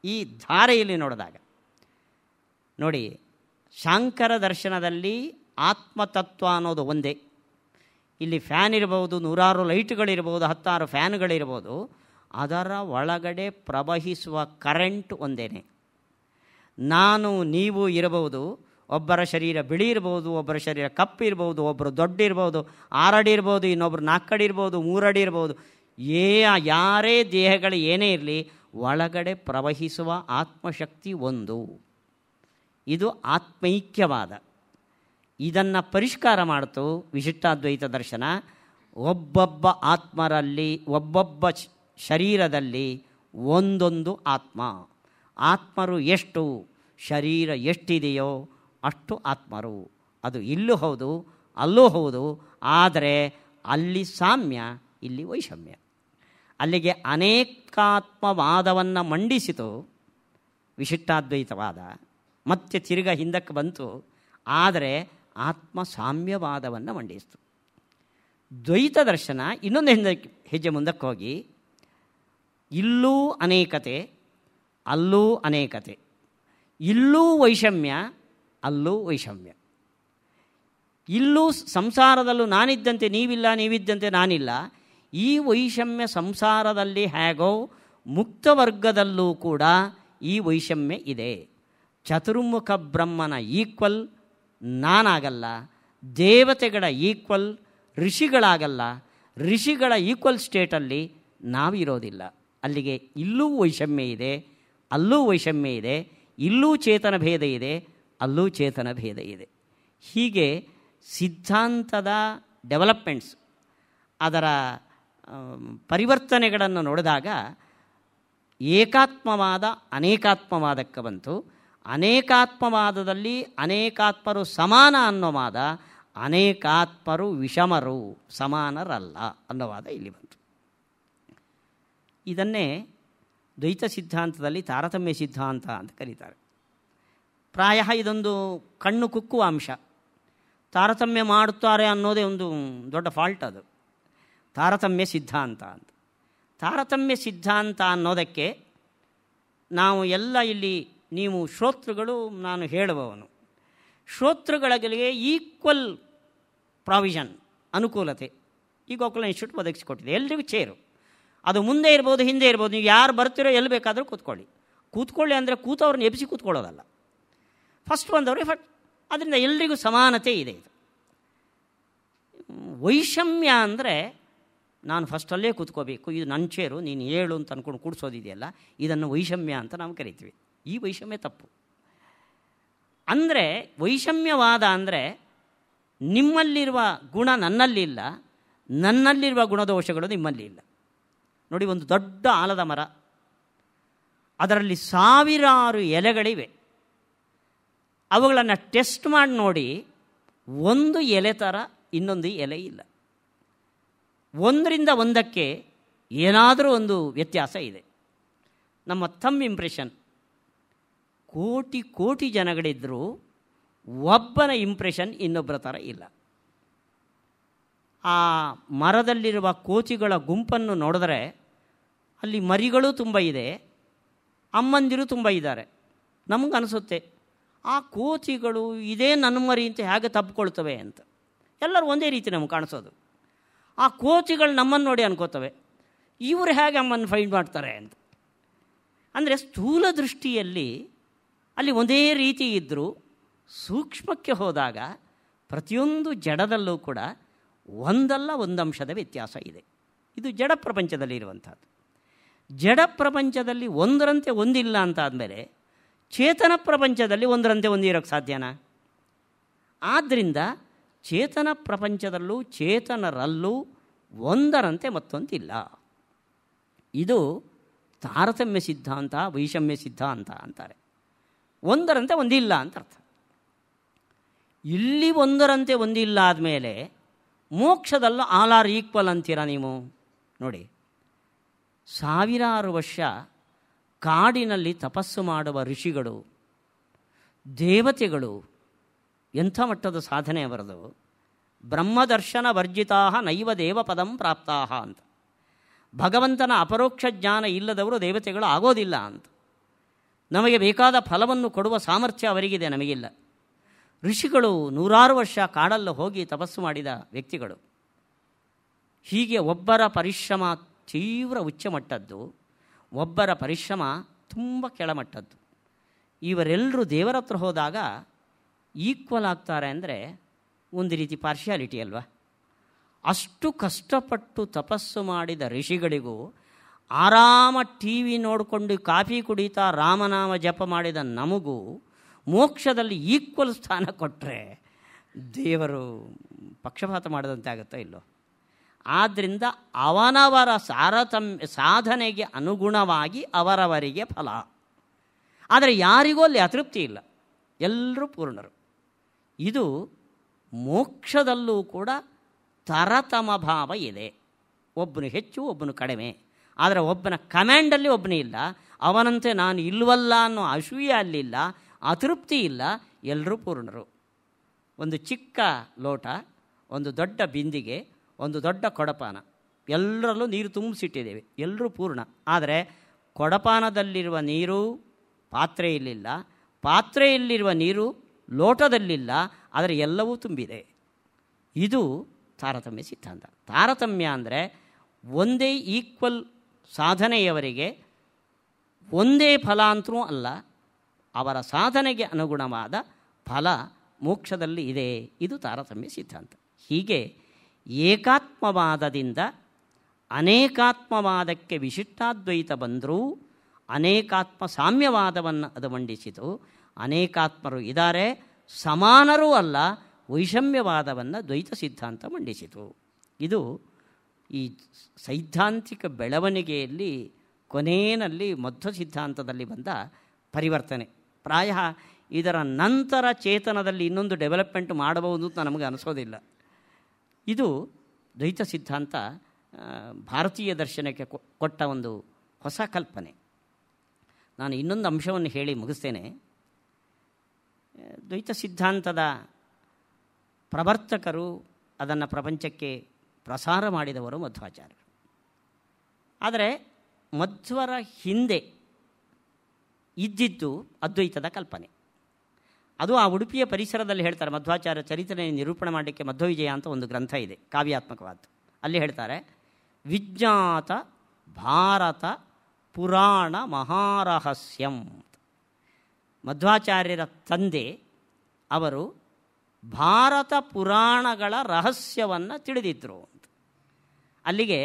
ಈ ಧಾರೆಯಲ್ಲಿ ನೋಡಿದಾಗ ನೋಡಿ, ಶಾಂಕರ ದರ್ಶನದಲ್ಲಿ ಆತ್ಮತತ್ವ ಅನ್ನೋದು ಒಂದೇ. ಇಲ್ಲಿ ಫ್ಯಾನ್ ಇರ್ಬೋದು, 100 ಲೈಟ್ಗಳಿರ್ಬೋದು, 10 ಫ್ಯಾನ್ಗಳಿರ್ಬೋದು, ಅದರ ಒಳಗಡೆ ಪ್ರವಹಿಸುವ ಕರೆಂಟ್ ಒಂದೇ. ನಾನು ನೀವು ಇರಬಹುದು, ಒಬ್ಬರ ಶರೀರ ಬಿಳಿ ಇರ್ಬೋದು, ಒಬ್ಬರ ಶರೀರ ಕಪ್ಪು ಇರ್ಬೋದು, ಒಬ್ಬರು ದೊಡ್ಡ ಇರ್ಬೋದು, 6 ಅಡಿ ಇರ್ಬೋದು, ಇನ್ನೊಬ್ಬರು 4 ಅಡಿ ಇರ್ಬೋದು, 3 ಅಡಿ ಇರ್ಬೋದು. ಯಾರೇ ದೇಹಗಳು ಏನೇ ಇರಲಿ, ಒಳಗಡೆ ಪ್ರವಹಿಸುವ ಆತ್ಮಶಕ್ತಿ ಒಂದು. ಇದು ಆತ್ಮೈಕ್ಯವಾದ. ಇದನ್ನು ಪರಿಷ್ಕಾರ ಮಾಡ್ತು ವಿಶಿಷ್ಟಾದ್ವೈತ ದರ್ಶನ. ಒಬ್ಬೊಬ್ಬ ಆತ್ಮರಲ್ಲಿ, ಒಬ್ಬೊಬ್ಬ ಶರೀರದಲ್ಲಿ ಒಂದೊಂದು ಆತ್ಮ. ಆತ್ಮರು ಎಷ್ಟು, ಶರೀರ ಎಷ್ಟಿದೆಯೋ ಅಷ್ಟು ಆತ್ಮರು. ಅದು ಇಲ್ಲೂ ಹೌದು, ಅಲ್ಲೂ ಹೌದು, ಆದರೆ ಅಲ್ಲಿ ಸಾಮ್ಯ, ಇಲ್ಲಿ ವೈಷಮ್ಯ. ಅಲ್ಲಿಗೆ ಅನೇಕಾತ್ಮವಾದವನ್ನು ಮಂಡಿಸಿತು ವಿಶಿಷ್ಟಾದ್ವೈತವಾದ, ಮತ್ತೆ ತಿರುಗ ಹಿಂದಕ್ಕೆ ಬಂತು, ಆದರೆ ಆತ್ಮ ಸಾಮ್ಯವಾದವನ್ನು ಮಂಡಿಸಿತು. ದ್ವೈತ ದರ್ಶನ ಇನ್ನೊಂದು ಹೆಜ್ಜೆ ಮುಂದಕ್ಕೆ ಹೋಗಿ, ಇಲ್ಲೂ ಅನೇಕತೆ, ಅಲ್ಲೂ ಅನೇಕತೆ, ಇಲ್ಲೂ ವೈಷಮ್ಯ, ಅಲ್ಲೂ ವೈಷಮ್ಯ. ಇಲ್ಲೂ ಸಂಸಾರದಲ್ಲೂ ನಾನಿದ್ದಂತೆ ನೀವಿಲ್ಲ, ನೀವಿದ್ದಂತೆ ನಾನಿಲ್ಲ. ಈ ವೈಷಮ್ಯ ಸಂಸಾರದಲ್ಲಿ ಹೇಗೋ ಮುಕ್ತ ವರ್ಗದಲ್ಲೂ ಕೂಡ ಈ ವೈಷಮ್ಯ ಇದೆ. ಚತುರ್ಮುಖ ಬ್ರಹ್ಮನ ಈಕ್ವಲ್ ನಾನಾಗಲ್ಲ, ದೇವತೆಗಳ ಈಕ್ವಲ್ ಋಷಿಗಳಾಗಲ್ಲ, ಋಷಿಗಳ ಈಕ್ವಲ್ ಸ್ಟೇಟಲ್ಲಿ ನಾವಿರೋದಿಲ್ಲ. ಅಲ್ಲಿಗೆ ಇಲ್ಲೂ ವೈಷಮ್ಯ ಇದೆ, ಅಲ್ಲೂ ವೈಷಮ್ಯ ಇದೆ, ಇಲ್ಲೂ ಚೇತನ ಭೇದ ಇದೆ, ಅಲ್ಲೂ ಚೇತನ ಭೇದ ಇದೆ. ಹೀಗೆ ಸಿದ್ಧಾಂತದ ಡೆವಲಪ್ಮೆಂಟ್ಸ್, ಅದರ ಪರಿವರ್ತನೆಗಳನ್ನು ನೋಡಿದಾಗ ಏಕಾತ್ಮವಾದ ಅನೇಕಾತ್ಮವಾದಕ್ಕೆ ಬಂತು. ಅನೇಕಾತ್ಮವಾದದಲ್ಲಿ ಅನೇಕಾತ್ಮರು ಸಮಾನ ಅನ್ನೋ ವಾದ, ಅನೇಕಾತ್ಮರು ವಿಷಮರು, ಸಮಾನರಲ್ಲ ಅನ್ನೋ ವಾದ ಇಲ್ಲಿ ಬಂತು. ಇದನ್ನೇ ದ್ವೈತ ಸಿದ್ಧಾಂತದಲ್ಲಿ ತಾರತಮ್ಯ ಸಿದ್ಧಾಂತ ಅಂತ ಕರೀತಾರೆ. ಪ್ರಾಯ ಇದೊಂದು ಕಣ್ಣು ಕುಕ್ಕುವ ಅಂಶ. ತಾರತಮ್ಯ ಮಾಡುತ್ತಾರೆ ಅನ್ನೋದೇ ಒಂದು ದೊಡ್ಡ ಫಾಲ್ಟ್. ಅದು ತಾರತಮ್ಯ ಸಿದ್ಧಾಂತ ಅಂತ. ತಾರತಮ್ಯ ಸಿದ್ಧಾಂತ ಅನ್ನೋದಕ್ಕೆ ನಾವು ಎಲ್ಲ ಇಲ್ಲಿ, ನೀವು ಶ್ರೋತೃಗಳು, ನಾನು ಹೇಳುವವನು, ಶ್ರೋತೃಗಳಿಗೆ ಈಕ್ವಲ್ ಪ್ರಾವಿಷನ್, ಅನುಕೂಲತೆ ಈ ಗೋಕುಲ ಇನ್ಸ್ಟಿಟ್ಯೂಟ್ ಒದಗಿಸಿಕೊಟ್ಟಿದೆ. ಎಲ್ರಿಗೂ ಚೇರು, ಅದು ಮುಂದೆ ಇರ್ಬೋದು, ಹಿಂದೆ ಇರ್ಬೋದು, ನೀವು ಯಾರು ಬರ್ತಿರೋ ಎಲ್ಲಿ ಬೇಕಾದರೂ ಕೂತ್ಕೊಳ್ಳಿ ಅಂದರೆ ಕೂತವ್ರನ್ನ ಎಬ್ಬಿಸಿ ಕೂತ್ಕೊಳ್ಳೋದಲ್ಲ, ಫಸ್ಟ್ ಬಂದವ್ರಿಗೆ ಫಸ್ಟ್. ಅದರಿಂದ ಎಲ್ರಿಗೂ ಸಮಾನತೆ ಇದೆ. ಇದು ವೈಷಮ್ಯ ಅಂದರೆ ನಾನು ಫಸ್ಟಲ್ಲೇ ಕೂತ್ಕೋಬೇಕು, ಇದು ನನ್ನ ಚೇರು, ನೀನು ಹೇಳು ಅಂತ ಅಂದ್ಕೊಂಡು ಕೂಡಿಸೋದಿದೆಯಲ್ಲ, ಇದನ್ನು ವೈಷಮ್ಯ ಅಂತ ನಾವು ಕರಿತೀವಿ. ಈ ವೈಷಮ್ಯ ತಪ್ಪು. ಅಂದರೆ ವೈಷಮ್ಯವಾದ ಅಂದರೆ ನಿಮ್ಮಲ್ಲಿರುವ ಗುಣ ನನ್ನಲ್ಲಿಲ್ಲ, ನನ್ನಲ್ಲಿರುವ ಗುಣದೋಷಗಳು ನಿಮ್ಮಲ್ಲಿ ಇಲ್ಲ. ನೋಡಿ, ಒಂದು ದೊಡ್ಡ ಆಲದ ಮರ, ಅದರಲ್ಲಿ ಸಾವಿರಾರು ಎಲೆಗಳಿವೆ. ಅವುಗಳನ್ನು ಟೆಸ್ಟ್ ಮಾಡಿ ನೋಡಿ, ಒಂದು ಎಲೆ ಥರ ಇನ್ನೊಂದು ಎಲೆ ಇಲ್ಲ. ಒಂದರಿಂದ ಒಂದಕ್ಕೆ ಏನಾದರೂ ಒಂದು ವ್ಯತ್ಯಾಸ ಇದೆ. ನಮ್ಮ ಥಂಬ್ ಇಂಪ್ರೆಷನ್. ಕೋಟಿ ಕೋಟಿ ಜನಗಳಿದ್ದರೂ ಒಬ್ಬನ ಇಂಪ್ರೆಷನ್ ಇನ್ನೊಬ್ಬರ ಥರ ಇಲ್ಲ. ಆ ಮರದಲ್ಲಿರುವ ಕೋತಿಗಳ ಗುಂಪನ್ನು ನೋಡಿದ್ರೆ ಅಲ್ಲಿ ಮರಿಗಳು ತುಂಬ ಇದೆ, ಅಮ್ಮಂದಿರು ತುಂಬ ಇದ್ದಾರೆ. ನಮಗನಿಸುತ್ತೆ ಆ ಕೋತಿಗಳು ಇದೇ ನನ್ನ ಮರಿ ಅಂತ ಹೇಗೆ ತಪ್ಪಿಕೊಳ್ತವೆ ಅಂತ. ಎಲ್ಲರೂ ಒಂದೇ ರೀತಿ ನಮ್ಗೆ ಕಾಣಿಸೋದು. ಆ ಕೋತಿಗಳು ನಮ್ಮನ್ನು ನೋಡಿ ಅನ್ಕೋತವೆ, ಇವರು ಹೇಗೆ ಅಮ್ಮನ್ನು ಫೈಂಡ್ ಮಾಡ್ತಾರೆ ಅಂತ. ಅಂದರೆ ಸ್ಥೂಲ ದೃಷ್ಟಿಯಲ್ಲಿ ಅಲ್ಲಿ ಒಂದೇ ರೀತಿ ಇದ್ದರೂ ಸೂಕ್ಷ್ಮಕ್ಕೆ ಹೋದಾಗ ಪ್ರತಿಯೊಂದು ಜಡದಲ್ಲೂ ಕೂಡ ಒಂದಲ್ಲ ಒಂದಂಶದ ವ್ಯತ್ಯಾಸ ಇದೆ. ಇದು ಜಡ ಪ್ರಪಂಚದಲ್ಲಿ ಇರುವಂಥದ್ದು. ಜಡ ಪ್ರಪಂಚದಲ್ಲಿ ಒಂದರಂತೆ ಒಂದಿಲ್ಲ ಅಂತಾದಮೇಲೆ ಚೇತನ ಪ್ರಪಂಚದಲ್ಲಿ ಒಂದರಂತೆ ಒಂದಿರೋಕ್ಕೆ ಸಾಧ್ಯನಾ? ಆದ್ದರಿಂದ ಚೇತನ ಪ್ರಪಂಚದಲ್ಲೂ ಚೇತನರಲ್ಲೂ ಒಂದರಂತೆ ಮತ್ತೊಂದಿಲ್ಲ. ಇದು ತಾರತಮ್ಯ ಸಿದ್ಧಾಂತ, ವೈಷಮ್ಯ ಸಿದ್ಧಾಂತ ಅಂತಾರೆ. ಒಂದರಂತೆ ಒಂದಿಲ್ಲ ಅಂತ ಅರ್ಥ. ಇಲ್ಲಿ ಒಂದರಂತೆ ಒಂದಿಲ್ಲ ಆದಮೇಲೆ ಮೋಕ್ಷದಲ್ಲೂ ಆಲ್ ಆರ್ ಈಕ್ವಲ್ ಅಂತೀರಾ ನೀವು? ನೋಡಿ, ಸಾವಿರಾರು ವರ್ಷ ಕಾಡಿನಲ್ಲಿ ತಪಸ್ಸು ಮಾಡುವ ಋಷಿಗಳು, ದೇವತೆಗಳು ಎಂಥ ಮಟ್ಟದ ಸಾಧನೆ ಅವರದು. ಬ್ರಹ್ಮದರ್ಶನ ವರ್ಜಿತಾ ನೈವ ದೇವ ಪದಂ ಪ್ರಾಪ್ತಾ ಅಂತ. ಭಗವಂತನ ಅಪರೋಕ್ಷ ಜ್ಞಾನ ಇಲ್ಲದವರು ದೇವತೆಗಳು ಆಗೋದಿಲ್ಲ ಅಂತ. ನಮಗೆ ಬೇಕಾದ ಫಲವನ್ನು ಕೊಡುವ ಸಾಮರ್ಥ್ಯ ಅವರಿಗಿದೆ, ನಮಗಿಲ್ಲ. ಋಷಿಗಳು ನೂರಾರು ವರ್ಷ ಕಾಡಲ್ಲಿ ಹೋಗಿ ತಪಸ್ಸು ಮಾಡಿದ ವ್ಯಕ್ತಿಗಳು. ಹೀಗೆ ಒಬ್ಬರ ಪರಿಶ್ರಮ ತೀವ್ರ ಉಚ್ಚಮಟ್ಟದ್ದು, ಒಬ್ಬರ ಪರಿಶ್ರಮ ತುಂಬ ಕೆಳಮಟ್ಟದ್ದು. ಇವರೆಲ್ಲರೂ ದೇವರ ಹತ್ರ ಹೋದಾಗ ಈಕ್ವಲ್ ಆಗ್ತಾರೆ ಅಂದರೆ ಒಂದು ರೀತಿ ಪಾರ್ಶಿಯಾಲಿಟಿ ಅಲ್ವಾ? ಅಷ್ಟು ಕಷ್ಟಪಟ್ಟು ತಪಸ್ಸು ಮಾಡಿದ ಋಷಿಗಳಿಗೂ ಆರಾಮ ಟಿ ವಿ ನೋಡಿಕೊಂಡು ಕಾಫಿ ಕುಡಿತಾ ರಾಮನಾಮ ಜಪ ಮಾಡಿದ ನಮಗೂ ಮೋಕ್ಷದಲ್ಲಿ ಈಕ್ವಲ್ ಸ್ಥಾನ ಕೊಟ್ಟರೆ ದೇವರು ಪಕ್ಷಪಾತ ಮಾಡದಂತೆ ಆಗುತ್ತೋ ಇಲ್ಲೋ? ಆದ್ದರಿಂದ ಅವನವರ ಸಾಧನೆಗೆ ಅನುಗುಣವಾಗಿ ಅವರವರಿಗೆ ಫಲ. ಆದರೆ ಯಾರಿಗೂ ಅಲ್ಲಿ ಅತೃಪ್ತಿ ಇಲ್ಲ, ಎಲ್ಲರೂ ಪೂರ್ಣರು. ಇದು ಮೋಕ್ಷದಲ್ಲೂ ಕೂಡ ತರತಮ ಭಾವ ಇದೆ. ಒಬ್ಬನು ಹೆಚ್ಚು, ಒಬ್ಬನು ಕಡಿಮೆ. ಆದರೆ ಒಬ್ಬನ ಕಮ್ಯಾಂಡಲ್ಲಿ ಒಬ್ಬನೇ ಇಲ್ಲ. ಅವನಂತೆ ನಾನು ಇಲ್ವಲ್ಲ ಅನ್ನೋ ಅಸೂಯೆ ಅಲ್ಲಿಲ್ಲ, ಅತೃಪ್ತಿ ಇಲ್ಲ. ಎಲ್ಲರೂ ಪೂರ್ಣರು. ಒಂದು ಚಿಕ್ಕ ಲೋಟ, ಒಂದು ದೊಡ್ಡ ಬಿಂದಿಗೆ, ಒಂದು ದೊಡ್ಡ ಕೊಡಪಾನ, ಎಲ್ಲರಲ್ಲೂ ನೀರು ತುಂಬಿಸಿಟ್ಟಿದ್ದೇವೆ, ಎಲ್ಲರೂ ಪೂರ್ಣ. ಆದರೆ ಕೊಡಪಾನದಲ್ಲಿರುವ ನೀರು ಪಾತ್ರೆಯಲ್ಲಿಲ್ಲ, ಪಾತ್ರೆಯಲ್ಲಿರುವ ನೀರು ಲೋಟದಲ್ಲಿಲ್ಲ, ಆದರೆ ಎಲ್ಲವೂ ತುಂಬಿದೆ. ಇದು ತಾರತಮ್ಯ ಸಿದ್ಧಾಂತ. ತಾರತಮ್ಯ ಅಂದರೆ ಒಂದೇ ಈಕ್ವಲ್ ಸಾಧನೆಯವರಿಗೆ ಒಂದೇ ಫಲ ಅಂತೂ ಅಲ್ಲ, ಅವರ ಸಾಧನೆಗೆ ಅನುಗುಣವಾದ ಫಲ ಮೋಕ್ಷದಲ್ಲಿ ಇದೆ. ಇದು ತಾರತಮ್ಯ ಸಿದ್ಧಾಂತ. ಹೀಗೆ ಏಕಾತ್ಮವಾದದಿಂದ ಅನೇಕಾತ್ಮವಾದಕ್ಕೆ ವಿಶಿಷ್ಟಾದ್ವೈತ ಬಂದರೂ ಅನೇಕಾತ್ಮ ಸಾಮ್ಯವಾದವನ್ನು ಅದು ಮಂಡಿಸಿತು. ಅನೇಕಾತ್ಮರು ಇದ್ದಾರೆ, ಸಮಾನರೂ ಅಲ್ಲ, ವೈಷಮ್ಯವಾದವನ್ನು ದ್ವೈತ ಸಿದ್ಧಾಂತ ಮಂಡಿಸಿತು. ಇದು ಈ ಸೈದ್ಧಾಂತಿಕ ಬೆಳವಣಿಗೆಯಲ್ಲಿ ಕೊನೆಯಲ್ಲಿ ಮಧ್ವ ಸಿದ್ಧಾಂತದಲ್ಲಿ ಬಂದ ಪರಿವರ್ತನೆ. ಪ್ರಾಯ ಇದರ ನಂತರ ಚೇತನದಲ್ಲಿ ಇನ್ನೊಂದು ಡೆವಲಪ್ಮೆಂಟ್ ಮಾಡಬಹುದು ಅಂತ ನಮಗೆ ಅನಿಸೋದಿಲ್ಲ. ಇದು ದ್ವೈತ ಸಿದ್ಧಾಂತ ಭಾರತೀಯ ದರ್ಶನಕ್ಕೆ ಕೊಟ್ಟ ಒಂದು ಹೊಸ ಕಲ್ಪನೆ. ನಾನು ಇನ್ನೊಂದು ಅಂಶವನ್ನು ಹೇಳಿ ಮುಗಿಸ್ತೇನೆ. ದ್ವೈತ ಸಿದ್ಧಾಂತದ ಪ್ರವರ್ತಕರು, ಅದನ್ನು ಪ್ರಪಂಚಕ್ಕೆ ಪ್ರಸಾರ ಮಾಡಿದವರು ಮಧ್ವಾಚಾರ್ಯರು. ಆದರೆ ಮಧ್ವರ ಹಿಂದೆ ಇದ್ದಿದ್ದು ಅದ್ವೈತದ ಕಲ್ಪನೆ. ಅದು ಆ ಉಡುಪಿಯ ಪರಿಸರದಲ್ಲಿ ಹೇಳ್ತಾರೆ. ಮಧ್ವಾಚಾರ್ಯ ಚರಿತ್ರೆ ನಿರೂಪಣೆ ಮಾಡಲಿಕ್ಕೆ ಮಧ್ವವಿಜಯ ಅಂತ ಒಂದು ಗ್ರಂಥ ಇದೆ, ಕಾವ್ಯಾತ್ಮಕವಾದ್ದು. ಅಲ್ಲಿ ಹೇಳ್ತಾರೆ, ವಿಜ್ಞಾತ ಭಾರತ ಪುರಾಣ ಮಹಾರಹಸ್ಯಂ. ಮಧ್ವಾಚಾರ್ಯರ ತಂದೆ ಅವರು ಭಾರತ ಪುರಾಣಗಳ ರಹಸ್ಯವನ್ನು ತಿಳಿದಿದ್ದರು ಅಂತ. ಅಲ್ಲಿಗೆ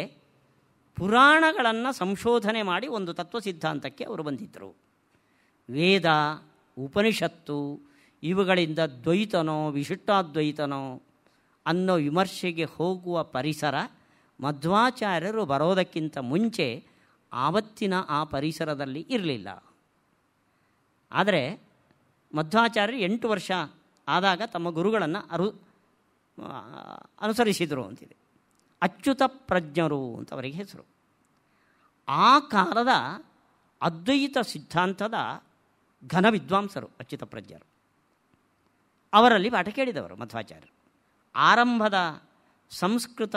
ಪುರಾಣಗಳನ್ನು ಸಂಶೋಧನೆ ಮಾಡಿ ಒಂದು ತತ್ವ ಸಿದ್ಧಾಂತಕ್ಕೆ ಅವರು ಬಂದಿದ್ದರು. ವೇದ, ಉಪನಿಷತ್ತು ಇವುಗಳಿಂದ ದ್ವೈತನೋ ವಿಶಿಷ್ಟಾದ್ವೈತನೋ ಅನ್ನೋ ವಿಮರ್ಶೆಗೆ ಹೋಗುವ ಪರಿಸರ ಮಧ್ವಾಚಾರ್ಯರು ಬರೋದಕ್ಕಿಂತ ಮುಂಚೆ ಆವತ್ತಿನ ಆ ಪರಿಸರದಲ್ಲಿ ಇರಲಿಲ್ಲ. ಆದರೆ ಮಧ್ವಾಚಾರ್ಯರು 8 ವರ್ಷ ಆದಾಗ ತಮ್ಮ ಗುರುಗಳನ್ನು ಅನುಸರಿಸಿದರು ಅಂತಿದೆ. ಅಚ್ಯುತ ಪ್ರಜ್ಞರು ಅಂತ ಅವರಿಗೆ ಹೆಸರು. ಆ ಕಾಲದ ಅದ್ವೈತ ಸಿದ್ಧಾಂತದ ಘನ ವಿದ್ವಾಂಸರು ಅಚ್ಯುತ ಪ್ರಜ್ಞರು. ಅವರಲ್ಲಿ ಪಾಠ ಕೇಳಿದವರು ಮಧ್ವಾಚಾರ್ಯರು. ಆರಂಭದ ಸಂಸ್ಕೃತ,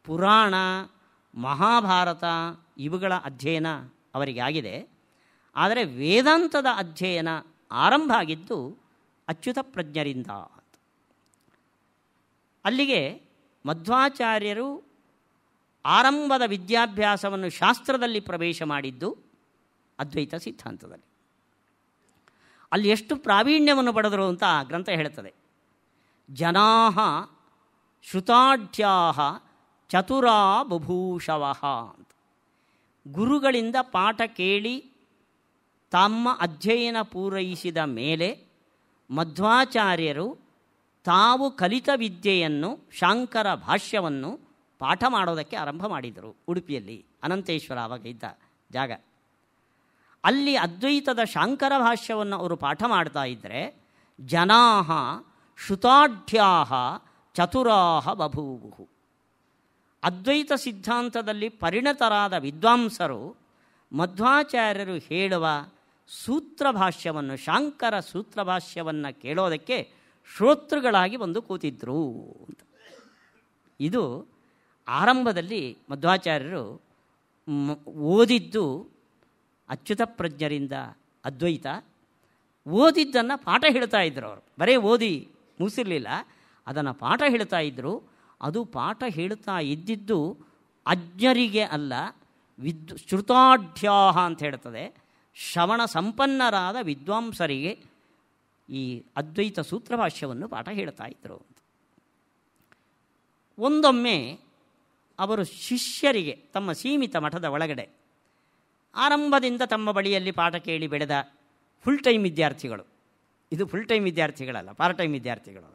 ಪುರಾಣ, ಮಹಾಭಾರತ ಇವುಗಳ ಅಧ್ಯಯನ ಅವರಿಗೆ ಆಗಿದೆ. ಆದರೆ ವೇದಾಂತದ ಅಧ್ಯಯನ ಆರಂಭ ಆಗಿದ್ದು ಅಚ್ಯುತ ಪ್ರಜ್ಞರಿಂದ. ಅಲ್ಲಿಗೆ ಮಧ್ವಾಚಾರ್ಯರು ಆರಂಭದ ವಿದ್ಯಾಭ್ಯಾಸವನ್ನು ಶಾಸ್ತ್ರದಲ್ಲಿ ಪ್ರವೇಶ ಮಾಡಿದ್ದು ಅದ್ವೈತ ಸಿದ್ಧಾಂತದಲ್ಲಿ. ಅಲ್ಲಿ ಎಷ್ಟು ಪ್ರಾವೀಣ್ಯವನ್ನು ಪಡೆದರು ಅಂತ ಆ ಗ್ರಂಥ ಹೇಳುತ್ತದೆ. ಜನಾಃ ಶ್ರುತಾಢ್ಯಾಃ ಚತುರಾ ಬಭೂಷವಃ ಅಂತ. ಗುರುಗಳಿಂದ ಪಾಠ ಕೇಳಿ ತಮ್ಮ ಅಧ್ಯಯನ ಪೂರೈಸಿದ ಮೇಲೆ ಮಧ್ವಾಚಾರ್ಯರು ತಾವು ಕಲಿತ ವಿದ್ಯೆಯನ್ನು, ಶಾಂಕರ ಭಾಷ್ಯವನ್ನು ಪಾಠ ಮಾಡೋದಕ್ಕೆ ಆರಂಭ ಮಾಡಿದರು. ಉಡುಪಿಯಲ್ಲಿ ಅನಂತೇಶ್ವರ ಆವಾಗ ಇದ್ದ ಜಾಗ. ಅಲ್ಲಿ ಅದ್ವೈತದ ಶಾಂಕರ ಭಾಷ್ಯವನ್ನು ಅವರು ಪಾಠ ಮಾಡ್ತಾ ಇದ್ದರೆ ಜನಾಃ ಶ್ರುತಾಢ್ಯಾಃ ಚತುರಾಃ ಬಭೂವು. ಅದ್ವೈತ ಸಿದ್ಧಾಂತದಲ್ಲಿ ಪರಿಣತರಾದ ವಿದ್ವಾಂಸರು ಮಧ್ವಾಚಾರ್ಯರು ಹೇಳುವ ಸೂತ್ರಭಾಷ್ಯವನ್ನು, ಶಾಂಕರ ಸೂತ್ರಭಾಷ್ಯವನ್ನು ಕೇಳೋದಕ್ಕೆ ಶ್ರೋತೃಗಳಾಗಿ ಬಂದು ಕೂತಿದ್ರು ಅಂತ. ಇದು ಆರಂಭದಲ್ಲಿ ಮಧ್ವಾಚಾರ್ಯರು ಓದಿದ್ದು ಅಚ್ಯುತ ಪ್ರಜ್ಞರಿಂದ ಅದ್ವೈತ. ಓದಿದ್ದನ್ನು ಪಾಠ ಹೇಳ್ತಾ ಇದ್ರು. ಅವರು ಬರೀ ಓದಿ ಮುಗಿಸಿರಲಿಲ್ಲ, ಅದನ್ನು ಪಾಠ ಹೇಳ್ತಾ ಇದ್ದರು. ಅದು ಪಾಠ ಹೇಳ್ತಾ ಇದ್ದಿದ್ದು ಅಜ್ಞರಿಗೆ ಅಲ್ಲ, ಶ್ರುತಾಢ್ಯಾಹ ಅಂತ ಹೇಳ್ತದೆ, ಶ್ರವಣ ಸಂಪನ್ನರಾದ ವಿದ್ವಾಂಸರಿಗೆ ಈ ಅದ್ವೈತ ಸೂತ್ರಭಾಷ್ಯವನ್ನು ಪಾಠ ಹೇಳ್ತಾ ಇದ್ದರು. ಒಂದೊಮ್ಮೆ ಅವರು ಶಿಷ್ಯರಿಗೆ, ತಮ್ಮ ಸೀಮಿತ ಮಠದ ಒಳಗಡೆ ಆರಂಭದಿಂದ ತಮ್ಮ ಬಳಿಯಲ್ಲಿ ಪಾಠ ಕೇಳಿ ಬೆಳೆದ ಫುಲ್ ಟೈಮ್ ವಿದ್ಯಾರ್ಥಿಗಳು, ಇದು ಫುಲ್ ಟೈಮ್ ವಿದ್ಯಾರ್ಥಿಗಳಲ್ಲ, ಪಾರ್ಟ್ ಟೈಮ್ ವಿದ್ಯಾರ್ಥಿಗಳು,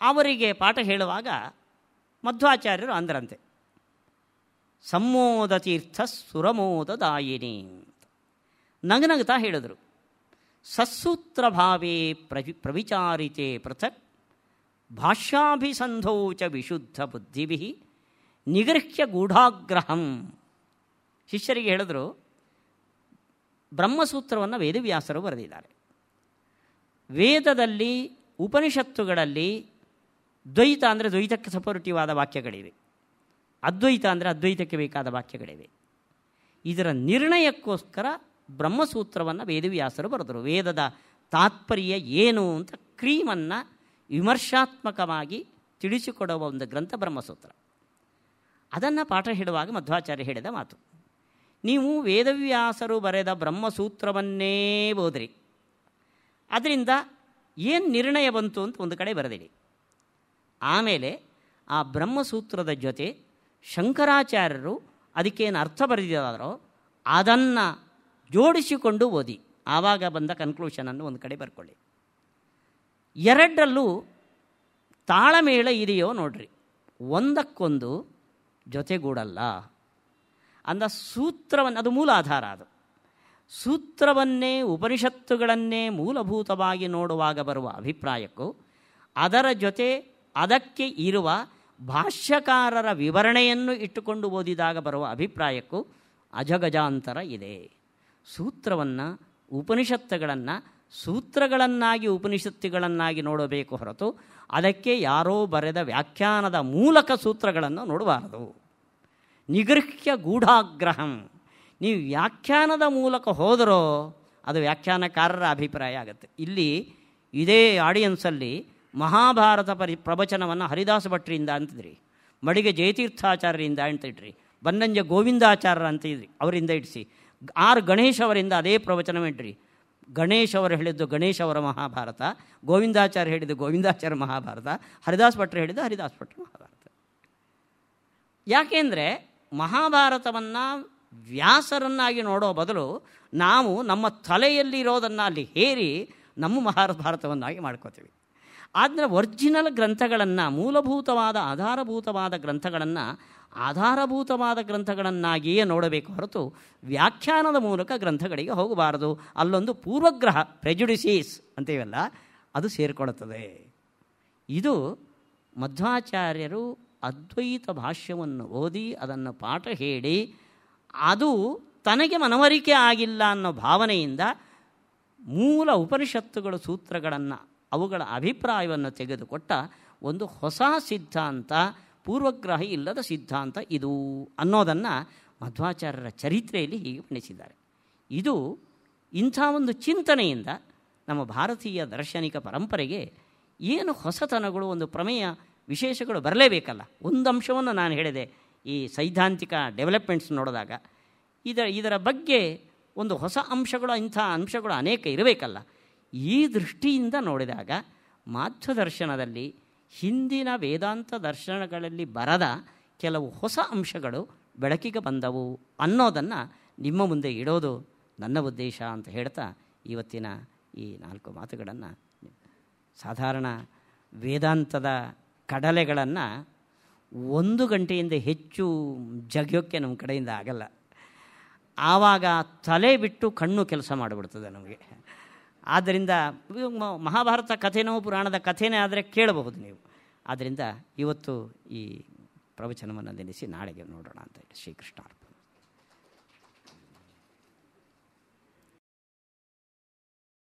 ಅವರಿಗೆ ಪಾಠ ಹೇಳುವಾಗ ಮಧ್ವಾಚಾರ್ಯರು ಅಂದ್ರಂತೆ, ಸಮ್ಮೋದ ತೀರ್ಥ ಸುರಮೋದದಾಯಿನಿ. ನಗನಗ್ತಾ ಹೇಳಿದರು, ಸತ್ಸೂತ್ರ ಭಾವೇ ಪ್ರವಿಚಾರಿತೆ ಪೃಥಕ್ ಭಾಷ್ಯಾಭಿಸಂಧೌ ಚ ವಿಶುದ್ಧ ಬುದ್ಧಿಭಿ ನಿಗೃಹ್ಯ ಗೂಢಾಗ್ರಹಂ. ಶಿಷ್ಯರಿಗೆ ಹೇಳಿದ್ರು, ಬ್ರಹ್ಮಸೂತ್ರವನ್ನು ವೇದವ್ಯಾಸರು ಬರೆದಿದ್ದಾರೆ. ವೇದದಲ್ಲಿ, ಉಪನಿಷತ್ತುಗಳಲ್ಲಿ ದ್ವೈತ ಅಂದರೆ ದ್ವೈತಕ್ಕೆ ಸಪೋರ್ಟಿವ್ ಆದ ವಾಕ್ಯಗಳಿವೆ, ಅದ್ವೈತ ಅಂದರೆ ಅದ್ವೈತಕ್ಕೆ ಬೇಕಾದ ವಾಕ್ಯಗಳಿವೆ. ಇದರ ನಿರ್ಣಯಕ್ಕೋಸ್ಕರ ಬ್ರಹ್ಮಸೂತ್ರವನ್ನು ವೇದವ್ಯಾಸರು ಬರೆದರು. ವೇದದ ತಾತ್ಪರ್ಯ ಏನು ಅಂತ ಕ್ರೀಮನ್ನು ವಿಮರ್ಶಾತ್ಮಕವಾಗಿ ತಿಳಿಸಿಕೊಡುವ ಒಂದು ಗ್ರಂಥ ಬ್ರಹ್ಮಸೂತ್ರ. ಅದನ್ನು ಪಾಠ ಹೇಳುವಾಗ ಮಧ್ವಾಚಾರ್ಯ ಹೇಳಿದ ಮಾತು, ನೀವು ವೇದವ್ಯಾಸರು ಬರೆದ ಬ್ರಹ್ಮಸೂತ್ರವನ್ನೇ ಓದ್ರಿ, ಅದರಿಂದ ಏನು ನಿರ್ಣಯ ಬಂತು ಅಂತ ಒಂದು ಕಡೆ ಬರೆದಿರಿ. ಆಮೇಲೆ ಆ ಬ್ರಹ್ಮಸೂತ್ರದ ಜೊತೆ ಶಂಕರಾಚಾರ್ಯರು ಅದಕ್ಕೇನು ಅರ್ಥ ಬರೆದಿದ್ದಾರೋ ಅದನ್ನು ಜೋಡಿಸಿಕೊಂಡು ಓದಿ. ಆವಾಗ ಬಂದ ಕನ್ಕ್ಲೂಷನನ್ನು ಒಂದು ಕಡೆ ಬರ್ಕೊಳ್ಳಿ. ಎರಡರಲ್ಲೂ ತಾಳಮೇಳ ಇದೆಯೋ ನೋಡ್ರಿ, ಒಂದಕ್ಕೊಂದು ಜೊತೆಗೂಡಲ್ಲ. ಅಂದ ಸೂತ್ರವನ್ನು, ಅದು ಮೂಲ ಆಧಾರ, ಅದು ಸೂತ್ರವನ್ನೇ, ಉಪನಿಷತ್ತುಗಳನ್ನೇ ಮೂಲಭೂತವಾಗಿ ನೋಡುವಾಗ ಬರುವ ಅಭಿಪ್ರಾಯಕ್ಕೂ ಅದರ ಜೊತೆ ಅದಕ್ಕೆ ಇರುವ ಭಾಷ್ಯಕಾರರ ವಿವರಣೆಯನ್ನು ಇಟ್ಟುಕೊಂಡು ಓದಿದಾಗ ಬರುವ ಅಭಿಪ್ರಾಯಕ್ಕೂ ಅಜಗಜಾಂತರ ಇದೆ. ಸೂತ್ರವನ್ನು, ಉಪನಿಷತ್ತುಗಳನ್ನು ಸೂತ್ರಗಳನ್ನಾಗಿ, ಉಪನಿಷತ್ತುಗಳನ್ನಾಗಿ ನೋಡಬೇಕು ಹೊರತು ಅದಕ್ಕೆ ಯಾರೋ ಬರೆದ ವ್ಯಾಖ್ಯಾನದ ಮೂಲಕ ಸೂತ್ರಗಳನ್ನು ನೋಡಬಾರದು. ನಿಗೃಹ್ಯ ಗೂಢಾಗ್ರಹಂ. ನೀವು ವ್ಯಾಖ್ಯಾನದ ಮೂಲಕ ಹೋದರೋ ಅದು ವ್ಯಾಖ್ಯಾನಕಾರರ ಅಭಿಪ್ರಾಯ ಆಗುತ್ತೆ. ಇಲ್ಲಿ ಇದೇ ಆಡಿಯನ್ಸಲ್ಲಿ ಮಹಾಭಾರತ ಪ್ರವಚನವನ್ನು ಹರಿದಾಸ ಭಟ್ರಿಂದ ಅಂತಿದ್ರಿ, ಮಡಿಗೆ ಜಯತೀರ್ಥಾಚಾರ್ಯರಿಂದ ಅಂತಿಡ್ರಿ, ಬನ್ನಂಜ ಗೋವಿಂದಾಚಾರ್ಯರ ಅಂತಿದ್ರಿ, ಅವರಿಂದ ಇಡಿಸಿ, ಆರ್ ಗಣೇಶ್ ಅವರಿಂದ ಅದೇ ಪ್ರವಚನ ಇಡ್ರಿ. ಗಣೇಶ್ ಅವರು ಹೇಳಿದ್ದು ಗಣೇಶ್ ಅವರ ಮಹಾಭಾರತ, ಗೋವಿಂದಾಚಾರ್ಯ ಹೇಳಿದ್ದು ಗೋವಿಂದಾಚಾರ್ಯ ಮಹಾಭಾರತ, ಹರಿದಾಸ್ ಭಟ್ರು ಹೇಳಿದ್ದು ಹರಿದಾಸ್ ಭಟ್ರು ಮಹಾಭಾರತ. ಯಾಕೆಂದರೆ ಮಹಾಭಾರತವನ್ನು ವ್ಯಾಸರನ್ನಾಗಿ ನೋಡೋ ಬದಲು ನಾವು ನಮ್ಮ ತಲೆಯಲ್ಲಿರೋದನ್ನು ಅಲ್ಲಿ ಹೇರಿ ನಮ್ಮ ಮಹಾಭಾರತವನ್ನಾಗಿ ಮಾಡ್ಕೋತೀವಿ. ಆದರೆ ಒರಿಜಿನಲ್ ಗ್ರಂಥಗಳನ್ನು, ಮೂಲಭೂತವಾದ ಆಧಾರಭೂತವಾದ ಗ್ರಂಥಗಳನ್ನು ಆಧಾರಭೂತವಾದ ಗ್ರಂಥಗಳನ್ನಾಗಿಯೇ ನೋಡಬೇಕು ಹೊರತು ವ್ಯಾಖ್ಯಾನದ ಮೂಲಕ ಗ್ರಂಥಗಳಿಗೆ ಹೋಗಬಾರದು. ಅಲ್ಲೊಂದು ಪೂರ್ವಗ್ರಹ, ಪ್ರೆಜುಡಿಸೀಸ್ ಅಂತೀವಲ್ಲ, ಅದು ಸೇರಿಕೊಳ್ಳುತ್ತದೆ. ಇದು ಮಧ್ವಾಚಾರ್ಯರು ಅದ್ವೈತ ಭಾಷ್ಯವನ್ನು ಓದಿ ಅದನ್ನು ಪಾಠ ಹೇಳಿ ಅದು ತನಗೆ ಮನವರಿಕೆ ಆಗಿಲ್ಲ ಅನ್ನೋ ಭಾವನೆಯಿಂದ ಮೂಲ ಉಪನಿಷತ್ತುಗಳ ಸೂತ್ರಗಳನ್ನು ಅವುಗಳ ಅಭಿಪ್ರಾಯವನ್ನು ತೆಗೆದುಕೊಟ್ಟ ಒಂದು ಹೊಸ ಸಿದ್ಧಾಂತ, ಪೂರ್ವಗ್ರಹ ಇಲ್ಲದ ಸಿದ್ಧಾಂತ ಇದು ಅನ್ನೋದನ್ನು ಮಧ್ವಾಚಾರ್ಯರ ಚರಿತ್ರೆಯಲ್ಲಿ ಹೀಗೆ ಬಣ್ಣಿಸಿದ್ದಾರೆ. ಇದು ಇಂಥ ಒಂದು ಚಿಂತನೆಯಿಂದ ನಮ್ಮ ಭಾರತೀಯ ದಾರ್ಶನಿಕ ಪರಂಪರೆಗೆ ಏನು ಹೊಸತನಗಳು, ಒಂದು ಪ್ರಮೇಯ ವಿಶೇಷಗಳು ಬರಲೇಬೇಕಲ್ಲ. ಒಂದು ಅಂಶವನ್ನು ನಾನು ಹೇಳಿದೆ, ಈ ಸೈದ್ಧಾಂತಿಕ ಡೆವಲಪ್ಮೆಂಟ್ಸ್ ನೋಡಿದಾಗ ಇದರ ಬಗ್ಗೆ ಒಂದು ಹೊಸ ಅಂಶಗಳು, ಇಂಥ ಅಂಶಗಳು ಅನೇಕ ಇರಬೇಕಲ್ಲ. ಈ ದೃಷ್ಟಿಯಿಂದ ನೋಡಿದಾಗ ಮಾಧ್ವ ದರ್ಶನದಲ್ಲಿ ಹಿಂದಿನ ವೇದಾಂತ ದರ್ಶನಗಳಲ್ಲಿ ಬರದ ಕೆಲವು ಹೊಸ ಅಂಶಗಳು ಬೆಳಕಿಗೆ ಬಂದವು ಅನ್ನೋದನ್ನು ನಿಮ್ಮ ಮುಂದೆ ಇಡೋದು ನನ್ನ ಉದ್ದೇಶ ಅಂತ ಹೇಳ್ತಾ ಇವತ್ತಿನ ಈ 4 ಮಾತುಗಳನ್ನು, ಸಾಧಾರಣ ವೇದಾಂತದ ಕಡಲೆಗಳನ್ನು 1 ಗಂಟೆಯಿಂದ ಹೆಚ್ಚು ಜಗಿಯೋಕ್ಕೆ ನಮ್ಮ ಕಡೆಯಿಂದ ಆಗಲ್ಲ. ಆವಾಗ ತಲೆ ಬಿಟ್ಟು ಕಣ್ಣು ಕೆಲಸ ಮಾಡಿಬಿಡ್ತದೆ ನಮಗೆ. ಆದ್ದರಿಂದ ಮಹಾಭಾರತ ಕಥೆನೋ ಪುರಾಣದ ಕಥೆನೇ ಆದರೆ ಕೇಳಬಹುದು ನೀವು. ಆದ್ದರಿಂದ ಇವತ್ತು ಈ ಪ್ರವಚನವನ್ನು ನಿಲ್ಲಿಸಿ ನಾಳೆಗೆ ನೋಡೋಣ ಅಂತ ಹೇಳಿ ಶ್ರೀಕೃಷ್ಣ.